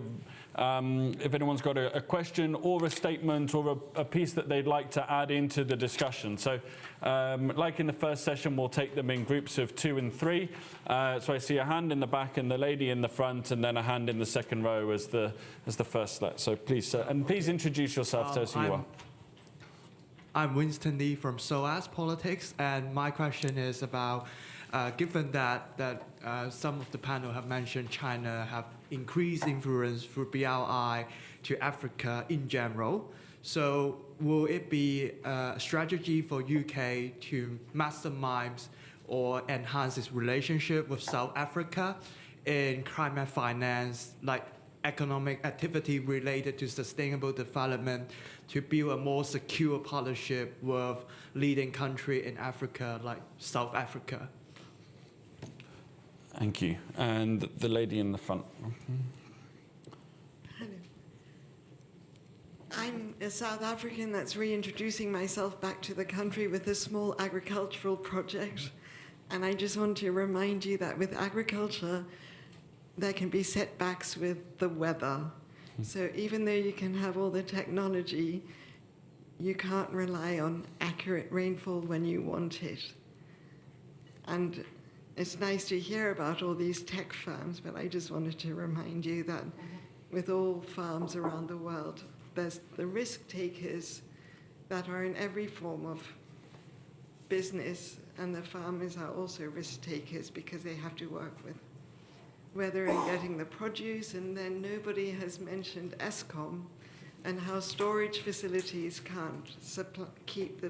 if anyone's got a question or a statement or a piece that they'd like to add into the discussion. So like in the first session, we'll take them in groups of 2 and 3. So I see a hand in the back and the lady in the front, and then a hand in the second row as the first slot. So please, sir, and please introduce yourself. Tell us who you are. I'm Winston Lee from SOAS Politics, and my question is about given that some of the panel have mentioned China have increased influence through BRI to Africa in general. So will it be a strategy for UK to maximize or enhance its relationship with South Africa in climate finance, like economic activity related to sustainable development, to build a more secure partnership with leading country in Africa like South Africa? Thank you. And the lady in the front. Hello. I'm a South African that's reintroducing myself back to the country with a small agricultural project. And I just want to remind you that with agriculture, there can be setbacks with the weather. So even though you can have all the technology, you can't rely on accurate rainfall when you want it. And it's nice to hear about all these tech firms, but I just wanted to remind you that with all farms around the world, there's the risk takers that are in every form of business, and the farmers are also risk takers because they have to work with weather and getting the produce. And then nobody has mentioned ESCOM and how storage facilities can't keep the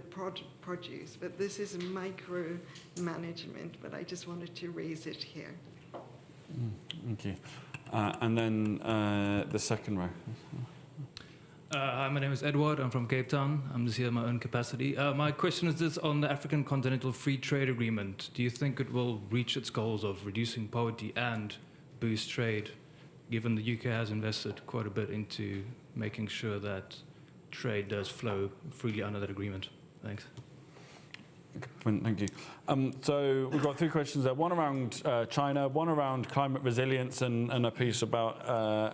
produce. But this is micro-management, but I just wanted to raise it here. Thank you. And then the second row. Hi, my name is Edward. I'm from Cape Town. I'm just here in my own capacity. My question is this on the African Continental Free Trade Agreement. Do you think it will reach its goals of reducing poverty and boost trade, given the UK has invested quite a bit into making sure that trade does flow freely under that agreement? Thanks. Thank you. So we've got 3 questions there. One around China, one around climate resilience, and a piece about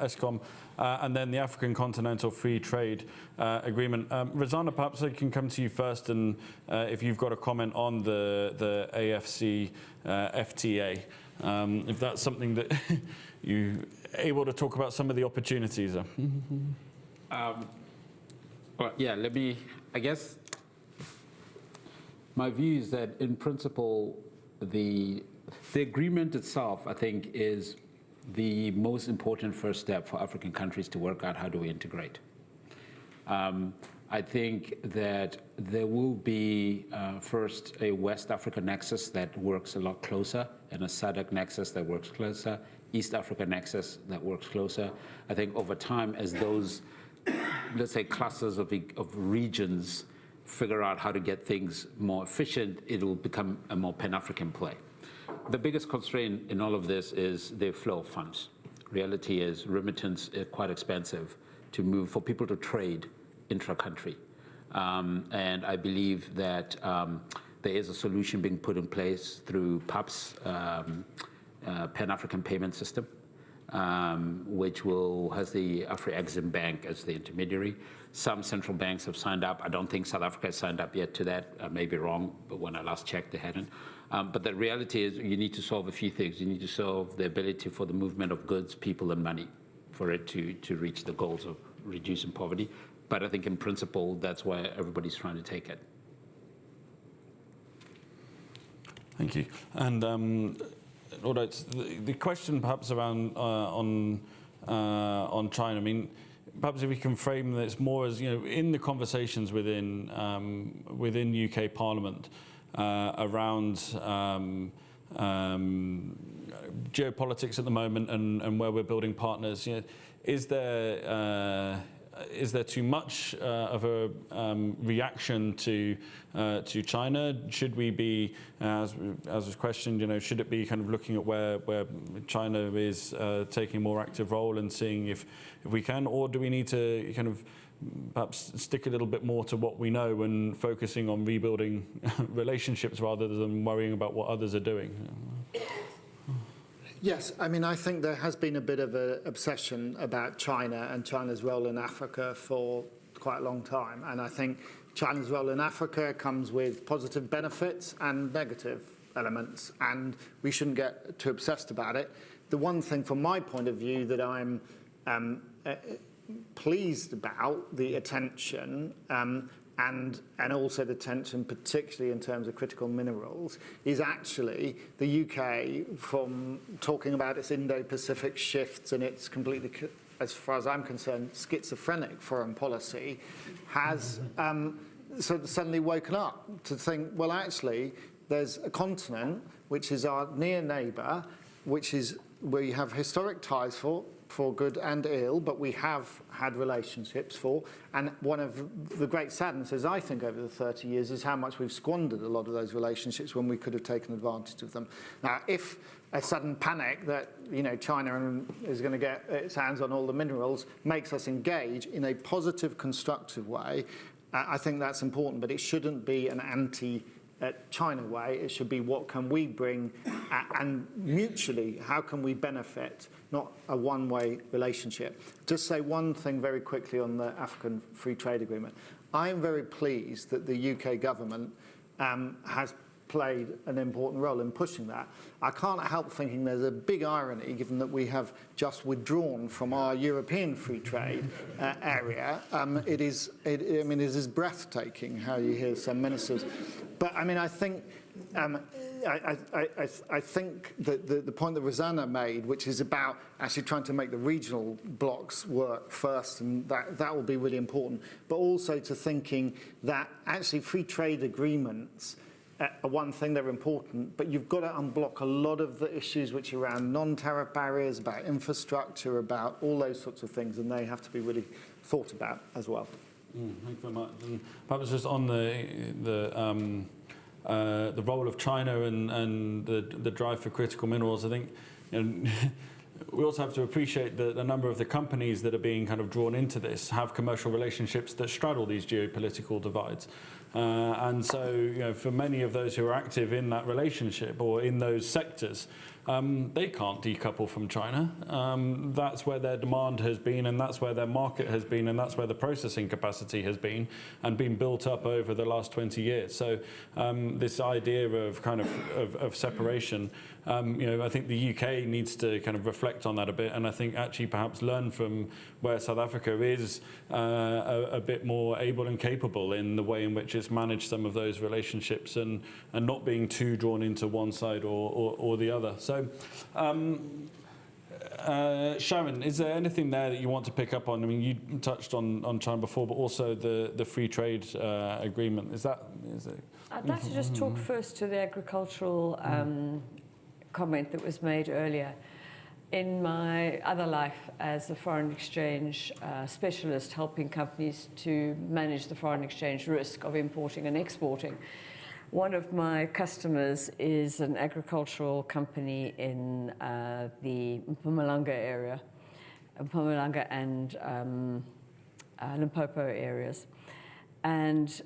ESCOM, and then the African Continental Free Trade Agreement. Razana, perhaps I can come to you first, and if you've got a comment on the AFC FTA, if that's something that you're able to talk about some of the opportunities. Well, yeah, I guess, my view is that in principle, the agreement itself, I think, is the most important first step for African countries to work out how do we integrate. I think that there will be first a West Africa nexus that works a lot closer, and a SADC nexus that works closer, East Africa nexus that works closer. I think over time, as those, let's say, clusters of regions figure out how to get things more efficient, it will become a more Pan-African play. The biggest constraint in all of this is the flow of funds. Reality is remittance is quite expensive to move for people to trade intra-country. And I believe that there is a solution being put in place through PAP's Pan-African Payment System. which has the Afro-Exim Bank as the intermediary. Some central banks have signed up. I don't think South Africa has signed up yet to that. I may be wrong, but when I last checked, they hadn't. But the reality is you need to solve a few things. You need to solve the ability for the movement of goods, people, and money for it to reach the goals of reducing poverty. But I think in principle, that's why everybody's trying to take it. Thank you. And the question perhaps around on China, I mean, perhaps if we can frame this more as, in the conversations within UK Parliament around geopolitics at the moment and where we're building partners, is there too much of a reaction to China? Should we be, as was questioned, should it be kind of looking at where China is taking a more active role and seeing if we can, or do we need to kind of perhaps stick a little bit more to what we know and focusing on rebuilding relationships rather than worrying about what others are doing? Yes, I mean, I think there has been a bit of an obsession about China and China's role in Africa for quite a long time. And I think China's role in Africa comes with positive benefits and negative elements, and we shouldn't get too obsessed about it. The one thing from my point of view that I'm pleased about, the attention, and also the tension, particularly in terms of critical minerals, is actually the UK, from talking about its Indo-Pacific shifts and its completely, as far as I'm concerned, schizophrenic foreign policy, has sort of suddenly woken up to think, well, actually, there's a continent which is our near neighbour, which is where you have historic ties for good and ill, but we have had relationships for. And one of the great sadnesses, I think, over the 30 years is how much we've squandered a lot of those relationships when we could have taken advantage of them. Now, if a sudden panic that, China is going to get its hands on all the minerals makes us engage in a positive, constructive way, I think that's important, but it shouldn't be an anti-China way. It should be what can we bring and mutually, how can we benefit, not a one-way relationship. Just say one thing very quickly on the African Free Trade Agreement. I am very pleased that the UK government has played an important role in pushing that. I can't help thinking there's a big irony, given that we have just withdrawn from our European free trade area. It is breathtaking how you hear some ministers. But I mean, I think I think that the point that Rosanna made, which is about actually trying to make the regional blocks work first, and that will be really important, but also to thinking that actually free trade agreements are one thing, they're important, but you've got to unblock a lot of the issues which are around non-tariff barriers, about infrastructure, about all those sorts of things, and they have to be really thought about as well. Thank you very much. And perhaps just on the role of China and the drive for critical minerals, I think we also have to appreciate that a number of the companies that are being kind of drawn into this have commercial relationships that straddle these geopolitical divides. And so, for many of those who are active in that relationship or in those sectors, they can't decouple from China. That's where their demand has been, and that's where their market has been, and that's where the processing capacity has been and been built up over the last 20 years. So this idea of kind of separation, I think the UK needs to kind of reflect on that a bit, and I think actually perhaps learn from where South Africa is a bit more able and capable in the way in which it's managed some of those relationships and not being too drawn into one side or the other. So, Sharon, is there anything there that you want to pick up on? I mean, you touched on China before, but also the free trade agreement. Is it? I'd like to just talk first to the agricultural comment that was made earlier. In my other life as a foreign exchange specialist, helping companies to manage the foreign exchange risk of importing and exporting, one of my customers is an agricultural company in the Mpumalanga area, Mpumalanga and Limpopo areas. And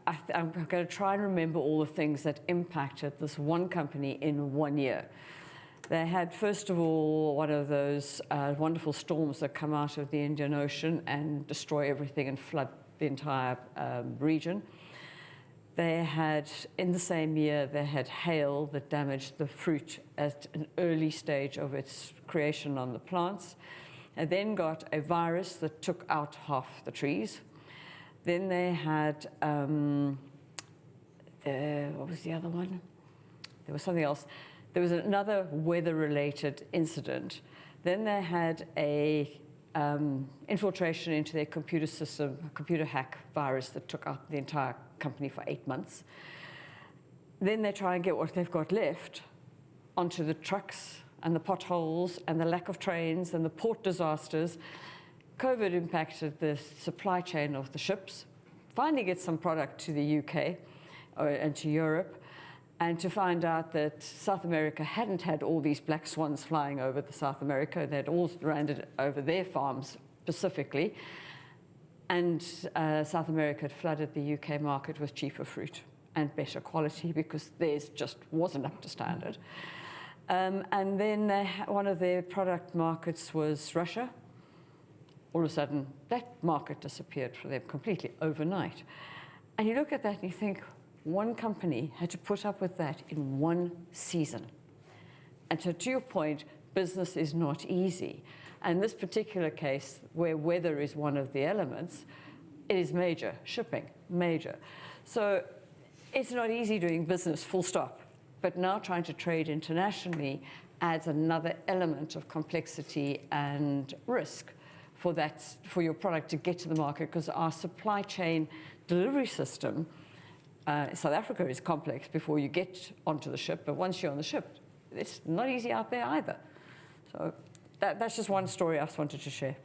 I'm going to try and remember all the things that impacted this one company in 1 year. They had, first of all, one of those wonderful storms that come out of the Indian Ocean and destroy everything and flood the entire region. They had, in the same year, they had hail that damaged the fruit at an early stage of its creation on the plants. And then got a virus that took out half the trees. Then they had, what was the other one? There was something else. There was another weather-related incident. Then they had a infiltration into their computer system, a computer hack virus that took out the entire company for 8 months. Then they try and get what they've got left onto the trucks and the potholes and the lack of trains and the port disasters. COVID impacted the supply chain of the ships, finally get some product to the UK and to Europe, and to find out that South America hadn't had all these black swans flying over the South America. They'd all landed over their farms specifically. And South America had flooded the UK market with cheaper fruit and better quality because theirs just wasn't up to standard. And then one of their product markets was Russia. All of a sudden, that market disappeared for them completely overnight. And you look at that and you think, one company had to put up with that in one season. And so to your point, business is not easy. And in this particular case, where weather is one of the elements, it is major, shipping, major. So it's not easy doing business, full stop. But now trying to trade internationally adds another element of complexity and risk for your product to get to the market, because our supply chain delivery system, South Africa is complex before you get onto the ship, but once you're on the ship, it's not easy out there either. So that's just one story I just wanted to share.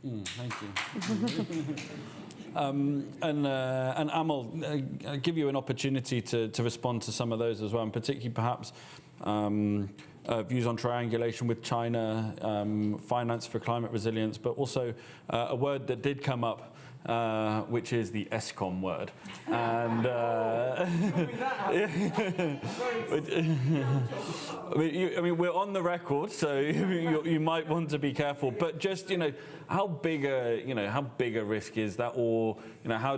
Thank you. And Amal, I'll give you an opportunity to respond to some of those as well, and particularly perhaps views on triangulation with China, finance for climate resilience, but also a word that did come up, which is the ESCOM word. And I mean, we're on the record, so you might want to be careful. But just, how big a risk is that, or how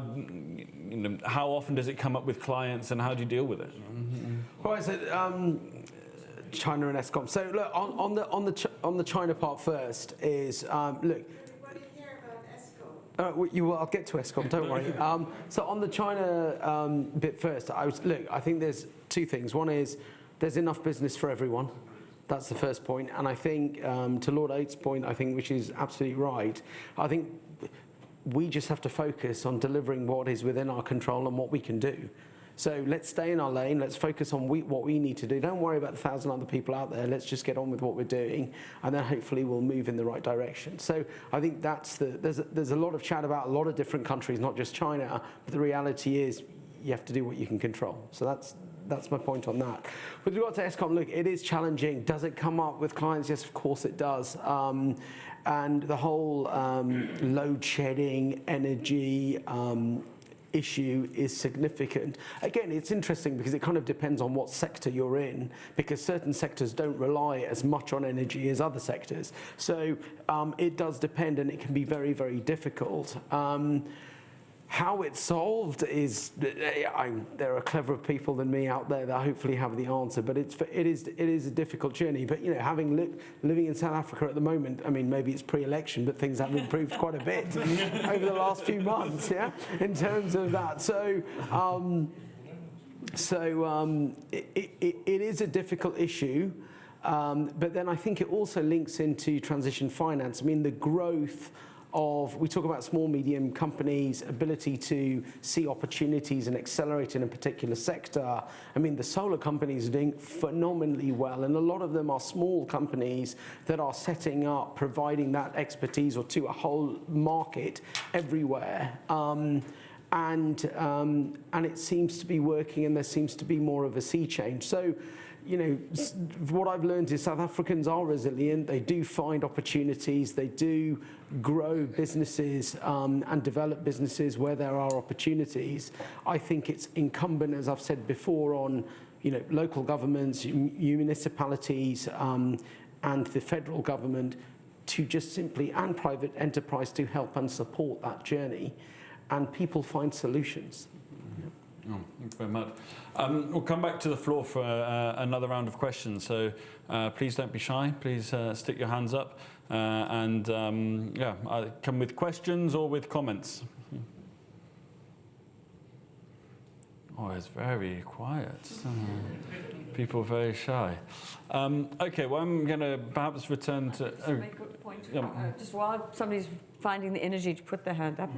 often does it come up with clients, and how do you deal with it? Well, is it China and ESCOM? So look, on the China part first is look. I'll get to ESCOM, don't worry. So on the China bit first, I think there's two things. One is there's enough business for everyone. That's the first point. And I think to Lord Oates' point, which is absolutely right, I think we just have to focus on delivering what is within our control and what we can do. So let's stay in our lane. Let's focus on what we need to do. Don't worry about the 1,000 other people out there. Let's just get on with what we're doing, and then hopefully we'll move in the right direction. So I think there's a lot of chat about a lot of different countries, not just China. But the reality is, you have to do what you can control. So that's my point on that. With regard to ESCOM, look, it is challenging. Does it come up with clients? Yes, of course it does. And the whole load shedding, energy. Issue is significant. Again, it's interesting because it kind of depends on what sector you're in, because certain sectors don't rely as much on energy as other sectors. So it does depend, and it can be very, very difficult. How it's solved is, there are cleverer people than me out there that hopefully have the answer, but it is a difficult journey. But living in South Africa at the moment, maybe it's pre-election, but things have improved quite a bit over the last few months, in terms of that. So it is a difficult issue, but then I think it also links into transition finance. The growth we talk about small, medium companies' ability to see opportunities and accelerate in a particular sector. The solar companies are doing phenomenally well, and a lot of them are small companies that are setting up, providing that expertise to a whole market everywhere. And it seems to be working, and there seems to be more of a sea change. So, what I've learned is South Africans are resilient. They do find opportunities. They do grow businesses and develop businesses where there are opportunities. I think it's incumbent, as I've said before, on local governments, municipalities, and the federal government to just simply, and private enterprise, to help and support that journey, and people find solutions. Oh, thank you very much. We'll come back to the floor for another round of questions. So please don't be shy. Please stick your hands up. Come with questions or with comments. Oh, it's very quiet. People are very shy. Okay, well, I'm going to perhaps return to... Make a point. Just while somebody's finding the energy to put their hand up.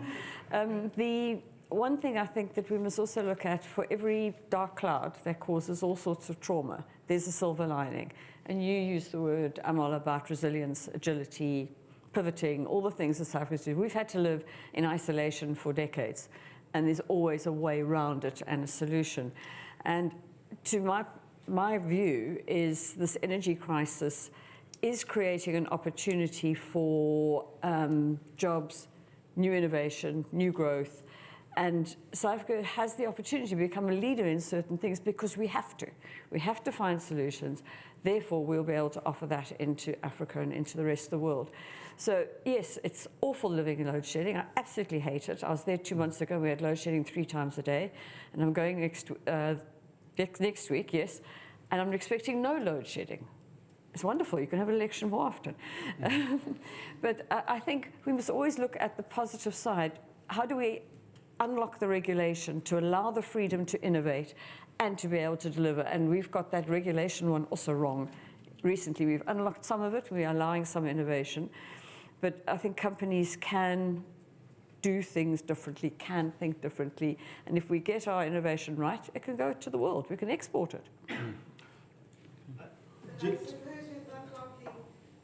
The one thing I think that we must also look at, for every dark cloud that causes all sorts of trauma, there's a silver lining. And you use the word, Amal, about resilience, agility, pivoting, all the things that South Africans do. We've had to live in isolation for decades, and there's always a way around it and a solution. And to my view is this energy crisis is creating an opportunity for jobs, new innovation, new growth. And South Africa has the opportunity to become a leader in certain things because we have to. We have to find solutions. Therefore, we'll be able to offer that into Africa and into the rest of the world. So, yes, it's awful living in load shedding. I absolutely hate it. I was there 2 months ago. We had load shedding 3 times a day. And I'm going next week, yes. And I'm expecting no load shedding. It's wonderful. You can have an election more often. But I think we must always look at the positive side. How do we unlock the regulation to allow the freedom to innovate and to be able to deliver? And we've got that regulation one also wrong. Recently, we've unlocked some of it. We are allowing some innovation. But I think companies can do things differently, can think differently. And if we get our innovation right, it can go to the world. We can export it. I suppose with unlocking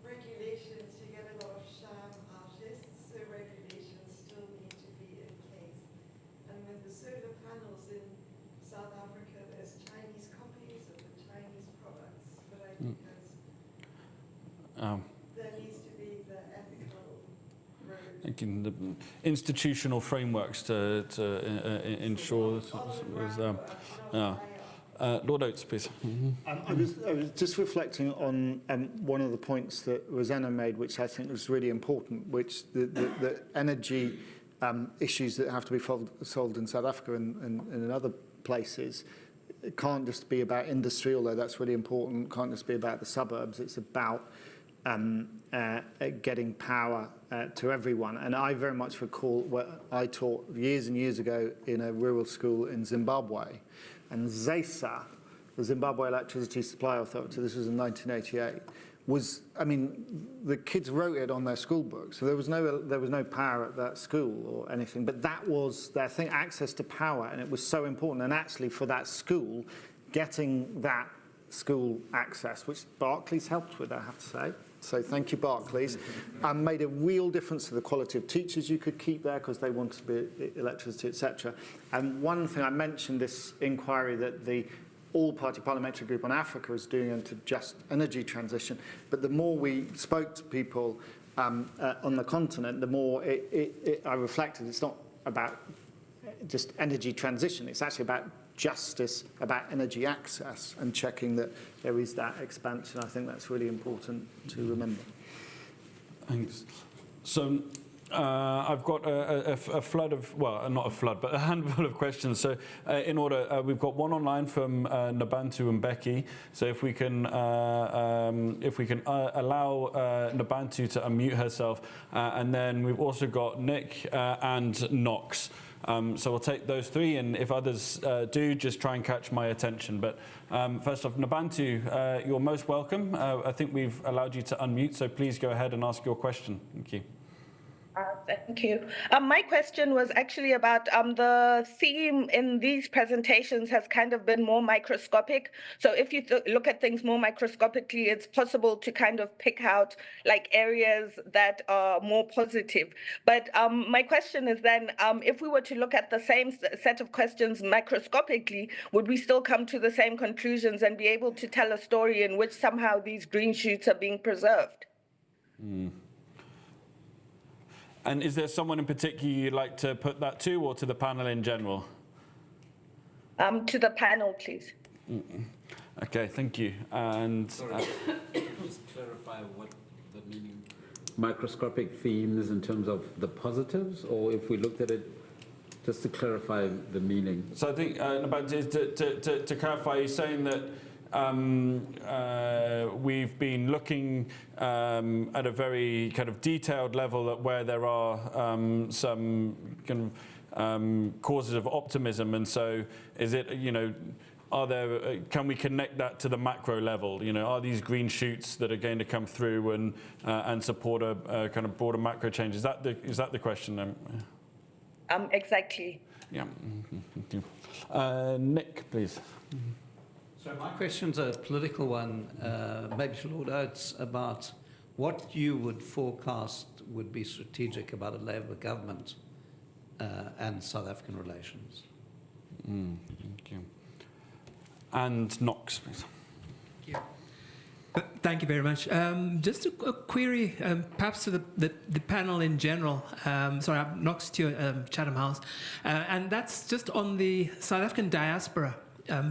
regulations, you get a lot of sham artists, so regulations still need to be in place. And with the solar panels in South Africa, there's Chinese copies of the Chinese products, but I think there needs to be the ethical road. Thinking the institutional frameworks to ensure... Lord Oates, please. I was just reflecting on one of the points that Rosanna made, which I think was really important, which the energy issues that have to be solved in South Africa and in other places. It can't just be about industry, although that's really important. It can't just be about the suburbs. It's about getting power to everyone. And I very much recall what I taught years and years ago in a rural school in Zimbabwe. And ZESA, the Zimbabwe Electricity Supply Authority, this was in 1988, the kids wrote it on their school book. So there was no power at that school or anything, but that was their thing, access to power, and it was so important. And actually for that school, getting that school access, which Barclays helped with, I have to say. So thank you, Barclays. Made a real difference to the quality of teachers you could keep there because they wanted to be electricity, etc. And one thing I mentioned, this inquiry that the all-party parliamentary group on Africa is doing into just energy transition. But the more we spoke to people on the continent, the more I reflected it's not about just energy transition. It's actually about justice, about energy access, and checking that there is that expansion. I think that's really important to remember. Thanks. So I've got a flood of, well, not a flood, but a handful of questions. So in order, we've got one online from Nabantu and Becky. So if we can allow Nabantu to unmute herself, and then we've also got Nick and Knox. So we'll take those three, and if others do, just try and catch my attention. But first off, Nabantu, you're most welcome. I think we've allowed you to unmute, so please go ahead and ask your question. Thank you. Thank you. My question was actually about the theme in these presentations has kind of been more microscopic. So if you look at things more microscopically, it's possible to kind of pick out like areas that are more positive. But my question is then, if we were to look at the same set of questions microscopically, would we still come to the same conclusions and be able to tell a story in which somehow these green shoots are being preserved? And is there someone in particular you'd like to put that to, or to the panel in general? To the panel, please. Okay, thank you. And just clarify what the meaning. Microscopic themes in terms of the positives, or if we looked at it, just to clarify the meaning. So I think, about to clarify, you're saying that we've been looking at a very kind of detailed level at where there are some kind of causes of optimism, and so is it, are there, can we connect that to the macro level? Are these green shoots that are going to come through and support a kind of broader macro change? Is that the question? Exactly. Yeah. Thank you. Nick, please. So my question's a political one, maybe to Lord Oates, about what you would forecast would be strategic about a Labour government and South African relations. Thank you. And Knox, please. Thank you. Thank you very much. Just a query, perhaps to the panel in general. Sorry, I'm Knox to Chatham House. And that's just on the South African diaspora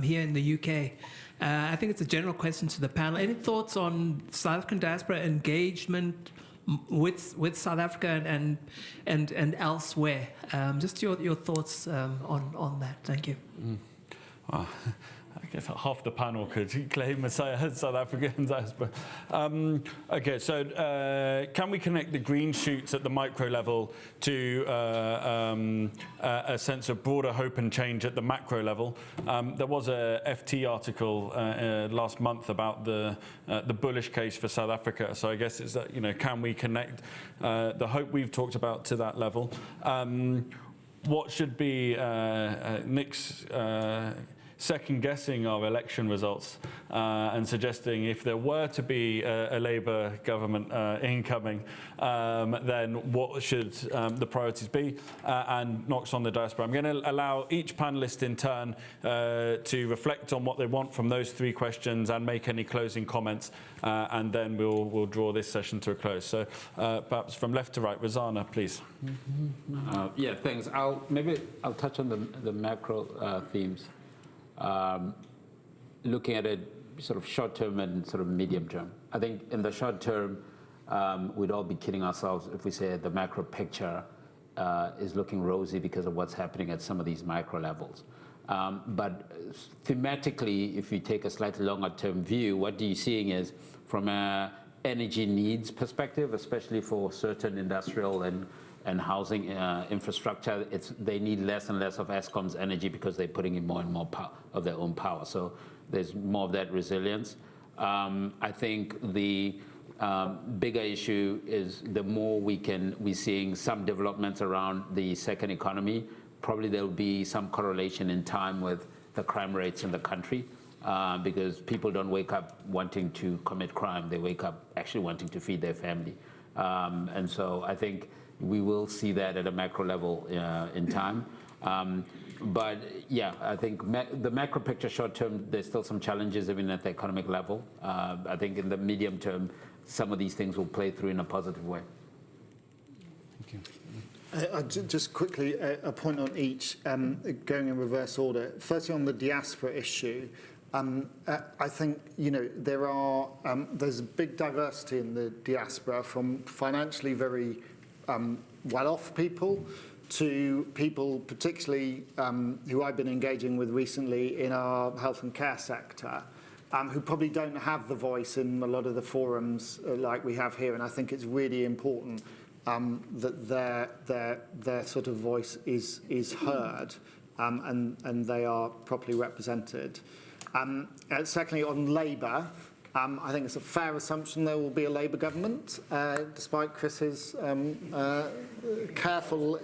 here in the UK. I think it's a general question to the panel. Any thoughts on South African diaspora engagement with South Africa and elsewhere? Just your thoughts on that. Thank you. Well, I guess half the panel could claim a South African diaspora. Okay, so can we connect the green shoots at the micro level to a sense of broader hope and change at the macro level? There was a FT article last month about the bullish case for South Africa. So I guess it's that, can we connect the hope we've talked about to that level? What should be Nick's second-guessing our election results and suggesting if there were to be a Labour government incoming, then what should the priorities be? And Knox on the diaspora. I'm going to allow each panellist in turn to reflect on what they want from those three questions and make any closing comments, and then we'll draw this session to a close. So perhaps from left to right, Rosanna, please. Yeah, thanks. I'll touch on the macro themes. Looking at it sort of short term and sort of medium term. I think in the short term, we'd all be kidding ourselves if we say the macro picture is looking rosy because of what's happening at some of these micro levels. But thematically, if you take a slightly longer term view, what you're seeing is from an energy needs perspective, especially for certain industrial and housing infrastructure, they need less and less of Eskom's energy because they're putting in more and more of their own power. So there's more of that resilience. I think the bigger issue is the more we're seeing some developments around the second economy, probably there will be some correlation in time with the crime rates in the country, because people don't wake up wanting to commit crime. They wake up actually wanting to feed their family. And so I think we will see that at a macro level in time. But yeah, I think the macro picture short term, there's still some challenges even at the economic level. I think in the medium term, some of these things will play through in a positive way. Thank you. Just quickly, a point on each, going in reverse order. Firstly, on the diaspora issue, I think there's a big diversity in the diaspora, from financially very well-off people to people particularly who I've been engaging with recently in our health and care sector, who probably don't have the voice in a lot of the forums like we have here. And I think it's really important that their sort of voice is heard and they are properly represented. Secondly, on Labour, I think it's a fair assumption there will be a Labour government, despite Chris's careful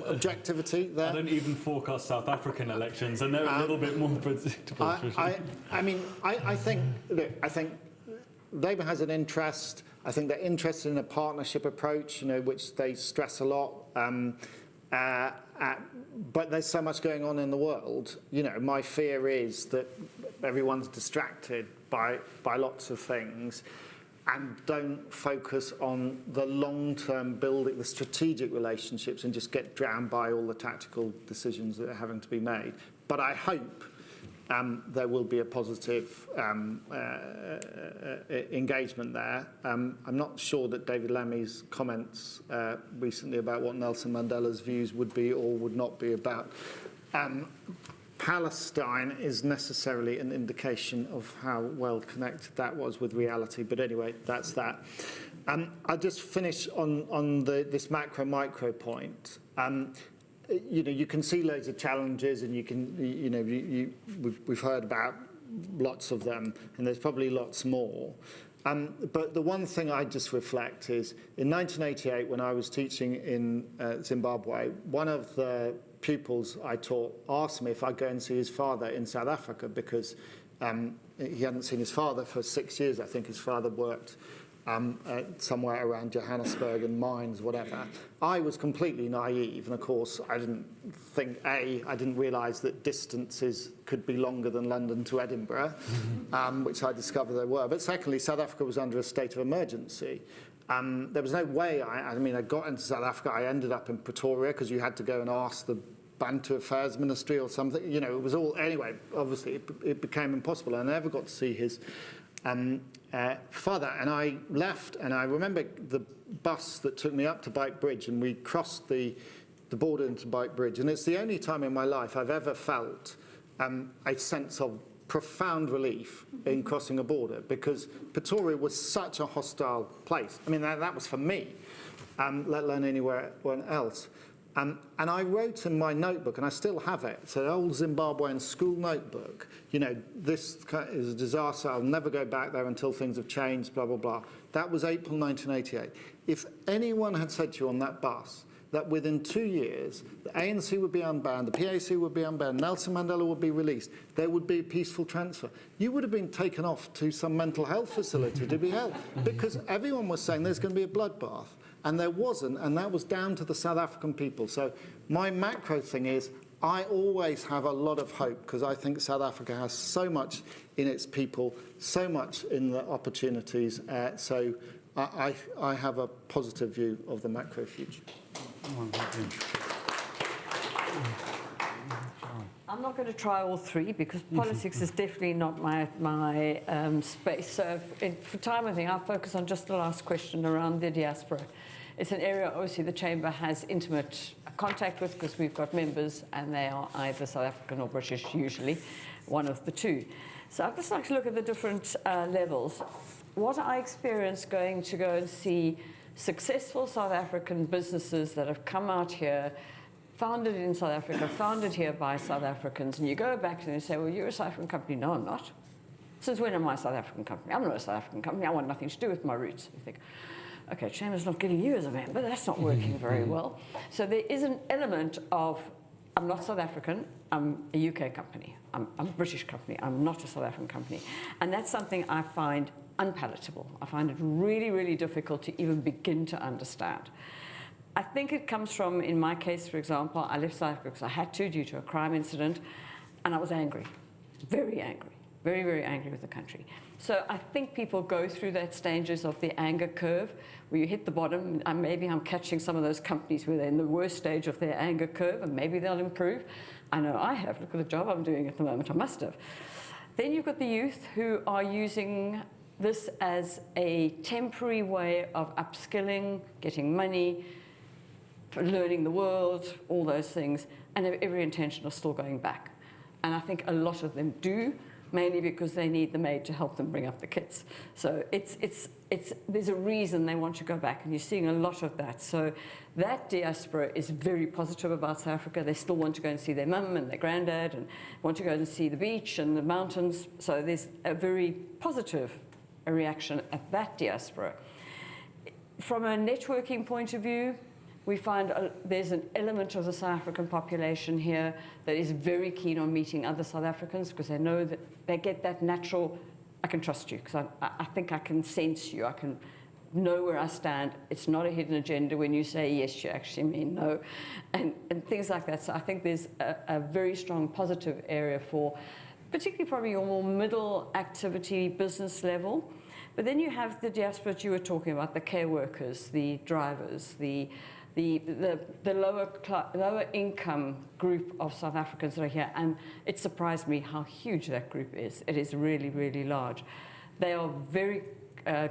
objectivity there. I don't even forecast South African elections, and they're a little bit more predictable. I think Labour has an interest. I think they're interested in a partnership approach, which they stress a lot. But there's so much going on in the world. My fear is that everyone's distracted by lots of things and don't focus on the long-term building, the strategic relationships, and just get drowned by all the tactical decisions that are having to be made. But I hope there will be a positive engagement there. I'm not sure that David Lammy's comments recently about what Nelson Mandela's views would be or would not be about Palestine is necessarily an indication of how well connected that was with reality. But anyway, that's that. I'll just finish on this macro-micro point. You can see loads of challenges, and we've heard about lots of them, and there's probably lots more. But the one thing I just reflect is, in 1988, when I was teaching in Zimbabwe, one of the pupils I taught asked me if I'd go and see his father in South Africa, because he hadn't seen his father for 6 years. I think his father worked somewhere around Johannesburg and mines, whatever. I was completely naive, and of course I didn't think, I didn't realise that distances could be longer than London to Edinburgh, which I discovered they were. But secondly, South Africa was under a state of emergency. There was no way, I got into South Africa, I ended up in Pretoria because you had to go and ask the Bantu Affairs Ministry or something. It was all, anyway, obviously it became impossible. I never got to see his father, and I left, and I remember the bus that took me up to Bike Bridge, and we crossed the border into Bike Bridge, and it's the only time in my life I've ever felt a sense of profound relief in crossing a border, because Pretoria was such a hostile place. That was for me, let alone anywhere else. And I wrote in my notebook, and I still have it, it's an old Zimbabwean school notebook, this is a disaster, I'll never go back there until things have changed, blah, blah, blah. That was April 1988. If anyone had said to you on that bus that within 2 years, the ANC would be unbanned, the PAC would be unbanned, Nelson Mandela would be released, there would be a peaceful transfer, you would have been taken off to some mental health facility to be held, because everyone was saying there's going to be a bloodbath. And there wasn't, and that was down to the South African people. So my macro thing is, I always have a lot of hope, because I think South Africa has so much in its people, so much in the opportunities. So I have a positive view of the macro future. I'm not going to try all three, because politics is definitely not my space. So for time, I think I'll focus on just the last question around the diaspora. It's an area, obviously, the Chamber has intimate contact with, because we've got members, and they are either South African or British, usually, one of the two. So I'd just like to look at the different levels. What I experienced going to go and see successful South African businesses that have come out here, founded in South Africa, founded here by South Africans, and you go back to them and say, well, you're a South African company. No, I'm not. Since when am I a South African company? I'm not a South African company. I want nothing to do with my roots. You think, okay, Chamber's not getting you as a member. That's not working very well. So there is an element of, I'm not South African. I'm a UK company. I'm a British company. I'm not a South African company. And that's something I find unpalatable. I find it really, really difficult to even begin to understand. I think it comes from, in my case, for example, I left South Africa because I had to due to a crime incident, and I was angry, very angry, very, very angry with the country. So I think people go through that stages of the anger curve, where you hit the bottom, and maybe I'm catching some of those companies where they're in the worst stage of their anger curve, and maybe they'll improve. I know I have. Look at the job I'm doing at the moment. I must have. Then you've got the youth who are using this as a temporary way of upskilling, getting money, learning the world, all those things, and have every intention of still going back. And I think a lot of them do, mainly because they need the maid to help them bring up the kids. So there's a reason they want to go back, and you're seeing a lot of that. So that diaspora is very positive about South Africa. They still want to go and see their mum and their granddad, and want to go and see the beach and the mountains. So there's a very positive reaction at that diaspora. From a networking point of view, we find there's an element of the South African population here that is very keen on meeting other South Africans, because they know that they get that natural, I can trust you, because I think I can sense you, I can know where I stand. It's not a hidden agenda when you say yes, you actually mean no, and things like that. So I think there's a very strong positive area for particularly probably your more middle activity business level. But then you have the diaspora that you were talking about, the care workers, the drivers, the the lower income group of South Africans that are here, and it surprised me how huge that group is. It is really, really large. They are very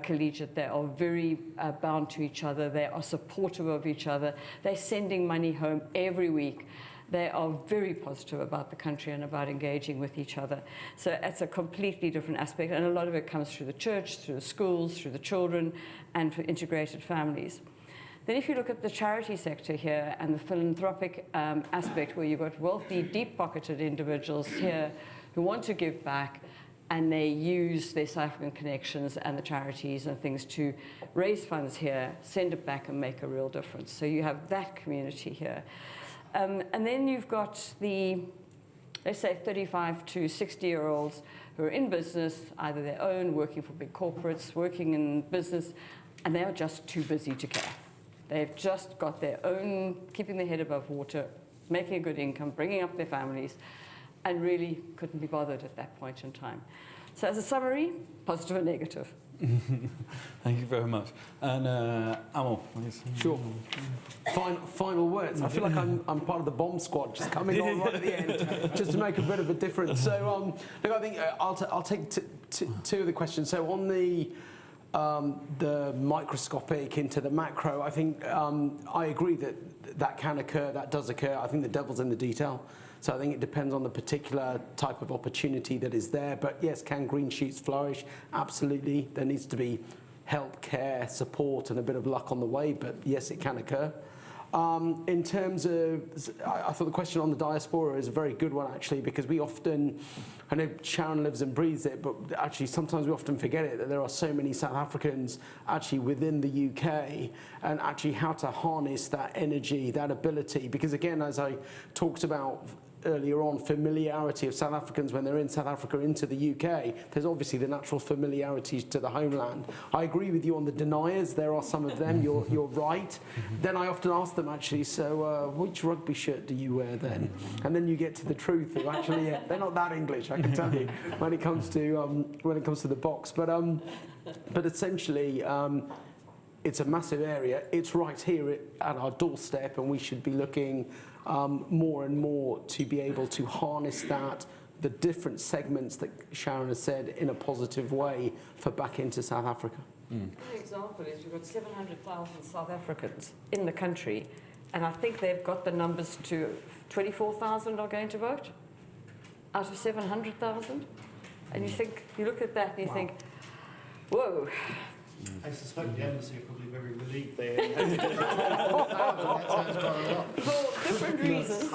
collegiate, they are very bound to each other, they are supportive of each other, they're sending money home every week. They are very positive about the country and about engaging with each other. So it's a completely different aspect, and a lot of it comes through the church, through the schools, through the children, and for integrated families. Then if you look at the charity sector here and the philanthropic aspect, where you've got wealthy, deep-pocketed individuals here who want to give back, and they use their South African connections and the charities and things to raise funds here, send it back and make a real difference. So you have that community here. And then you've got the, let's say, 35 to 60-year-olds who are in business, either their own, working for big corporates, working in business, and they are just too busy to care. They've just got their own, keeping their head above water, making a good income, bringing up their families, and really couldn't be bothered at that point in time. So as a summary, positive and negative. Thank you very much. And Amal, please. Sure. Final words. I feel like I'm part of the bomb squad, just coming on right at the end, just to make a bit of a difference. So, look, I think I'll take two of the questions. So on the microscopic into the macro, I think I agree that can occur, that does occur. I think the devil's in the detail. So I think it depends on the particular type of opportunity that is there. But yes, can green shoots flourish? Absolutely. There needs to be help, care, support, and a bit of luck on the way. But yes, it can occur. In terms of, I thought the question on the diaspora is a very good one, actually, because we often, I know Sharon lives and breathes it, but actually sometimes we often forget it, that there are so many South Africans actually within the UK, and actually how to harness that energy, that ability. Because again, as I talked about earlier on, familiarity of South Africans when they're in South Africa into the UK, there's obviously the natural familiarities to the homeland. I agree with you on the deniers, there are some of them, you're right. Then I often ask them actually, so which rugby shirt do you wear then? And then you get to the truth of actually, they're not that English, I can tell you, when it comes to the box. But essentially, it's a massive area, it's right here at our doorstep, and we should be looking more and more to be able to harness that, the different segments that Sharon has said, in a positive way for back into South Africa. An example is we've got 700,000 South Africans in the country, and I think they've got the numbers to 24,000 are going to vote out of 700,000. And you look at that and you think, whoa. I suspect the embassy are probably very relieved they that sounds quite a lot. For different reasons.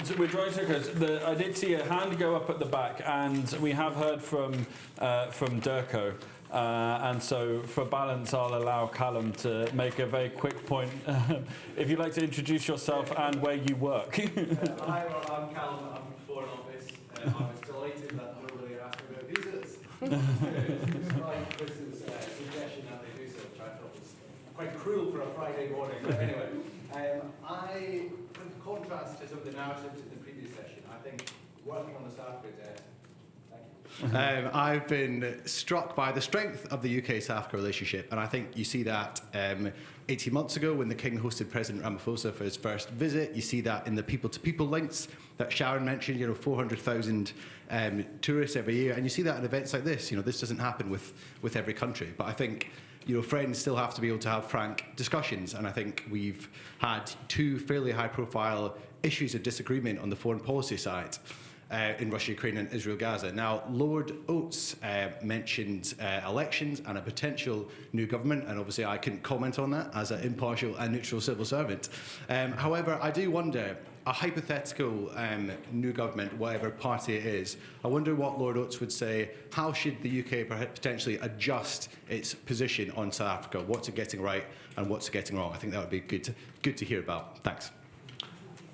So we're drawing circles. I did see a hand go up at the back, and we have heard from Durko. And so for balance, I'll allow Callum to make a very quick point. If you'd like to introduce yourself and where you work. Hi, I'm Callum. I'm from Foreign Office. I was delighted that nobody asked about visas. Despite Chris's suggestion that they do so, which I thought was quite cruel for a Friday morning. But anyway, in contrast to some of the narratives in the previous session, I think working on the South Africa debt. I've been struck by the strength of the UK-South Africa relationship, and I think you see that 18 months ago when the King hosted President Ramaphosa for his first visit. You see that in the people-to-people links that Sharon mentioned, 400,000 tourists every year, and you see that in events like this. This doesn't happen with every country, but I think friends still have to be able to have frank discussions, and I think we've had two fairly high-profile issues of disagreement on the foreign policy side. In Russia, Ukraine and Israel, Gaza. Now, Lord Oates mentioned elections and a potential new government, and obviously I couldn't comment on that as an impartial and neutral civil servant. However, I do wonder, a hypothetical new government, whatever party it is, I wonder what Lord Oates would say. How should the UK potentially adjust its position on South Africa? What's it getting right and what's it getting wrong? I think that would be good to hear about. Thanks.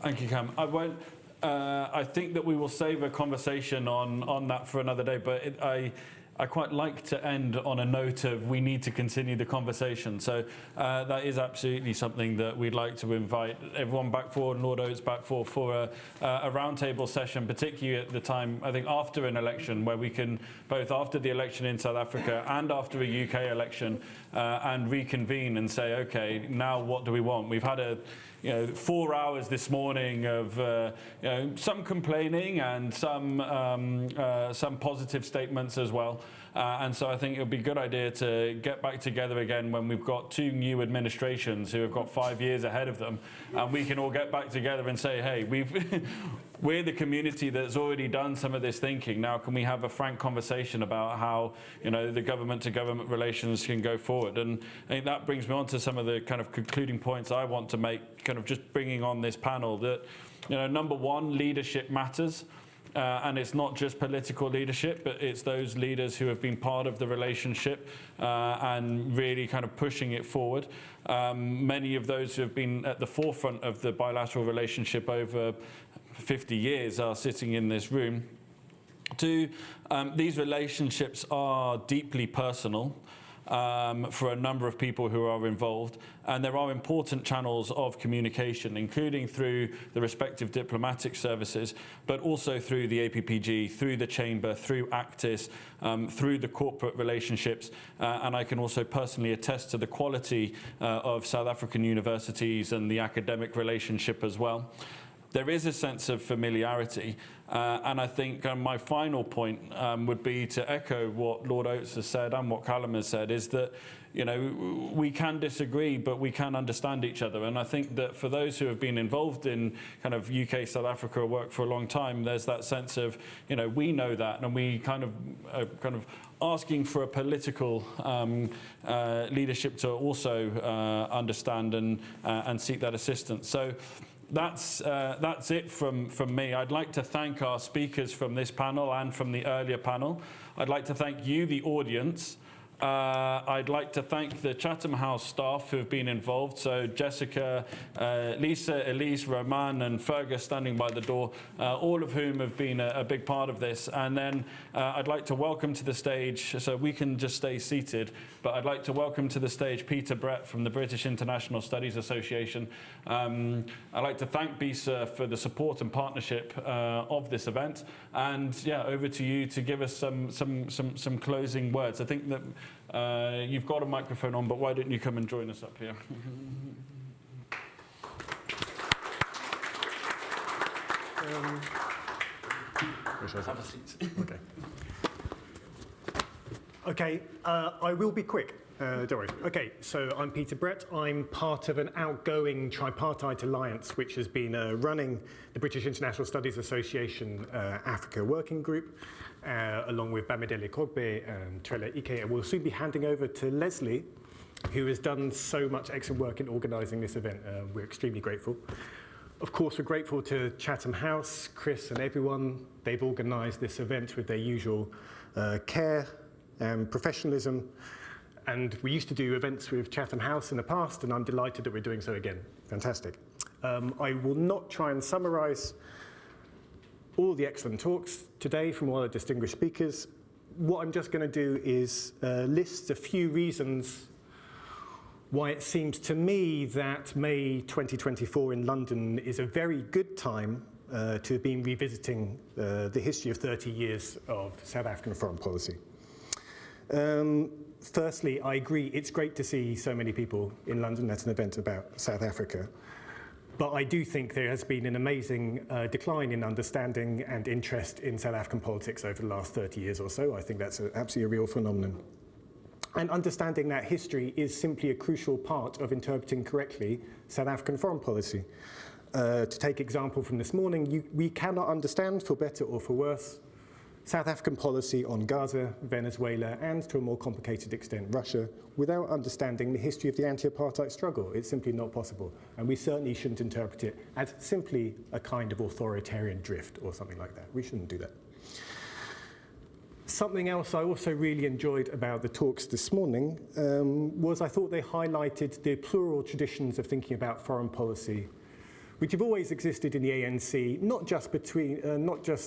Thank you, Cam. I think that we will save a conversation on that for another day, but I quite like to end on a note of we need to continue the conversation. So that is absolutely something that we'd like to invite everyone back for, and Lord Oates back for a roundtable session, particularly at the time, I think, after an election, where we can, both after the election in South Africa and after a UK election, and reconvene and say, okay, now what do we want? We've had 4 hours this morning of some complaining and some positive statements as well. And so I think it would be a good idea to get back together again when we've got 2 new administrations who have got 5 years ahead of them, and we can all get back together and say, hey, we're the community that's already done some of this thinking. Now can we have a frank conversation about how the government-to-government relations can go forward? And I think that brings me on to some of the kind of concluding points I want to make, kind of just bringing on this panel, that number one, leadership matters. And it's not just political leadership, but it's those leaders who have been part of the relationship and really kind of pushing it forward. Many of those who have been at the forefront of the bilateral relationship over 50 years are sitting in this room. Two, these relationships are deeply personal. For a number of people who are involved, and there are important channels of communication, including through the respective diplomatic services, but also through the APPG, through the Chamber, through Actis, through the corporate relationships, and I can also personally attest to the quality of South African universities and the academic relationship as well. There is a sense of familiarity, and I think my final point would be to echo what Lord Oates has said and what Callum has said, is that we can disagree, but we can understand each other. And I think that for those who have been involved in kind of UK-South Africa work for a long time, there's that sense of, we know that, and we kind of asking for a political leadership to also understand and seek that assistance. So that's it from me. I'd like to thank our speakers from this panel and from the earlier panel. I'd like to thank you, the audience. I'd like to thank the Chatham House staff who have been involved. So Jessica, Lisa, Elise, Roman and Fergus standing by the door, all of whom have been a big part of this. And then I'd like to welcome to the stage, so we can just stay seated, but I'd like to welcome to the stage Peter Brett from the British International Studies Association. I'd like to thank BISA for the support and partnership of this event. And yeah, over to you to give us some closing words. I think that you've got a microphone on, but why don't you come and join us up here? Have a seat. Okay. Okay, I will be quick. Don't worry. Okay, so I'm Peter Brett. I'm part of an outgoing tripartite alliance which has been running the British International Studies Association Africa Working Group, along with Bamidele Kogbe and Trele Ike. And we'll soon be handing over to Leslie, who has done so much excellent work in organising this event. We're extremely grateful. Of course, we're grateful to Chatham House, Chris and everyone. They've organised this event with their usual care and professionalism. And we used to do events with Chatham House in the past, and I'm delighted that we're doing so again. Fantastic. I will not try and summarise all the excellent talks today from all the distinguished speakers. What I'm just going to do is list a few reasons why it seems to me that May 2024 in London is a very good time to have been revisiting the history of 30 years of South African foreign policy. Firstly, I agree, it's great to see so many people in London. That's an event about South Africa. But I do think there has been an amazing decline in understanding and interest in South African politics over the last 30 years or so. I think that's absolutely a real phenomenon. And understanding that history is simply a crucial part of interpreting correctly South African foreign policy. To take example from this morning, we cannot understand, for better or for worse, South African policy on Gaza, Venezuela, and to a more complicated extent, Russia, without understanding the history of the anti-apartheid struggle. It's simply not possible. And we certainly shouldn't interpret it as simply a kind of authoritarian drift or something like that. We shouldn't do that. Something else I also really enjoyed about the talks this morning was I thought they highlighted the plural traditions of thinking about foreign policy, which have always existed in the ANC, not just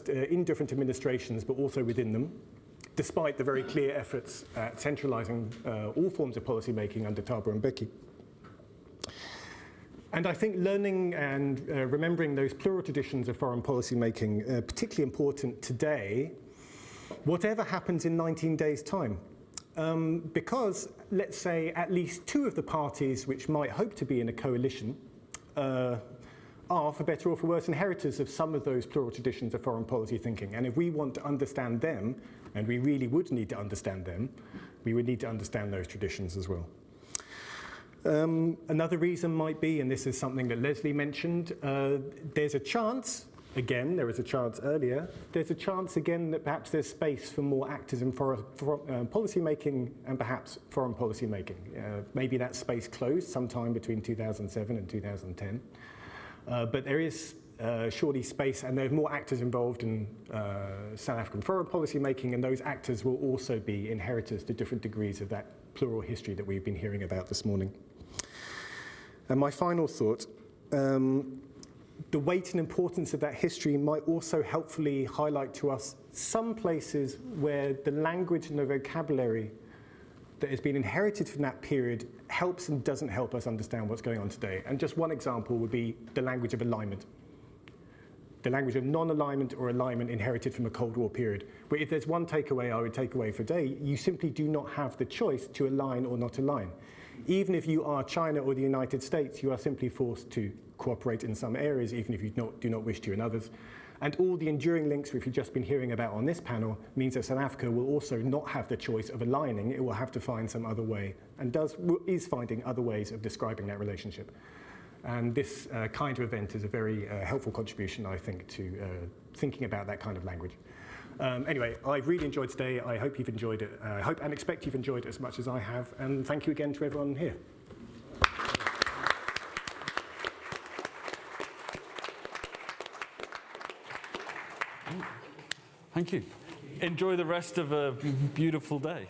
in different administrations, but also within them. despite the very clear efforts at centralising all forms of policy making under Thabo Mbeki. And I think learning and remembering those plural traditions of foreign policy making are particularly important today, whatever happens in 19 days' time. Because, let's say, at least two of the parties which might hope to be in a coalition are, for better or for worse, inheritors of some of those plural traditions of foreign policy thinking. And if we want to understand them, and we really would need to understand them, we would need to understand those traditions as well. Another reason might be, and this is something that Leslie mentioned, there's a chance, again, there was a chance earlier, there's a chance again that perhaps there's space for more actors in policy making and perhaps foreign policy making. Maybe that space closed sometime between 2007 and 2010. But there is surely space, and there's more actors involved in South African foreign policy making, and those actors will also be inheritors to different degrees of that plural history that we've been hearing about this morning. And my final thought, the weight and importance of that history might also helpfully highlight to us some places where the language and the vocabulary that has been inherited from that period helps and doesn't help us understand what's going on today. And just one example would be the language of alignment. The language of non-alignment or alignment inherited from a Cold War period, where if there's one takeaway I would take away for today, you simply do not have the choice to align or not align. Even if you are China or the United States, you are simply forced to cooperate in some areas, even if you do not wish to in others. And all the enduring links which we've just been hearing about on this panel means that South Africa will also not have the choice of aligning. It will have to find some other way, and is finding other ways of describing that relationship. And this kind of event is a very helpful contribution, I think, to thinking about that kind of language. Anyway, I've really enjoyed today. I hope you've enjoyed it. I hope and expect you've enjoyed it as much as I have. And thank you again to everyone here. Thank you. Enjoy the rest of a beautiful day.